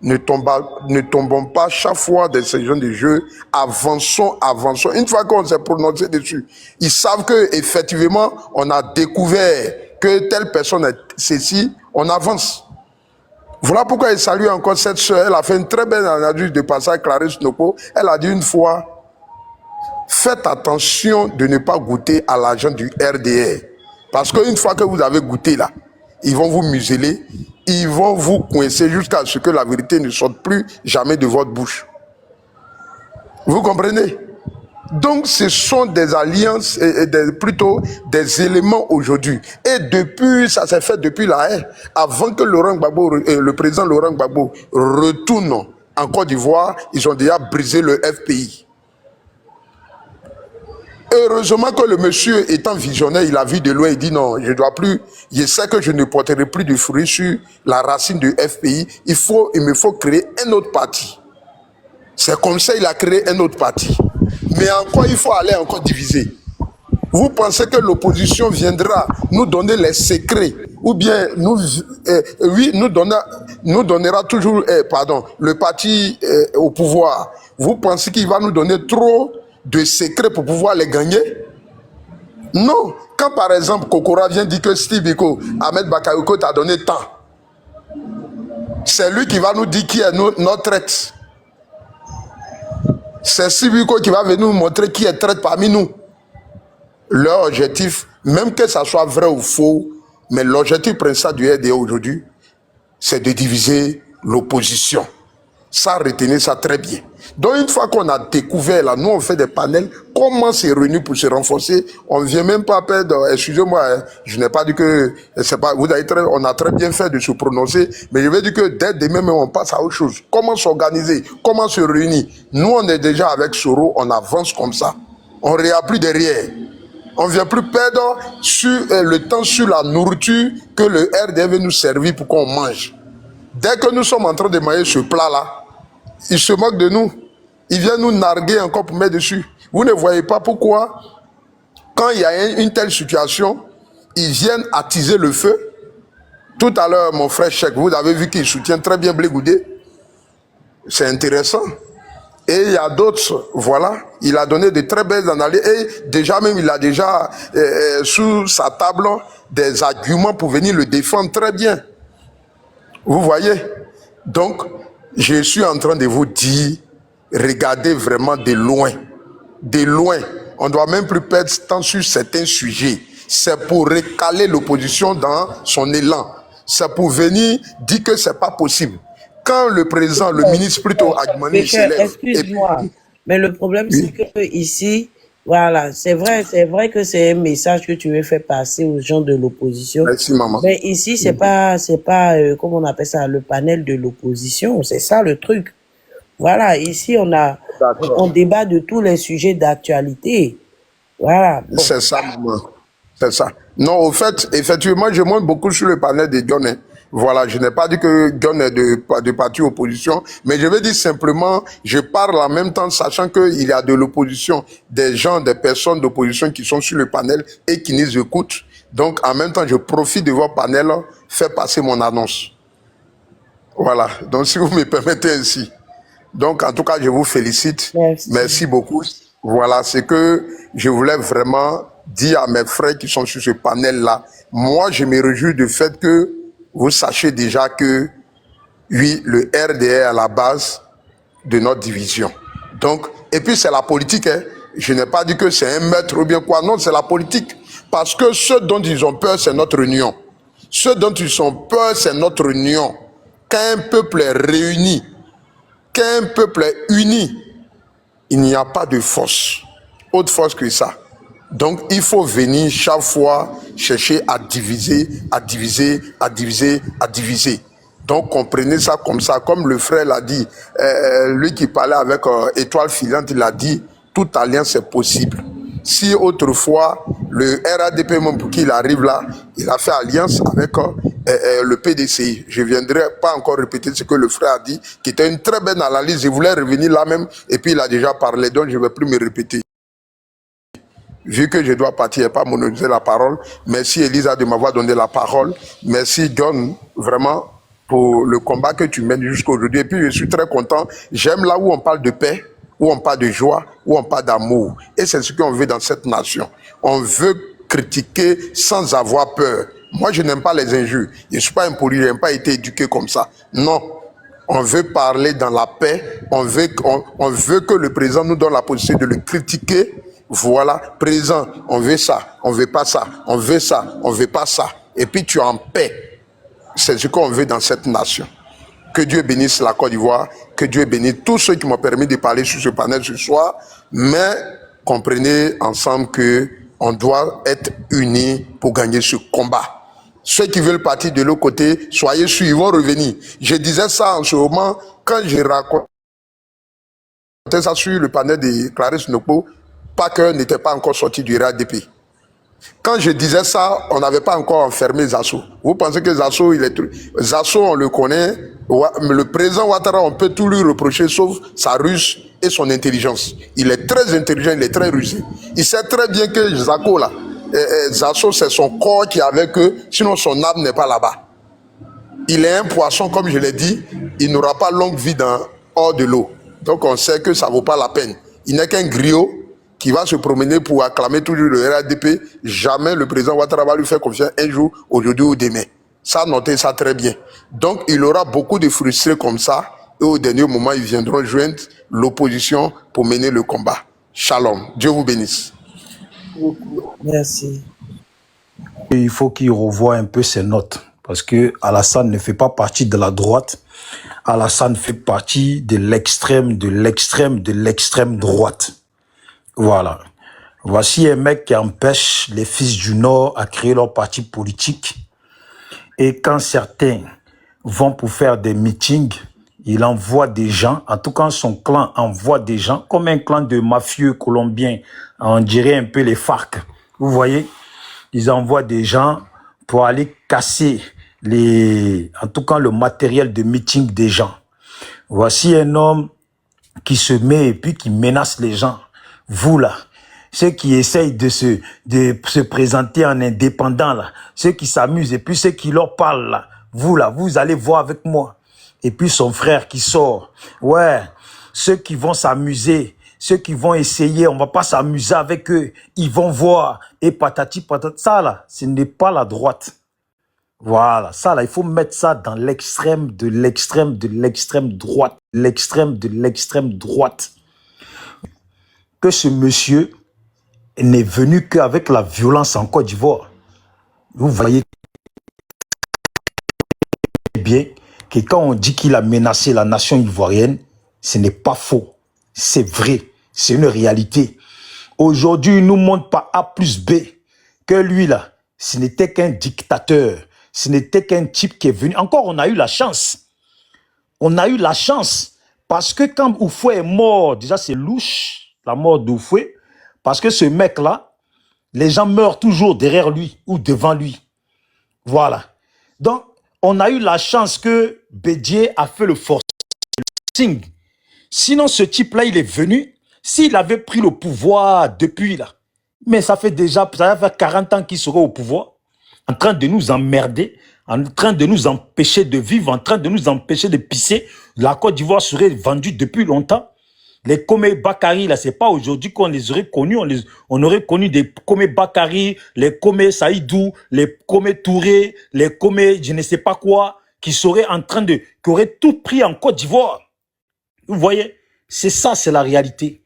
ne tombons pas chaque fois dans ces genres de jeux. Avançons. Une fois qu'on s'est prononcé dessus, ils savent que effectivement, on a découvert que telle personne est ceci, on avance. Voilà pourquoi je salue encore cette soeur. Elle a fait une très belle analyse de passage, Clarisse Nopo. Elle a dit une fois, faites attention de ne pas goûter à l'argent du RDR. Parce qu'une fois que vous avez goûté là, ils vont vous museler, ils vont vous coincer jusqu'à ce que la vérité ne sorte plus jamais de votre bouche. Vous comprenez? Donc ce sont des alliances, plutôt des éléments aujourd'hui. Et depuis, ça s'est fait depuis la haie. Avant que le président Laurent Gbagbo retourne en Côte d'Ivoire, ils ont déjà brisé le FPI. Heureusement que le monsieur étant visionnaire, il a vu de loin, il dit non, je ne dois plus, je sais que je ne porterai plus de fruits sur la racine du FPI, il me faut créer un autre parti. C'est comme ça qu'il a créé un autre parti. Mais encore, il faut aller encore diviser. Vous pensez que l'opposition viendra nous donner les secrets ou bien nous donnera toujours le parti au pouvoir. Vous pensez qu'il va nous donner trop de secrets pour pouvoir les gagner? Non. Quand par exemple Kokora vient dire que Steve Biko, Ahmed Bakayoko t'a donné tant, c'est lui qui va nous dire qui est notre traite. C'est Steve Biko qui va venir nous montrer qui est traite parmi nous. Leur objectif, même que ça soit vrai ou faux, mais l'objectif principal du RDA aujourd'hui, c'est de diviser l'opposition. Ça, retenez ça très bien. Donc, une fois qu'on a découvert, là, nous, on fait des panels, comment c'est réuni pour se renforcer, on ne vient même pas perdre, excusez-moi, je n'ai pas dit que, c'est pas, on a très bien fait de se prononcer, mais je veux dire que dès demain, on passe à autre chose. Comment s'organiser, comment se réunir. Nous, on est déjà avec Soro, on avance comme ça. On ne regarde plus derrière. On ne vient plus perdre sur, le temps sur la nourriture que le RDR veut nous servir pour qu'on mange. Dès que nous sommes en train de manger ce plat-là, ils se moquent de nous. Ils viennent nous narguer encore pour mettre dessus. Vous ne voyez pas pourquoi, quand il y a une telle situation, ils viennent attiser le feu. Tout à l'heure, mon frère Cheikh, vous avez vu qu'il soutient très bien Blé Goudé. C'est intéressant. Et il y a d'autres, voilà, il a donné de très belles analyses. Et déjà même, il a déjà sous sa table des arguments pour venir le défendre très bien. Vous voyez? Donc, je suis en train de vous dire, regardez vraiment de loin. De loin. On ne doit même plus perdre temps sur certains sujets. C'est pour recaler l'opposition dans son élan. C'est pour venir dire que ce n'est pas possible. Quand le président, le ministre plutôt Agmani se lève... Excuse-moi, mais le problème, c'est que ici, voilà, c'est vrai que c'est un message que tu veux faire passer aux gens de l'opposition. Merci, maman. Mais ici, c'est pas, comment on appelle ça, le panel de l'opposition. C'est ça le truc. Voilà, ici, on débat de tous les sujets d'actualité. Voilà. Bon. C'est ça, maman. C'est ça. Non, au fait, effectivement, je monte beaucoup sur le panel de John. Hein. Voilà, je n'ai pas dit que John est de parti opposition, mais je veux dire simplement, je parle en même temps, sachant qu'il y a de l'opposition, des gens, des personnes d'opposition qui sont sur le panel et qui nous écoutent. Donc, en même temps, je profite de votre panel, faire passer mon annonce. Voilà. Donc, si vous me permettez ainsi. Donc, en tout cas, je vous félicite. Merci beaucoup. Voilà, c'est que je voulais vraiment dire à mes frères qui sont sur ce panel-là. Moi, je me réjouis du fait que vous sachiez déjà que, oui, le RDR est à la base de notre division. Donc, et puis c'est la politique. Hein. Je n'ai pas dit que c'est un maître ou bien quoi. Non, c'est la politique. Parce que ce dont ils ont peur, c'est notre union. Ce dont ils ont peur, c'est notre union. Quand un peuple est réuni, quand un peuple est uni, il n'y a pas de force, autre force que ça. Donc, il faut venir chaque fois chercher à diviser, à diviser, à diviser, à diviser. Donc, comprenez ça comme ça. Comme le frère l'a dit, lui qui parlait avec Étoile Filante, il a dit, toute alliance est possible. Si autrefois, le RADP, même pour qu'il arrive là, il a fait alliance avec le PDCI. Je ne viendrai pas encore répéter ce que le frère a dit, qui était une très belle analyse. Il voulait revenir là même, et puis il a déjà parlé, donc je ne vais plus me répéter. Vu que je dois partir et pas monopoliser la parole, merci Elisa de m'avoir donné la parole. Merci John, vraiment, pour le combat que tu mènes jusqu'à aujourd'hui. Et puis je suis très content. J'aime là où on parle de paix, où on parle de joie, où on parle d'amour. Et c'est ce qu'on veut dans cette nation. On veut critiquer sans avoir peur. Moi, je n'aime pas les injures. Je ne suis pas impoli, je n'ai pas été éduqué comme ça. Non. On veut parler dans la paix. On veut que le président nous donne la possibilité de le critiquer. Voilà, président, on veut ça, on veut pas ça, on veut ça, on veut pas ça. Et puis tu es en paix. C'est ce qu'on veut dans cette nation. Que Dieu bénisse la Côte d'Ivoire, que Dieu bénisse tous ceux qui m'ont permis de parler sur ce panel ce soir. Mais comprenez ensemble que on doit être unis pour gagner ce combat. Ceux qui veulent partir de l'autre côté, soyez sûrs, ils vont revenir. Je disais ça en ce moment quand j'ai raconté ça sur le panel de Clarisse Nokpo. Packer n'était pas encore sorti du RADP. Quand je disais ça, on n'avait pas encore enfermé Zasso. Vous pensez que Zasso, Zasso, on le connaît. Le président Ouattara, on peut tout lui reprocher, sauf sa ruse et son intelligence. Il est très intelligent, il est très rusé. Il sait très bien que Zasso, là, Zasso, c'est son corps qui est avec eux, sinon son âme n'est pas là-bas. Il est un poisson, comme je l'ai dit, il n'aura pas longue vie hors de l'eau. Donc on sait que ça ne vaut pas la peine. Il n'est qu'un griot qui va se promener pour acclamer toujours le RADP. Jamais le président Ouattara va lui faire confiance un jour, aujourd'hui ou demain. Ça, notez ça très bien. Donc, il aura beaucoup de frustrés comme ça. Et au dernier moment, ils viendront joindre l'opposition pour mener le combat. Shalom. Dieu vous bénisse. Merci. Il faut qu'il revoie un peu ses notes. Parce que Alassane ne fait pas partie de la droite. Alassane fait partie de l'extrême droite. Voilà. Voici un mec qui empêche les fils du Nord à créer leur parti politique. Et quand certains vont pour faire des meetings, il envoie des gens, en tout cas son clan envoie des gens, comme un clan de mafieux colombiens, on dirait un peu les FARC. Vous voyez, ils envoient des gens pour aller casser en tout cas le matériel de meeting des gens. Voici un homme qui se met et puis qui menace les gens. Vous là, ceux qui essayent de se présenter en indépendant, là, ceux qui s'amusent, et puis ceux qui leur parlent, là, vous allez voir avec moi. Et puis son frère qui sort. Ouais, ceux qui vont s'amuser, ceux qui vont essayer, on va pas s'amuser avec eux, ils vont voir. Et patati patata, ça là, ce n'est pas la droite. Voilà, ça là, il faut mettre ça dans l'extrême de l'extrême de l'extrême droite. L'extrême de l'extrême droite. Que ce monsieur n'est venu qu'avec la violence en Côte d'Ivoire. Vous voyez bien que quand on dit qu'il a menacé la nation ivoirienne, ce n'est pas faux. C'est vrai. C'est une réalité. Aujourd'hui, il nous montre par A plus B que lui là, ce n'était qu'un dictateur. Ce n'était qu'un type qui est venu. Encore, on a eu la chance. On a eu la chance. Parce que quand Oufoué est mort, déjà c'est louche, la mort d'Oufoué. Parce que ce mec-là, les gens meurent toujours derrière lui ou devant lui. Voilà. Donc, on a eu la chance que Bédié a fait le forcing. Sinon, ce type-là, il est venu. S'il avait pris le pouvoir depuis là, mais ça fait 40 ans qu'il serait au pouvoir, en train de nous emmerder, en train de nous empêcher de vivre, en train de nous empêcher de pisser. La Côte d'Ivoire serait vendue depuis longtemps. Les Komé Bakari, là, c'est pas aujourd'hui qu'on les aurait connus. On aurait connu des Komé Bakari, les Komé Saïdou, les Komé Touré, les Komé je ne sais pas quoi, qui seraient en train de, qui auraient tout pris en Côte d'Ivoire. Vous voyez? C'est ça, c'est la réalité.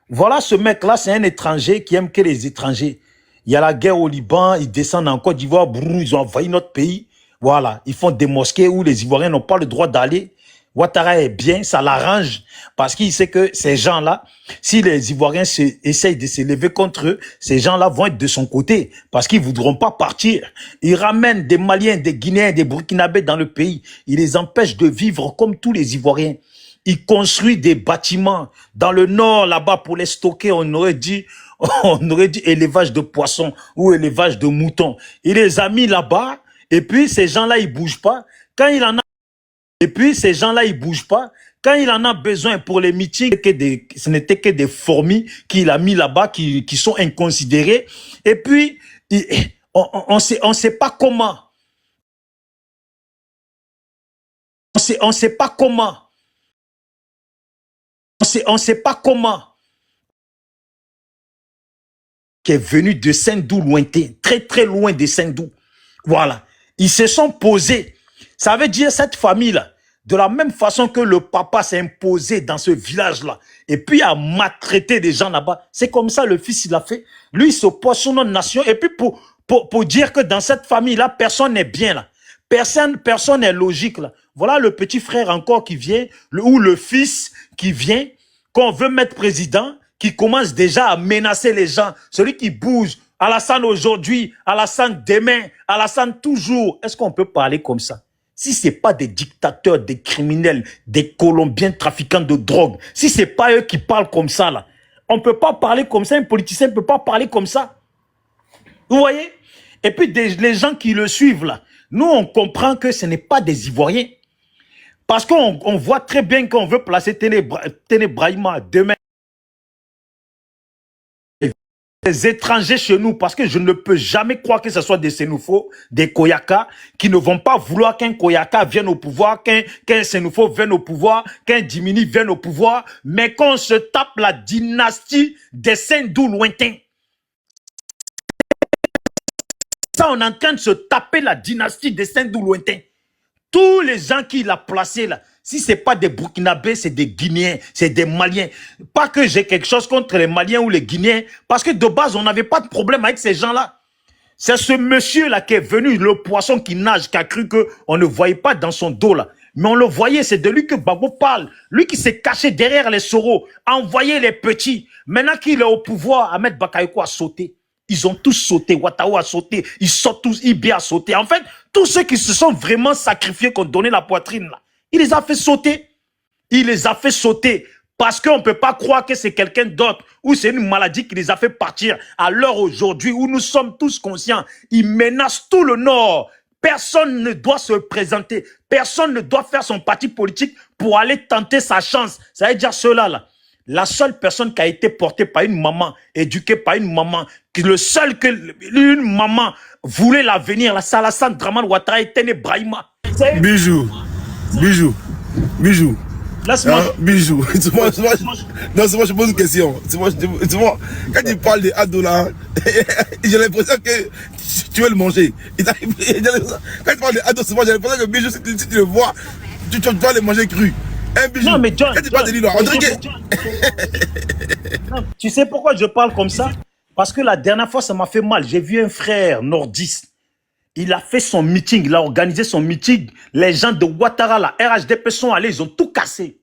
Voilà, ce mec-là, c'est un étranger qui aime que les étrangers. Il y a la guerre au Liban, ils descendent en Côte d'Ivoire, ils ont envahi notre pays. Voilà, ils font des mosquées où les Ivoiriens n'ont pas le droit d'aller. Ouattara est bien, ça l'arrange, parce qu'il sait que ces gens-là, si les Ivoiriens essayent de se lever contre eux, ces gens-là vont être de son côté, parce qu'ils ne voudront pas partir. Ils ramènent des Maliens, des Guinéens, des Burkinabés dans le pays. Ils les empêchent de vivre comme tous les Ivoiriens. Ils construisent des bâtiments dans le nord, là-bas, pour les stocker. On aurait dit élevage de poissons ou élevage de moutons. Il les a mis là-bas, et puis ces gens-là, ils bougent pas. Quand il en a, et puis ces gens-là, ils bougent pas. Quand il en a besoin pour les meetings, ce n'était que des fourmis qu'il a mis là-bas, qui sont inconsidérées. Et puis, on sait pas comment. On sait pas comment. On sait pas comment. Qui est venu de Saint-Dou lointain, très très loin de Saint-Dou. Voilà. Ils se sont posés. Ça veut dire cette famille-là, de la même façon que le papa s'est imposé dans ce village-là, et puis a maltraité des gens là-bas, c'est comme ça le fils il a fait. Lui, il s'oppose sur notre nation, et puis pour dire que dans cette famille-là, personne n'est bien là. Personne n'est logique là. Voilà le petit frère encore qui vient, ou le fils qui vient, qu'on veut mettre président, qui commence déjà à menacer les gens. Celui qui bouge, Alassane aujourd'hui, Alassane demain, Alassane toujours. Est-ce qu'on peut parler comme ça? Si ce n'est pas des dictateurs, des criminels, des Colombiens trafiquants de drogue, si ce n'est pas eux qui parlent comme ça, là, on ne peut pas parler comme ça, un politicien ne peut pas parler comme ça. Vous voyez? Et puis les gens qui le suivent, là, nous, on comprend que ce n'est pas des Ivoiriens. Parce qu'on voit très bien qu'on veut placer Téné Brahima demain. Les étrangers chez nous, parce que je ne peux jamais croire que ce soit des Sénoufos, des Koyaka, qui ne vont pas vouloir qu'un Koyaka vienne au pouvoir, qu'un Sénoufo vienne au pouvoir, qu'un Dimini vienne au pouvoir, mais qu'on se tape la dynastie des Saint-Dou lointains. Ça, on est en train de se taper la dynastie des Saint-Dou lointains. Tous les gens qui l'ont placé là, si ce n'est pas des Burkinabés, c'est des Guinéens, c'est des Maliens. Pas que j'ai quelque chose contre les Maliens ou les Guinéens, parce que de base, on n'avait pas de problème avec ces gens-là. C'est ce monsieur-là qui est venu, le poisson qui nage, qui a cru qu'on ne voyait pas dans son dos là. Mais on le voyait, c'est de lui que Gbagbo parle. Lui qui s'est caché derrière les Soro, a envoyé les petits. Maintenant qu'il est au pouvoir, Ahmed Bakayoko a sauté. Ils ont tous sauté, Ouattara a sauté, ils sortent tous, Ibi a sauté. En fait, tous ceux qui se sont vraiment sacrifiés, qui ont donné la poitrine là, il les a fait sauter. Il les a fait sauter. Parce qu'on ne peut pas croire que c'est quelqu'un d'autre ou c'est une maladie qui les a fait partir à l'heure aujourd'hui où nous sommes tous conscients. Ils menacent tout le Nord. Personne ne doit se présenter. Personne ne doit faire son parti politique pour aller tenter sa chance. Ça veut dire ceux-là, là. la seule personne qui a été portée par une maman, éduquée par une maman, le seul que une maman voulait l'avenir, la Alassane Dramane Ouattara et Téné Brahima. Bijou. Laisse-moi. Hein, Bijou. Non, c'est moi, je pose une question. C'est moi, quand tu parles de Ado là, j'ai l'impression que tu veux le manger. Quand tu parles de Ado, c'est moi, j'ai l'impression que Bijou, si tu le vois, tu dois le manger cru. Un Bijou. Non, mais John, quand tu parles de lui, là, on dirait que... Non, tu sais pourquoi je parle comme ça? Parce que la dernière fois, ça m'a fait mal. J'ai vu un frère nordiste. Il a fait son meeting, il a organisé son meeting. Les gens de Ouattara, la RHDP sont allés, ils ont tout cassé.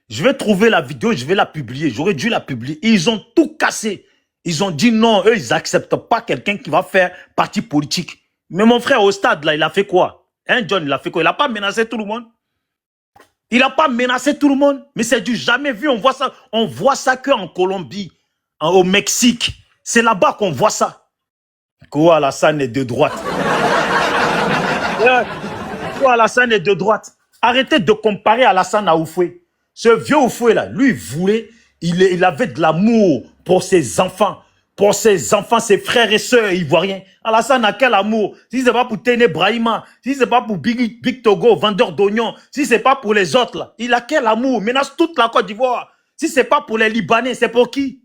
Je vais trouver la vidéo, je vais la publier. J'aurais dû la publier. Ils ont tout cassé. Ils ont dit non, eux, ils n'acceptent pas quelqu'un qui va faire parti politique. Mais mon frère, au stade, là, il a fait quoi? Hein, John, il a fait quoi? Il n'a pas menacé tout le monde. Il n'a pas menacé tout le monde. Mais c'est du jamais vu. On voit ça qu'en Colombie, au Mexique. C'est là-bas qu'on voit ça. Quoi, Alassane est de droite. Quoi, Alassane est de droite. Arrêtez de comparer Alassane à Oufoué. Ce vieux Oufoué là, lui, il avait de l'amour pour ses enfants, ses frères et sœurs ivoiriens. Alassane a quel amour? Si c'est pas pour Téné Brahima, si c'est pas pour Big Togo, vendeur d'oignons, si c'est pas pour les autres là, il a quel amour? Menace toute la Côte d'Ivoire. Si c'est pas pour les Libanais, c'est pour qui?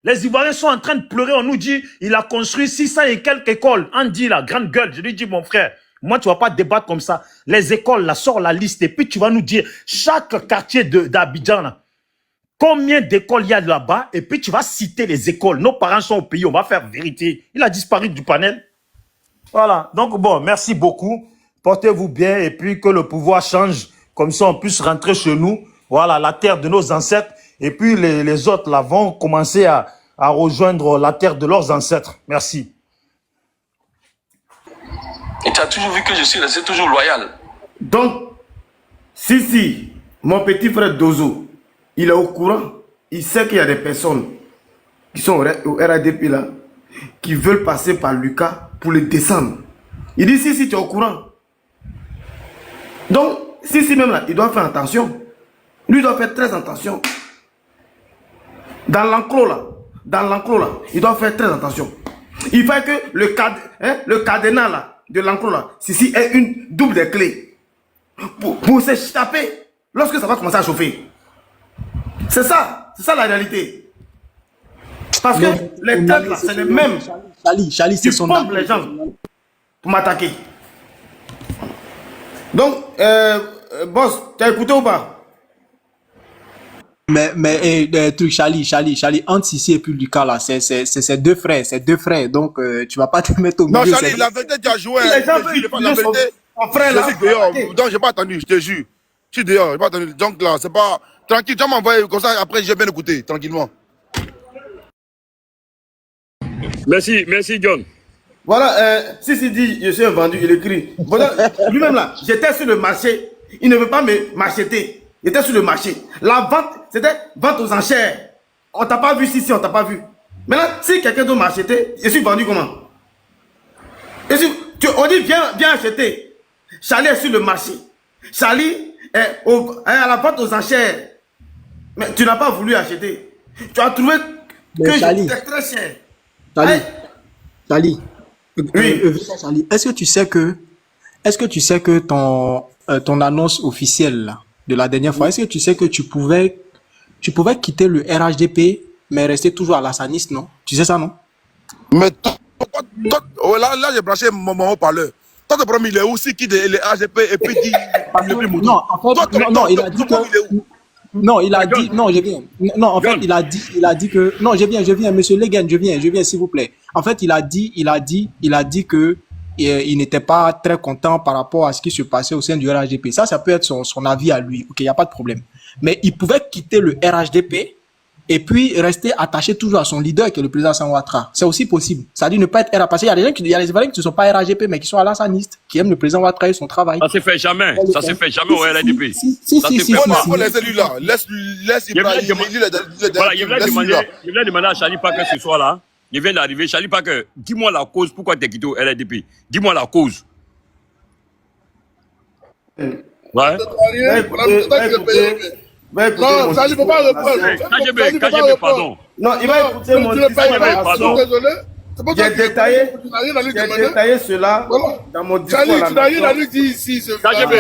Les Ivoiriens sont en train de pleurer. On nous dit, il a construit 600 et quelques écoles. On dit la grande gueule. Je lui dis, mon frère, moi, tu vas pas débattre comme ça. Les écoles, là, sort la liste. Et puis, tu vas nous dire, chaque quartier d'Abidjan, là, combien d'écoles il y a là-bas. Et puis, tu vas citer les écoles. Nos parents sont au pays. On va faire vérité. Il a disparu du panel. Voilà. Donc, bon, merci beaucoup. Portez-vous bien. Et puis, que le pouvoir change. Comme ça, on puisse rentrer chez nous. Voilà, la terre de nos ancêtres. Et puis, les autres, là, vont commencer à rejoindre la terre de leurs ancêtres. Merci. Et tu as toujours vu que je suis resté toujours loyal. Donc, si, mon petit frère Dozo, il est au courant, il sait qu'il y a des personnes qui sont au RADP là, qui veulent passer par Lucas pour le descendre. Il dit, si, tu es au courant. Donc, si, même là, il doit faire attention. Lui, il doit faire très attention. Dans l'enclos là, il doit faire très attention. Il faut que le cadenas là, de l'enclos là, si est une double de clés pour s'échapper lorsque ça va commencer à chauffer. C'est ça la réalité. Parce que les têtes là, c'est les mêmes. Charlie, c'est son arme. Les gens pour m'attaquer. Donc, boss, tu as écouté ou pas? Mais truc, Charlie, entre Sissi et puis Lucas là, c'est deux frères, donc tu vas pas te mettre au milieu. Non, Charlie, la vérité, tu as joué. La vérité, mon frère, je suis dehors. Donc, j'ai pas attendu, je te jure. Je suis dehors, j'ai pas attendu. Donc là, c'est pas. Tranquille, tu m'as envoyé comme ça, après j'ai bien écouté, tranquillement. Merci, John. Voilà, si dit, je suis un vendu, il écrit. Voilà, lui-même là, j'étais sur le marché, il ne veut pas m'acheter. Il était sur le marché. La vente, c'était vente aux enchères. On t'a pas vu ici, on t'a pas vu. Maintenant, si quelqu'un doit m'acheter, je suis vendu comment? On dit viens acheter. Charlie est sur le marché. Charlie est à la vente aux enchères. Mais tu n'as pas voulu acheter. Tu as trouvé que c'était très cher. Charlie. Oui. Charlie, est-ce que tu sais que ton annonce officielle là, de la dernière fois, est-ce que tu sais que tu pouvais quitter le RHDP mais rester toujours à l'assaniste, non? Tu sais ça, non? Mais là j'ai branché mon haut-parleur. Toi, ton problème, il est aussi qui le RHDP et puis qui le plus mouton. Non, en fait, non, il a dit que... Non, il a dit, non, je viens. Non, en fait, il a dit que, non, je viens, monsieur Leguen, je viens, s'il vous plaît. En fait, il a dit que il n'était pas très content par rapport à ce qui se passait au sein du RHDP. Ça peut être son avis à lui. Ok, il n'y a pas de problème. Mais il pouvait quitter le RHDP et puis rester attaché toujours à son leader qui est le président Alassane Ouattara. C'est aussi possible. C'est-à-dire ne pas être RHDP. Parce qu'il y a des gens il y a des Ivoiriens qui ne sont pas RHDP mais qui sont alassanistes, qui aiment le président Ouattara et son travail. Ça se fait jamais. Ça se fait jamais au RHDP. Si. Faut laisser lui là. Laisse Ibrahim. Voilà, je voulais demander à Charlie Parker ce soir là. Il vient d'arriver. Charlie Parker, dis-moi la cause pourquoi tu es quitté au RHDP. Dis-moi la cause. Ouais. Non, ça ne peut pas reprendre. KGB, pardon. Non, il va écouter mon discours. Désolé. J'ai détaillé cela dans mon discours. Tu n'as rien à lui dire ici. KGB.